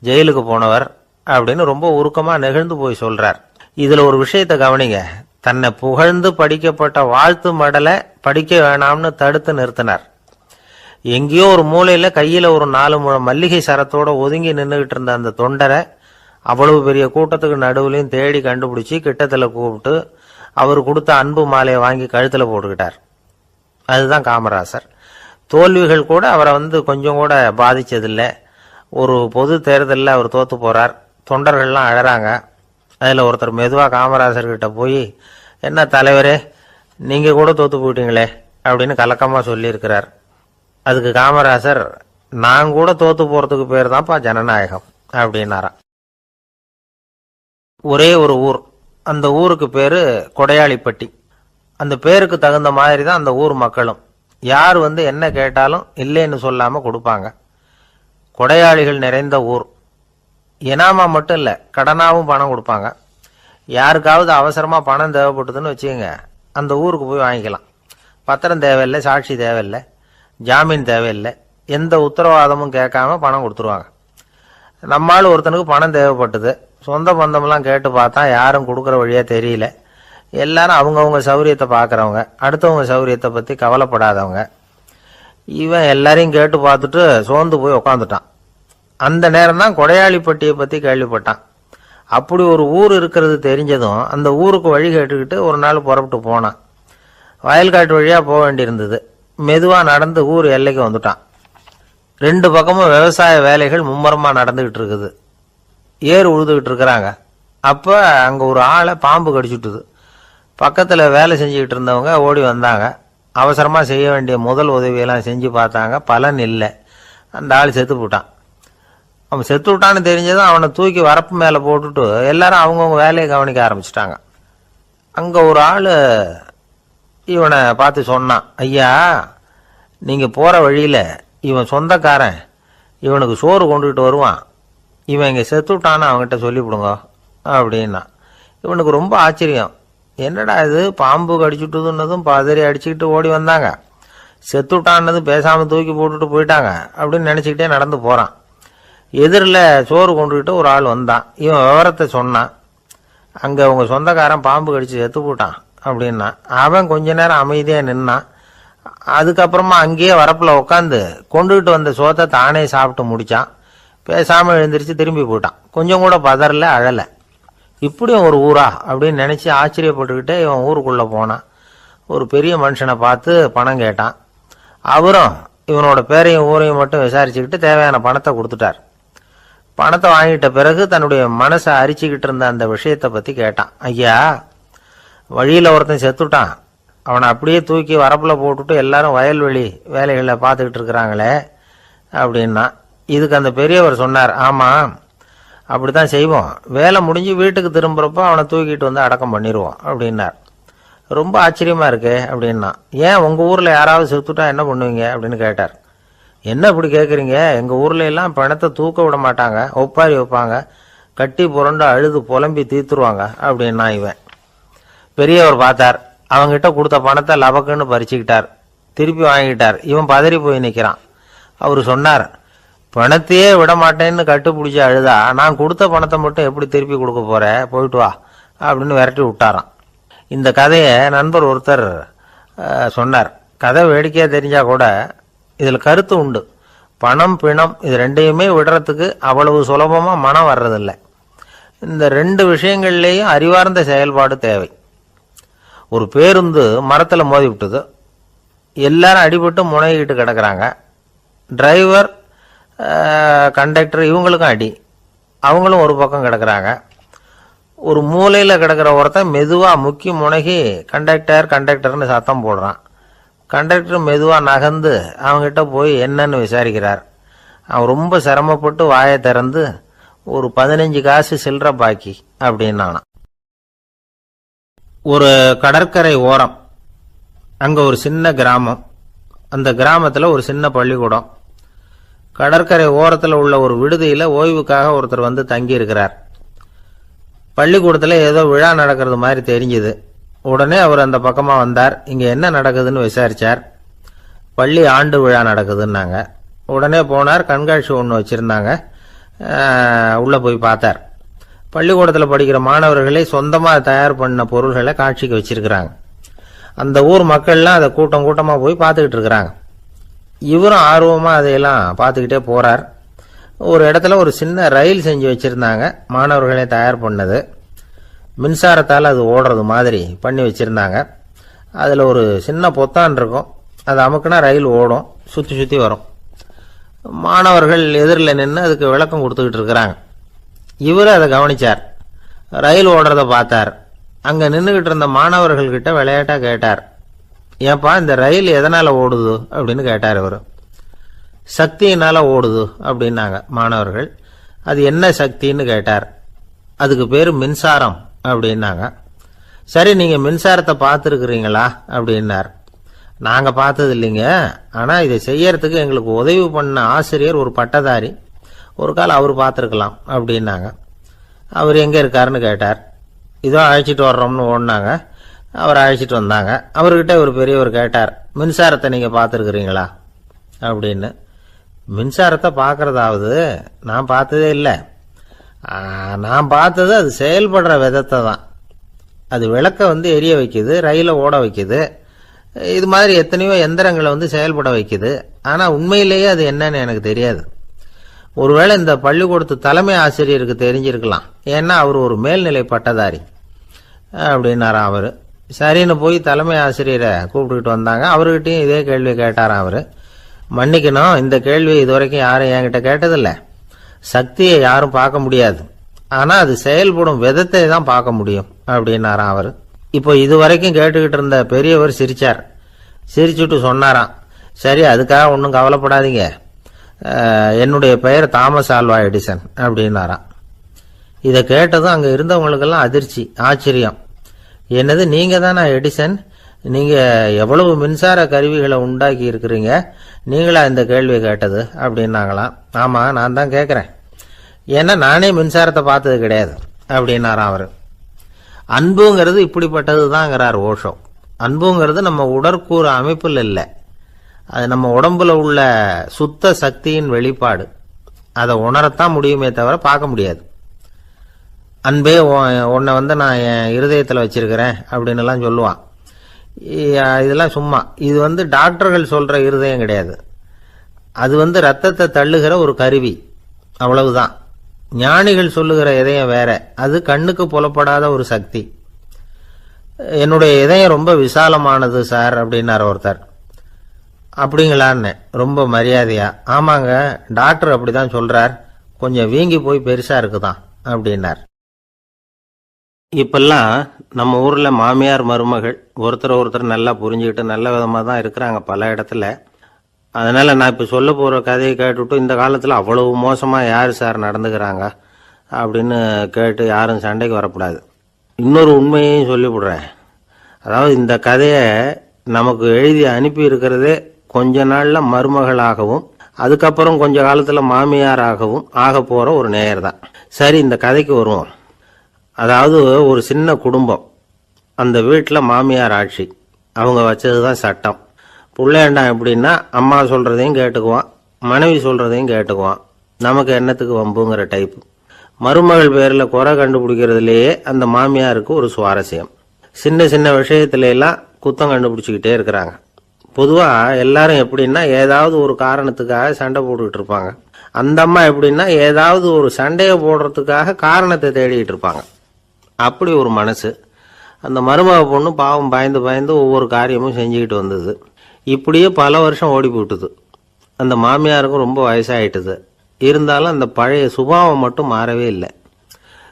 S2: ஜெயிலுக்கு போனவர் அப்படின்னு ரொம்ப உருக்கமாக நெகிழ்ந்து போய் சொல்றார். இதில் ஒரு விஷயத்தை கவனிங்க. தன்னை புகழ்ந்து படிக்கப்பட்ட வாழ்த்து மடலை படிக்க வேணாம்னு தடுத்து நிறுத்தினார். எங்கேயோ ஒரு மூலையில் கையில் ஒரு 4 முழம் மல்லிகை சரத்தோட ஒதுங்கி நின்றுகிட்டு இருந்த அந்த தொண்டரை அவ்வளவு பெரிய கூட்டத்துக்கு நடுவுலையும் தேடி கண்டுபிடிச்சி கிட்டத்தில் கூப்பிட்டு அவர் கொடுத்த அன்பு மாலையை வாங்கி கழுத்தில் போட்டுக்கிட்டார். அதுதான் காமராசர். தோல்விகள் கூட அவரை கொஞ்சம் கூட பாதிச்சதில்லை. ஒரு பொது தேர்தலில் அவர் தோத்து போறார். தொண்டர்கள்லாம் அழறாங்க. அதில் ஒருத்தர் மெதுவாக காமராசர்கிட்ட போய், என்ன தலைவரே, நீங்கள் கூட தோத்து போயிட்டீங்களே அப்படின்னு கலக்கமாக சொல்லியிருக்கிறார். அதுக்கு காமராசர், நான் கூட தோத்து போறதுக்கு பேர் தான்ப்பா ஜனநாயகம் அப்படின்னாராம். ஒரே ஒரு ஊர், அந்த ஊருக்கு பேரு கொடையாளிப்பட்டி. அந்த பேருக்கு தகுந்த மாதிரி தான் அந்த ஊர் மக்களும். யார் என்ன கேட்டாலும் இல்லைன்னு சொல்லாம கொடுப்பாங்க. கொடையாளிகள் நிறைந்த ஊர். இனாமா மட்டும் இல்லை, கடனாவும் பணம் கொடுப்பாங்க. யாருக்காவது அவசரமா பணம் தேவைப்பட்டதுன்னு வச்சுக்கோங்க, அந்த ஊருக்கு போய் வாங்கிக்கலாம். பத்திரம் தேவையில்லை, சாட்சி தேவையில்லை, ஜாமீன் தேவையில்லை, எந்த உத்தரவாதமும் கேட்காம பணம் கொடுத்துருவாங்க. நம்மால் ஒருத்தனுக்கு பணம் தேவைப்பட்டது. சொந்த பந்தம்லாம் கேட்டு பார்த்தா யாரும் கொடுக்குற வழியாக தெரியல. எல்லாரும் அவங்கவுங்க சௌரியத்தை பார்க்குறவங்க, அடுத்தவங்க சௌரியத்தை பற்றி கவலைப்படாதவங்க. இவன் எல்லாரையும் கேட்டு பார்த்துட்டு சோர்ந்து போய் உக்காந்துட்டான். அந்த நேரம் தான் கொடையாளிப்பட்டியை பற்றி கேள்விப்பட்டான். அப்படி ஒரு ஊர் இருக்கிறது தெரிஞ்சதும் அந்த ஊருக்கு வழி கேட்டுக்கிட்டு ஒரு நாள் புறப்பட்டு போனான். வயல்காட்டு வழியாக போக வேண்டியிருந்தது. மெதுவாக நடந்து ஊர் எல்லைக்கு வந்துட்டான். 2 பக்கமும் விவசாய வேலைகள் மும்முரமாக நடந்துக்கிட்டு இருக்குது. ஏறு உழுதுகிட்டு இருக்கிறாங்க. அப்போ அங்கே ஒரு ஆளை பாம்பு கடிச்சுட்டுது. பக்கத்தில் வேலை செஞ்சுக்கிட்டு இருந்தவங்க ஓடி வந்தாங்க. அவசரமாக செய்ய வேண்டிய முதல் உதவியெல்லாம் செஞ்சு பார்த்தாங்க. பலன் இல்லை. அந்த ஆள் செத்து போட்டான். அவன் செத்து விட்டான்னு தெரிஞ்சதும் அவனை தூக்கி வரப்பு மேலே போட்டுட்டு எல்லாரும் அவங்கவுங்க வேலையை கவனிக்க ஆரம்பிச்சிட்டாங்க. அங்கே ஒரு ஆள் இவனை பார்த்து சொன்னான், ஐயா, நீங்கள் போகிற வழியில் இவன் சொந்தக்காரன் இவனுக்கு சோறு கொண்டுகிட்டு வருவான். இவன் இங்கே செத்து விட்டான்னு அவங்ககிட்ட சொல்லிவிடுங்க அப்படின்னா. இவனுக்கு ரொம்ப ஆச்சரியம். என்னடா இது, பாம்பு கடிச்சுட்டுதுன்னதும் பதறி அடிச்சுக்கிட்டு ஓடி வந்தாங்க, செத்து விட்டான்னதும் பேசாமல் தூக்கி போட்டுட்டு போயிட்டாங்க அப்படின்னு நினச்சிக்கிட்டே நடந்து போகிறான். எதிரில் சோறு கொண்டுகிட்டு ஒரு ஆள் வந்தான். இவன் விவரத்தை சொன்னான். அங்கே உங்கள் சொந்தக்காரன் பாம்பு கடிச்சு செத்து போட்டான் அப்படின்னா. அவன் கொஞ்ச நேரம் அமைதியாக நின்னான். அதுக்கப்புறமா அங்கேயே வரப்பில் உட்காந்து கொண்டுகிட்டு வந்த சோத்தை தானே சாப்பிட்டு முடித்தான். பேசாமல் எழுந்திரிச்சு திரும்பி போயிட்டான். கொஞ்சம் கூட பதறல, அழலை. இப்படியும் ஒரு ஊரா அப்படின்னு நினச்சி ஆச்சரியப்பட்டுக்கிட்டே இவன் ஊருக்குள்ளே போனான். ஒரு பெரிய மனுஷனை பார்த்து பணம் கேட்டான். அவரும் இவனோட பேரையும் ஊரையும் மட்டும் விசாரிச்சுக்கிட்டு தேவையான பணத்தை கொடுத்துட்டார். பணத்தை வாங்கிட்ட பிறகு தன்னுடைய மனசை அரிச்சுக்கிட்டு இருந்த அந்த விஷயத்தை பற்றி கேட்டான். ஐயா, வழியில் ஒருத்தன் செத்துட்டான், அவனை அப்படியே தூக்கி வரப்பில் போட்டுட்டு எல்லாரும் வயல்வெளி வேலைகளை பார்த்துக்கிட்டு இருக்கிறாங்களே அப்படின்னா. இதுக்கு அந்த பெரியவர் சொன்னார், ஆமாம், அப்படி தான் செய்வோம். வேலை முடிஞ்சு வீட்டுக்கு திரும்புகிறப்போ அவனை தூக்கிட்டு வந்து அடக்கம் பண்ணிடுவோம் அப்படின்னார். ரொம்ப ஆச்சரியமாக இருக்கே அப்படின்னா. ஏன் உங்கள் ஊரில் யாராவது செத்துட்டா என்ன பண்ணுவீங்க அப்படின்னு கேட்டார். என்ன இப்படி கேட்குறீங்க, எங்கள் ஊரில் எல்லாம் பணத்தை தூக்க விட மாட்டாங்க, ஒப்பாரி வைப்பாங்க, கட்டி புரண்டு அழுது புலம்பி தீர்த்துருவாங்க அப்படின்னா. இவன் பெரியவர் பார்த்தார். அவங்கிட்ட கொடுத்த பணத்தை லபக்குன்னு பறிச்சுக்கிட்டார். திருப்பி வாங்கிட்டார். இவன் பதறி போய் நிற்கிறான். அவர் சொன்னார், பணத்தையே விட மாட்டேன்னு கட்டுப்பிடிச்சி அழுதா நான் கொடுத்த பணத்தை மட்டும் எப்படி திருப்பி கொடுக்க போற, போயிட்டு வா அப்படின்னு விரட்டி விட்டாராம். இந்த கதையை நண்பர் ஒருத்தர் சொன்னார். கதை வேடிக்கையாக தெரிஞ்சா கூட இதில் கருத்து உண்டு. பணம் பிணம் இது ரெண்டையுமே விடுறதுக்கு அவ்வளவு சுலபமாக மனம் வர்றதில்லை. இந்த 2 விஷயங்கள்லேயும் அறிவார்ந்த செயல்பாடு தேவை. ஒரு பேருந்து மரத்தில் மோதி விட்டது. எல்லாரும் அடிபட்டு முனைகிட்டு கிடக்கிறாங்க. டிரைவர், கண்டக்டர் இவங்களுக்கும் அடி. அவங்களும் ஒரு பக்கம் கிடக்கிறாங்க. ஒரு மூலையில் கிடக்கிற ஒருத்தன் மெதுவாக முக்கி முனகி கண்டக்டர்னு சத்தம் போடுறான். கண்டக்டர் மெதுவாக நகர்ந்து அவங்ககிட்ட போய் என்னன்னு விசாரிக்கிறார். அவன் ரொம்ப சிரமப்பட்டு வாயை திறந்து ஒரு 15 காசு சில்லற பாக்கி அப்படின்னானா. ஒரு கடற்கரை ஓரம், அங்கே ஒரு சின்ன கிராமம். அந்த கிராமத்தில் ஒரு சின்ன பள்ளிக்கூடம். கடற்கரை ஓரத்தில் உள்ள ஒரு விடுதியில் ஓய்வுக்காக ஒருத்தர் வந்து தங்கி இருக்கிறார். பள்ளிக்கூடத்தில் ஏதோ விழா நடக்கிறது மாதிரி தெரிஞ்சுது. உடனே அவர் அந்த பக்கமாக வந்தார். இங்கே என்ன நடக்குதுன்னு விசாரித்தார். பள்ளி ஆண்டு விழா நடக்குதுன்னாங்க. உடனே போனார். கண்காட்சி ஒன்று வச்சுருந்தாங்க. உள்ளே போய் பார்த்தார். பள்ளிக்கூடத்தில் படிக்கிற மாணவர்களே சொந்தமாக தயார் பண்ண பொருள்களை காட்சிக்கு வச்சிருக்கிறாங்க. அந்த ஊர் மக்கள்லாம் அதை கூட்டம் கூட்டமாக போய் பார்த்துக்கிட்டு இருக்கிறாங்க. இவரும் ஆர்வமாக அதையெல்லாம் பார்த்துக்கிட்டே போகிறார். ஒரு இடத்துல ஒரு சின்ன ரயில் செஞ்சு வச்சுருந்தாங்க. மாணவர்களே தயார் பண்ணது. மின்சாரத்தால் அது ஓடுறது மாதிரி பண்ணி வச்சுருந்தாங்க. அதில் ஒரு சின்ன பொத்தான் இருக்கும். அது அமுக்குனா ரயில் ஓடும், சுற்றி சுற்றி வரும். மாணவர்கள் எதிரில் நின்று அதுக்கு விளக்கம் கொடுத்துக்கிட்டு இருக்கிறாங்க. இவர் அதை கவனிச்சார். ரயில் ஓடுறத பார்த்தார். அங்கே நின்றுக்கிட்டு இருந்த மாணவர்கள்கிட்ட விளையாட்டாக கேட்டார், ஏன்பா இந்த ரயில் எதனால் ஓடுது அப்படின்னு கேட்டார். இவர் சக்தியினால் ஓடுது அப்படின்னாங்க மாணவர்கள். அது என்ன சக்தின்னு கேட்டார். அதுக்கு பேர் மின்சாரம் அப்படின்னாங்க. சரி, நீங்கள் மின்சாரத்தை பார்த்துருக்குறீங்களா அப்படின்னார். நாங்கள் பார்த்தது இல்லைங்க, ஆனால் இதை செய்யறதுக்கு எங்களுக்கு உதவி பண்ண ஆசிரியர் ஒரு பட்டதாரி, ஒரு கால் அவர் பார்த்துருக்கலாம் அப்படின்னாங்க. அவர் எங்கே இருக்காருன்னு கேட்டார். இதோ அழைச்சிட்டு வர்றோம்னு ஓடினாங்க. அவர் அழைச்சிட்டு வந்தாங்க. அவர்கிட்ட ஒரு பெரியவர் கேட்டார், மின்சாரத்தை நீங்கள் பார்த்துருக்குறீங்களா அப்படின்னு. மின்சாரத்தை பார்க்கறதாவது நான் பார்த்ததே இல்லை. நான் பார்த்தது அது செயல்படுற விதத்தை தான். அது விளக்கை எரிய வைக்குது, ரயிலை ஓட வைக்குது, இது மாதிரி எத்தனையோ எந்திரங்களை செயல்பட வைக்குது. ஆனால் உண்மையிலேயே அது என்னன்னு எனக்கு தெரியாது. ஒருவேளை இந்த பள்ளிக்கூடத்து தலைமை ஆசிரியருக்கு தெரிஞ்சிருக்கலாம், ஏன்னா அவர் ஒரு மேல்நிலை பட்டதாரி அப்படின்னாராம் அவர். சரின்னு போய் தலைமை ஆசிரியரை கூப்பிட்டுக்கிட்டு வந்தாங்க. அவர்கிட்டையும் இதே கேள்வியை கேட்டாராம் அவர். மன்னிக்கணும், இந்த கேள்வி இதுவரைக்கும் யாரும் என்கிட்ட கேட்டதில்லை. சக்தியை யாரும் பார்க்க முடியாது, ஆனால் அது செயல்படும் விதத்தை தான் பார்க்க முடியும் அப்படின்னாராம் அவர். இப்போ இதுவரைக்கும் கேட்டுக்கிட்டு இருந்த பெரியவர் சிரிச்சார். சிரிச்சுட்டு சொன்னாராம், சரி அதுக்காக ஒன்றும் கவலைப்படாதீங்க, என்னுடைய பெயர் தாமஸ் ஆல்வா எடிசன் அப்படின்னாராம். இதை கேட்டதும் அங்கே இருந்தவங்களுக்கெல்லாம் அதிர்ச்சி, ஆச்சரியம். என்னது, நீங்க தானா எடிசன்? நீங்க எவ்வளவு மின்சார கருவிகளை உண்டாக்கி இருக்கிறீங்க, நீங்களா இந்த கேள்வியை கேட்டது அப்படின்னாங்களாம். ஆமா, நான் தான் கேட்குறேன், ஏன்னா நானே மின்சாரத்தை பார்த்தது கிடையாது அப்படின்னாராம் அவர். அன்புங்கிறது இப்படிப்பட்டது தாங்கிறார் ஓஷோ. அன்புங்கிறது நம்ம உடற்கூறு அமைப்பில் இல்லை, அது நம்ம உடம்புல உள்ள சுத்த சக்தியின் வெளிப்பாடு. அதை உணரத்தான் முடியுமே தவிர பார்க்க முடியாது. அன்பே உன்னை நான் என் இருதயத்தில் வச்சிருக்கிறேன் அப்படின்னு எல்லாம் சொல்லுவான். இதெல்லாம் சும்மா. இது டாக்டர்கள் சொல்ற இருதயம் கிடையாது. அது ரத்தத்தை தள்ளுகிற ஒரு கருவி, அவ்வளவுதான். ஞானிகள் சொல்லுகிற இதயம் வேற, அது கண்ணுக்கு புலப்படாத ஒரு சக்தி. என்னுடைய இதயம் ரொம்ப விசாலமானது சார் அப்படின்னார் ஒருத்தர். அப்படிங்களான்னு ரொம்ப மரியாதையா, ஆமாங்க டாக்டர் அப்படிதான் சொல்றார், கொஞ்சம் வீங்கி போய் பெருசா இருக்குதான் அப்படின்னார். இப்பெல்லாம் நம்ம ஊர்ல மாமியார் மருமகள் ஒருத்தர் நல்லா புரிஞ்சுக்கிட்டு நல்ல விதமா தான் இருக்கிறாங்க பல இடத்துல. அதனால நான் இப்ப சொல்ல போற கதையை கேட்டுவிட்டு இந்த காலத்துல அவ்வளவு மோசமா யாரு சார் நடந்துக்கிறாங்க அப்படின்னு கேட்டு யாரும் சண்டைக்கு வரக்கூடாது. இன்னொரு உண்மையையும் சொல்லிவிடுறேன். அதாவது இந்த கதையை நமக்கு எழுதி அனுப்பி இருக்கிறதே கொஞ்ச நாள்ல மருமகளாகவும் அதுக்கப்புறம் கொஞ்ச காலத்துல மாமியாராகவும் ஆக போற ஒரு நேயர் தான். சரி, இந்த கதைக்கு வருவோம். அதாவது ஒரு சின்ன குடும்பம், அந்த வீட்டில் மாமியார் ஆட்சி, அவங்க வச்சதுதான் சட்டம். பிள்ளையாண்டான் எப்படின்னா அம்மா சொல்றதையும் கேட்டுக்குவான், மனைவி சொல்றதையும் கேட்டுக்குவான், நமக்கு என்னத்துக்கு வம்புங்கிற டைப்பு. மருமகள் பேரில் குறை கண்டுபிடிக்கிறதுலேயே அந்த மாமியாருக்கு ஒரு சுவாரஸ்யம். சின்ன சின்ன விஷயத்துல எல்லாம் குத்தம் கண்டுபிடிச்சிக்கிட்டே இருக்கிறாங்க. பொதுவாக எல்லாரும் எப்படின்னா ஏதாவது ஒரு காரணத்துக்காக சண்டை போட்டுக்கிட்டு இருப்பாங்க. அந்த அம்மா எப்படின்னா ஏதாவது ஒரு சண்டையை போடுறதுக்காக காரணத்தை தேடிக்கிட்டு இருப்பாங்க. அப்படி ஒரு மனசு. அந்த மருமக பொண்ணு பாவம் பயந்து பயந்து ஒவ்வொரு காரியமும் செஞ்சுக்கிட்டு வந்தது. இப்படியே பல வருஷம் ஓடி போட்டுது. அந்த மாமியாருக்கும் ரொம்ப வயசாயிட்டுது. இருந்தாலும் அந்த பழைய சுபாவம் மட்டும் மாறவே இல்லை.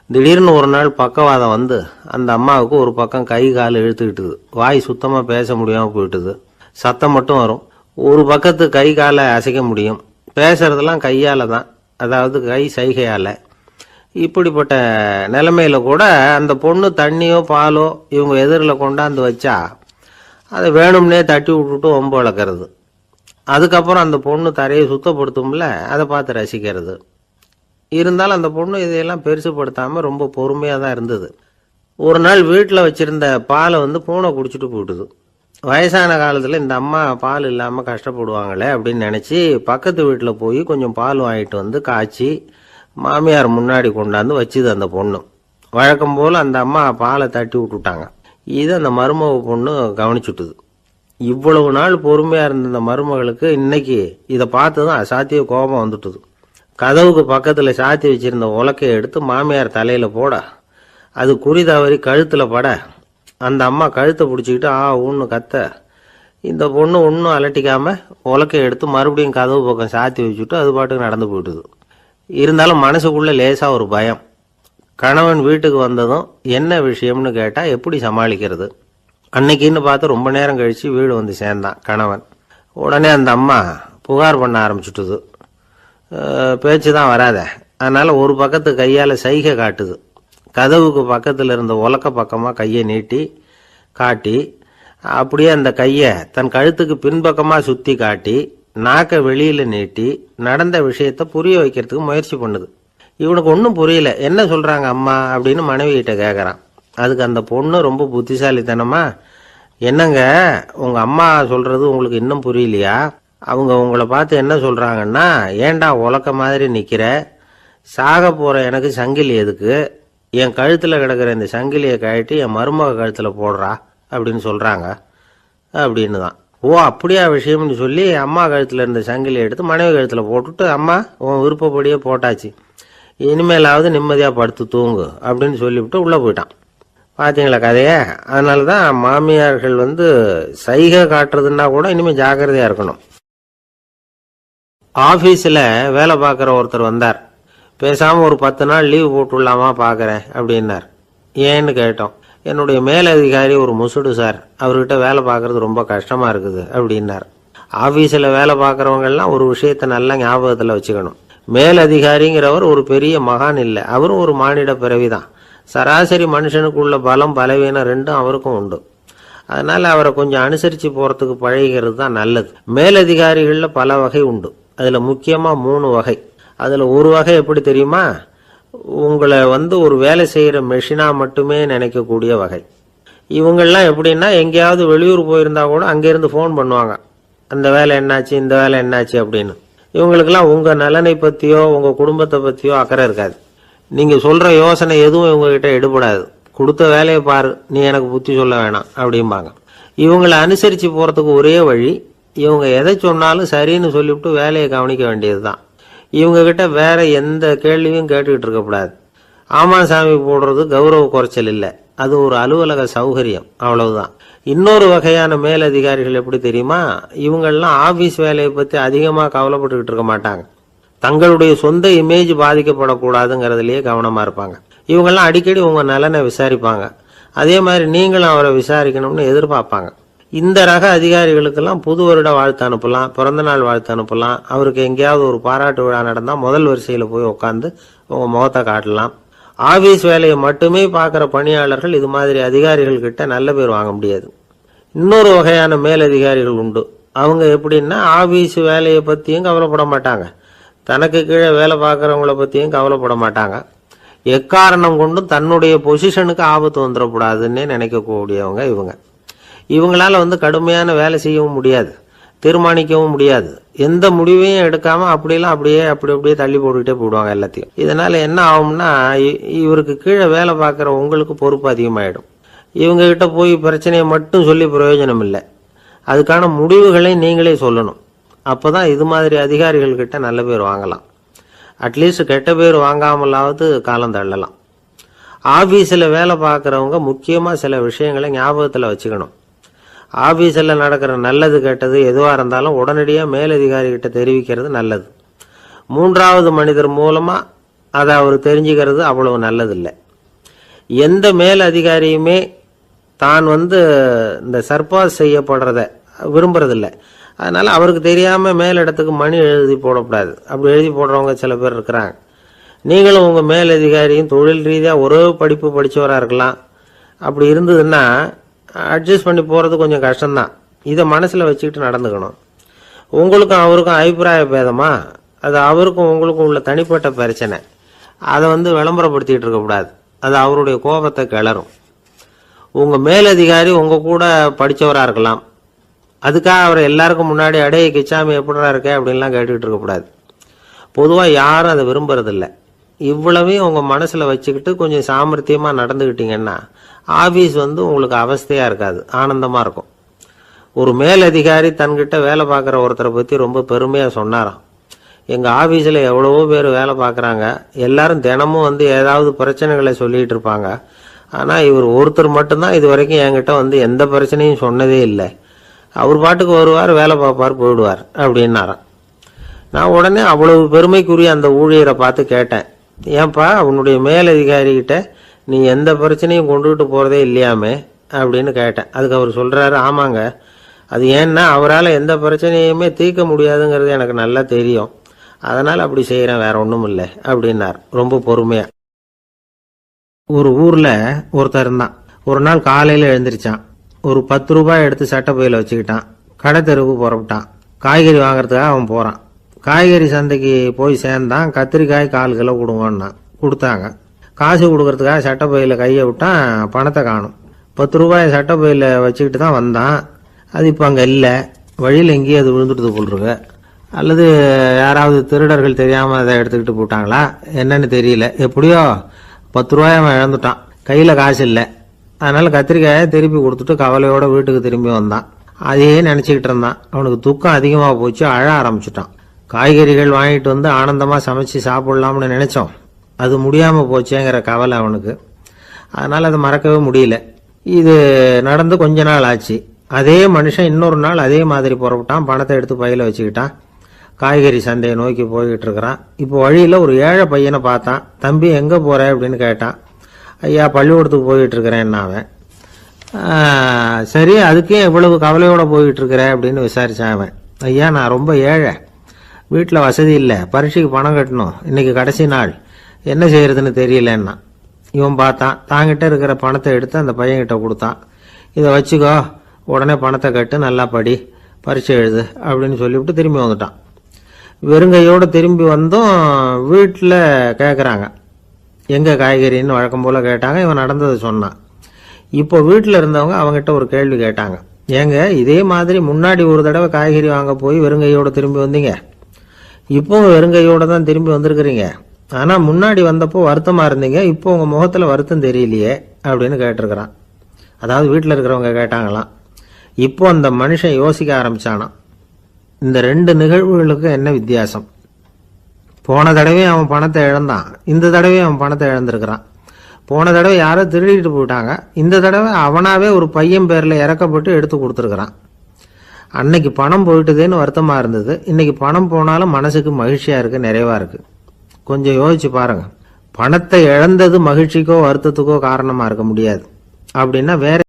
S2: திடீர்னு ஒரு நாள் பக்கவாதம் வந்து அந்த அம்மாவுக்கு ஒரு பக்கம் கை கால் இழுத்துக்கிட்டுது. வாய் சுத்தமாக பேச முடியாமல் போயிட்டுது. சத்தம் மட்டும் வரும். ஒரு பக்கத்து கை காலை அசைக்க முடியும். பேசுறதெல்லாம் கையால் தான், அதாவது கை சைகையால். இப்படிப்பட்ட நிலைமையில கூட அந்த பொண்ணு தண்ணியோ பாலோ இவங்க எதிரில் கொண்டாந்து வச்சா அதை வேணும்னே தட்டி விட்டுட்டு ஒம்பு வளர்க்கறது. அதுக்கப்புறம் அந்த பொண்ணு தரையை சுத்தப்படுத்தும்ல, அதை பார்த்து ரசிக்கிறது. இருந்தாலும் அந்த பொண்ணு இதையெல்லாம் பெருசுப்படுத்தாமல் ரொம்ப பொறுமையாக தான் இருந்தது. ஒரு நாள் வீட்டில் வச்சிருந்த பாலை பூனை குடிச்சிட்டு போயிட்டுது. வயசான காலத்தில் இந்த அம்மா பால் இல்லாமல் கஷ்டப்படுவாங்களே அப்படின்னு நினச்சி பக்கத்து வீட்டில் போய் கொஞ்சம் பால் வாங்கிட்டு காய்ச்சி மாமியார் முன்னாடி கொண்டாந்து வச்சுது அந்த பொண்ணு. வழக்கம் போல் அந்த அம்மா பாலை தட்டி விட்டுட்டாங்க. இது அந்த மருமக பொண்ணு கவனிச்சுட்டுது. இவ்வளவு நாள் பொறுமையாக இருந்த அந்த மருமகளுக்கு இன்னைக்கு இதை பார்த்து தான் அசாத்திய கோபம் வந்துட்டுது. கதவுக்கு பக்கத்தில் சாத்தி வச்சிருந்த உலக்கையை எடுத்து மாமியார் தலையில் போட, அது குறி தவறி கழுத்தில் பட, அந்த அம்மா கழுத்தை பிடிச்சிக்கிட்டு ஊன்னு கத்த, இந்த பொண்ணு ஒன்றும் அலட்டிக்காமல் உலக்கையை எடுத்து மறுபடியும் கதவு பக்கம் சாத்தி வச்சுட்டு அது பாட்டுக்கு நடந்து போயிட்டுது. இருந்தாலும் மனசுக்குள்ளே லேசாக ஒரு பயம். கணவன் வீட்டுக்கு வந்ததும் என்ன விஷயம்னு கேட்டால் எப்படி சமாளிக்கிறது. அன்னைக்குன்னு பார்த்து ரொம்ப நேரம் கழித்து வீடு சேர்ந்தான் கணவன். உடனே அந்த அம்மா புகார் பண்ண ஆரம்பிச்சுட்டுது. பேச்சு தான் வராத, அதனால் ஒரு பக்கத்து கையால் சைகை காட்டுது. கதவுக்கு பக்கத்தில் இருந்த உலக்க பக்கமாக கையை நீட்டி காட்டி, அப்படியே அந்த கையை தன் கழுத்துக்கு பின்பக்கமாக சுற்றி காட்டி நாக்கை வெளியில் நீட்டி நடந்த விஷயத்த புரிய வைக்கிறதுக்கு முயற்சி பண்ணுது. இவனுக்கு ஒன்றும் புரியல. என்ன சொல்கிறாங்க அம்மா அப்படின்னு மனைவி கிட்ட கேட்குறான். அதுக்கு அந்த பொண்ணு ரொம்ப புத்திசாலித்தனமா, என்னங்க உங்கள் அம்மா சொல்கிறது உங்களுக்கு இன்னும் புரியலையா? அவங்க உங்களை பார்த்து என்ன சொல்கிறாங்கன்னா, ஏன்டா உலக்க மாதிரி நிற்கிற, சாக போகிற எனக்கு சங்கிலி எதுக்கு, என் கழுத்தில் கிடக்கிற இந்த சங்கிலியை கழட்டி என் மருமக கழுத்தில் போடுறா அப்படின்னு சொல்கிறாங்க அப்படின்னு தான். ஓ அப்படியா விஷயம்னு சொல்லி அம்மா கழுத்தில் இருந்த சங்கிலியை எடுத்து மனைவி கழுத்தில் போட்டுட்டு, அம்மா உன் விருப்பப்படியே போட்டாச்சு, இனிமேலாவது நிம்மதியாக படுத்து தூங்கு அப்படின்னு சொல்லிவிட்டு உள்ளே போயிட்டான். பார்த்தீங்களா கதையை? அதனால தான் மாமியார்கள் சைகை காட்டுறதுன்னா கூட இனிமேல் ஜாக்கிரதையாக இருக்கணும். ஆஃபீஸில் வேலை பார்க்குற ஒருத்தர் வந்தார். பேசாமல் ஒரு 10 நாள் லீவு போட்டுடலாமா பார்க்குறேன் அப்படின்னார். ஏன்னு கேட்டோம். என்னுடைய மேலதிகாரி ஒரு முசுடு சார், அவர்கிட்ட வேலை பார்க்குறது ரொம்ப கஷ்டமாக இருக்குது அப்படின்னார். ஆஃபீஸில் வேலை பார்க்குறவங்கெல்லாம் ஒரு விஷயத்தை நல்லா ஞாபகத்தில் வச்சுக்கணும். மேலதிகாரிங்கிறவர் ஒரு பெரிய மகான் இல்லை, அவரும் ஒரு மானிட பிறவி தான். சராசரி மனுஷனுக்கு உள்ள பலம் பலவீனம் ரெண்டும் அவருக்கும் உண்டு. அதனால் அவரை கொஞ்சம் அனுசரித்து போகிறதுக்கு பழகிறது தான் நல்லது. மேலதிகாரிகளில் பல வகை உண்டு. அதில் முக்கியமாக 3 வகை. அதில் ஒரு வகை எப்படி தெரியுமா? உங்களை ஒரு வேலை செய்கிற மெஷினாக மட்டுமே நினைக்கக்கூடிய வகை. இவங்கெல்லாம் எப்படின்னா, எங்கேயாவது வெளியூர் போயிருந்தா கூட அங்கேருந்து ஃபோன் பண்ணுவாங்க, அந்த வேலை என்னாச்சு இந்த வேலை என்னாச்சு அப்படின்னு. இவங்களுக்கெல்லாம் உங்கள் நலனை பற்றியோ உங்கள் குடும்பத்தை பற்றியோ அக்கறை இருக்காது. நீங்கள் சொல்கிற யோசனை எதுவும் இவங்ககிட்ட எடுபடாது. கொடுத்த வேலையை பாரு, நீ எனக்கு புத்தி சொல்ல வேணாம் அப்படிம்பாங்க. இவங்களை அனுசரித்து போகிறதுக்கு ஒரே வழி, இவங்க எதை சொன்னாலும் சரின்னு சொல்லிவிட்டு வேலையை கவனிக்க வேண்டியது தான். இவங்ககிட்ட வேற எந்த கேள்வியும் கேட்டுக்கிட்டு இருக்கக்கூடாது. ஆமா சாமி போடுறது கௌரவ குறைச்சல் இல்லை, அது ஒரு அலுவலக சௌகரியம், அவ்வளவுதான். இன்னொரு வகையான மேலதிகாரிகள் எப்படி தெரியுமா? இவங்கெல்லாம் ஆபீஸ் வேலையை பற்றி அதிகமாக கவலைப்பட்டுக்கிட்டு இருக்க மாட்டாங்க. தங்களுடைய சொந்த இமேஜ் பாதிக்கப்படக்கூடாதுங்கிறதுலயே கவனமா இருப்பாங்க. இவங்கெல்லாம் அடிக்கடி உங்க நலனை விசாரிப்பாங்க. அதே மாதிரி நீங்களும் அவரை விசாரிக்கணும்னு எதிர்பார்ப்பாங்க. இந்த ரக அதிகாரிகளுக்கெல்லாம் புது வருட வாழ்த்து அனுப்பலாம், பிறந்த நாள் வாழ்த்து அனுப்பலாம். அவருக்கு எங்கேயாவது ஒரு பாராட்டு விழா நடந்தால் முதல் வரிசையில் போய் உட்காந்து உங்க முகத்தை காட்டலாம். ஆபீஸ் வேலையை மட்டுமே பார்க்குற பணியாளர்கள் இது மாதிரி அதிகாரிகள் கிட்ட நல்ல பேர் வாங்க முடியாது. இன்னொரு வகையான மேலதிகாரிகள் உண்டு. அவங்க எப்படின்னா, ஆபீஸ் வேலையை பற்றியும் கவலைப்பட மாட்டாங்க, தனக்கு கீழே வேலை பார்க்குறவங்கள பற்றியும் கவலைப்பட மாட்டாங்க. எக்காரணம் கொண்டும் தன்னுடைய பொசிஷனுக்கு ஆபத்து வந்துடக்கூடாதுன்னே நினைக்கக்கூடியவங்க இவங்க. இவங்களால கடுமையான வேலை செய்யவும் முடியாது, தீர்மானிக்கவும் முடியாது. எந்த முடிவையும் எடுக்காம அப்படியே தள்ளி போட்டுக்கிட்டே போடுவாங்க எல்லாத்தையும். இதனால என்ன ஆகும்னா, இவருக்கு கீழே வேலை பார்க்குற உங்களுக்கு பொறுப்பு அதிகமாயிடும். இவங்க கிட்ட போய் பிரச்சனையை மட்டும் சொல்லி பிரயோஜனம் இல்லை, அதுக்கான முடிவுகளை நீங்களே சொல்லணும். அப்போதான் இது மாதிரி அதிகாரிகள் கிட்ட நல்ல பேர் வாங்கலாம். அட்லீஸ்ட் கெட்ட பேர் வாங்காமலாவது காலம் தள்ளலாம். ஆபீஸில் வேலை பார்க்குறவங்க முக்கியமாக சில விஷயங்களை ஞாபகத்தில் வச்சுக்கணும். ஆபீஸில் நடக்கிற நல்லது கெட்டது எதுவாக இருந்தாலும் உடனடியாக மேலதிகாரிகிட்ட தெரிவிக்கிறது நல்லது. 3வது மனிதர் மூலமாக அதை அவர் தெரிஞ்சுக்கிறது அவ்வளவு நல்லதில்லை. எந்த மேல் அதிகாரியுமே தான் இந்த சர்பாஸ் செய்யப்படுறத விரும்புறதில்லை. அதனால அவருக்கு தெரியாமல் மேலிடத்துக்கு மணி எழுதி போடக்கூடாது. அப்படி எழுதி போடுறவங்க சில பேர் இருக்கிறாங்க. நீங்களும் உங்கள் மேலதிகாரியும் தொழில் ரீதியாக ஒரே படிப்பு படித்தவராக இருக்கலாம். அப்படி இருந்ததுன்னா அட்ஜஸ்ட் பண்ணி போகிறது கொஞ்சம் கஷ்டம்தான். இதை மனசில் வச்சுக்கிட்டு நடந்துக்கணும். உங்களுக்கும் அவருக்கும் அபிப்பிராய பேதமா, அது அவருக்கும் உங்களுக்கும் உள்ள தனிப்பட்ட பிரச்சனை, அதை விளம்பரப்படுத்திக்கிட்டு இருக்கக்கூடாது. அது அவருடைய கோபத்தை கிளறும். உங்கள் மேலதிகாரி உங்கள் கூட படித்தவராக இருக்கலாம், அதுக்காக அவரை எல்லாருக்கும் முன்னாடி அடைய கிச்சாமி எப்படிடா இருக்க அப்படின்லாம் கேட்டுக்கிட்டு இருக்கக்கூடாது. பொதுவாக யாரும் அதை விரும்புறதில்லை. இவ்வளவையும் உங்கள் மனசில் வச்சுக்கிட்டு கொஞ்சம் சாமர்த்தியமாக நடந்துக்கிட்டீங்கன்னா ஆஃபீஸ் உங்களுக்கு அவஸ்தையாக இருக்காது, ஆனந்தமாக இருக்கும். ஒரு மேலதிகாரி தன்கிட்ட வேலை பார்க்குற ஒருத்தரை பற்றி ரொம்ப பெருமையாக சொன்னாராம். எங்கள் ஆஃபீஸில் எவ்வளவோ பேர் வேலை பார்க்குறாங்க, எல்லாரும் தினமும் ஏதாவது பிரச்சனைகளை சொல்லிகிட்டு இருப்பாங்க. ஆனால் இவர் ஒருத்தர் மட்டும்தான் இது வரைக்கும் என்கிட்ட எந்த பிரச்சனையும் சொன்னதே இல்லை. அவர் பாட்டுக்கு வருவார், வேலை பார்ப்பார், போயிடுவார் அப்படின்னாராம். நான் உடனே அவ்வளவு பெருமைக்குரிய அந்த ஊழியரை பார்த்து கேட்டேன், ஏன்பா உன்னுடைய மேலதிகாரிகிட்ட நீ எந்த பிரச்சனையும் கொண்டுகிட்டு போகிறதே இல்லையாமே அப்படின்னு கேட்டேன். அதுக்கு அவர் சொல்கிறாரு, ஆமாங்க, அது ஏன்னா அவரால் எந்த பிரச்சனையுமே தீர்க்க முடியாதுங்கிறது எனக்கு நல்லா தெரியும், அதனால் அப்படி செய்கிறேன், வேற ஒன்றும் இல்லை அப்படின்னார் ரொம்ப பொறுமையாக. ஒரு ஊரில் ஒருத்தர் இருந்தான். ஒரு நாள் காலையில் எழுந்திரிச்சான். ஒரு 10 ரூபாய் எடுத்து சட்டை பையில் வச்சுக்கிட்டான். கடை தெருவுக்கு புறப்பட்டான். காய்கறி வாங்குறதுக்காக அவன் போகிறான். காய்கறி சந்தைக்கு போய் சேர்ந்தான். கத்திரிக்காய் 1/4 கிலோ கொடுங்கன்னா கொடுத்தாங்க. காசு கொடுக்கறதுக்காக சட்டை பையில் கையை விட்டான், பணத்தை காணும். 10 ரூபாய் சட்டை பையில் வச்சுக்கிட்டு தான் வந்தான். அது இப்போ அங்கே இல்லை. வழியில் எங்கேயும் அது விழுந்துட்டு போல் இருக்கு. அல்லது யாராவது திருடர்கள் தெரியாமல் அதை எடுத்துக்கிட்டு போட்டாங்களா என்னன்னு தெரியல. எப்படியோ 10 ரூபாய் அவன் இழந்துட்டான். கையில் காசு இல்லை. அதனால கத்திரிக்காயை திருப்பி கொடுத்துட்டு கவலையோட வீட்டுக்கு திரும்பி வந்தான். அதையே நினச்சிக்கிட்டு இருந்தான். அவனுக்கு துக்கம் அதிகமாக போச்சு. அழ ஆரம்பிச்சுட்டான். காய்கறிகள் வாங்கிட்டு வந்து ஆனந்தமாக சமைச்சு சாப்பிடலாம்னு நினைச்சோம். அது முடியாமல் போச்சேங்கிற கவலை அவனுக்கு. அதனால் அதை மறக்கவே முடியல. இது நடந்து கொஞ்ச நாள் ஆச்சு. அதே மனுஷன் இன்னொரு நாள் அதே மாதிரி புறப்பட்டான். பணத்தை எடுத்து பையில வச்சுக்கிட்டான். காய்கறி சந்தையை நோக்கி போய்கிட்டு இருக்கிறான். இப்போ வழியில் ஒரு ஏழை பையனை பார்த்தான். தம்பி எங்கே போற அப்படின்னு கேட்டான். ஐயா பள்ளிக்கூடத்துக்கு போயிட்டு இருக்கிறேன் அவன். சரி அதுக்கே இவ்வளவு கவலையோட போயிட்டு இருக்கிற அப்படின்னு விசாரிச்சான் அவன். ஐயா நான் ரொம்ப ஏழை, வீட்டில் வசதி இல்லை, பரீட்சைக்கு பணம் கட்டணும், இன்னைக்கு கடைசி நாள், என்ன செய்யறதுன்னு தெரியலன்னா. இவன் பார்த்தான். தாங்கிட்ட இருக்கிற பணத்தை எடுத்து அந்த பையன்கிட்ட கொடுத்தான். இதை வச்சுக்கோ, உடனே பணத்தை கட்டு, நல்லா படி, பரீட்சை எழுது அப்படின்னு சொல்லிவிட்டு திரும்பி வந்துட்டான். வெறுங்கையோடு திரும்பி வந்தும் வீட்டில் கேட்குறாங்க எங்கே காய்கறின்னு வழக்கம் போல் கேட்டாங்க. இவன் நடந்ததை சொன்னான். இப்போ வீட்டில் இருந்தவங்க அவங்ககிட்ட ஒரு கேள்வி கேட்டாங்க. ஏங்க இதே மாதிரி முன்னாடி ஒரு தடவை காய்கறி வாங்க போய் வெறுங்கையோடு திரும்பி வந்தீங்க, இப்போவும் வெறுங்கையோடு தான் திரும்பி வந்திருக்கிறீங்க. ஆனால் முன்னாடி வந்தப்போ வருத்தமாக இருந்தீங்க, இப்போ உங்கள் முகத்தில் வருத்தம் தெரியலையே அப்படின்னு கேட்டிருக்கிறான். அதாவது வீட்டில் இருக்கிறவங்க கேட்டாங்களாம். இப்போ அந்த மனுஷன் யோசிக்க ஆரம்பிச்சானான். இந்த 2 நிகழ்வுகளுக்கு என்ன வித்தியாசம்? போன தடவை அவன் பணத்தை இழந்தான், இந்த தடவை அவன் பணத்தை இழந்திருக்கிறான். போன தடவை யாரோ திருடிட்டு போயிட்டாங்க, இந்த தடவை அவனாவே ஒரு பையன் பேரில் இறக்கப்பட்டு எடுத்து கொடுத்துருக்கிறான். அன்னைக்கு பணம் போயிட்டுதேன்னு வருத்தமாக இருந்தது, இன்னைக்கு பணம் போனாலும் மனசுக்கு மகிழ்ச்சியாக இருக்கு, நிறைவாக இருக்கு. கொஞ்சம் யோசிச்சு பாருங்க. பணத்தை இழந்தது மகிழ்ச்சிக்கோ வருத்தத்துக்கோ காரணமாக இருக்க முடியாது. அப்படின்னா வேற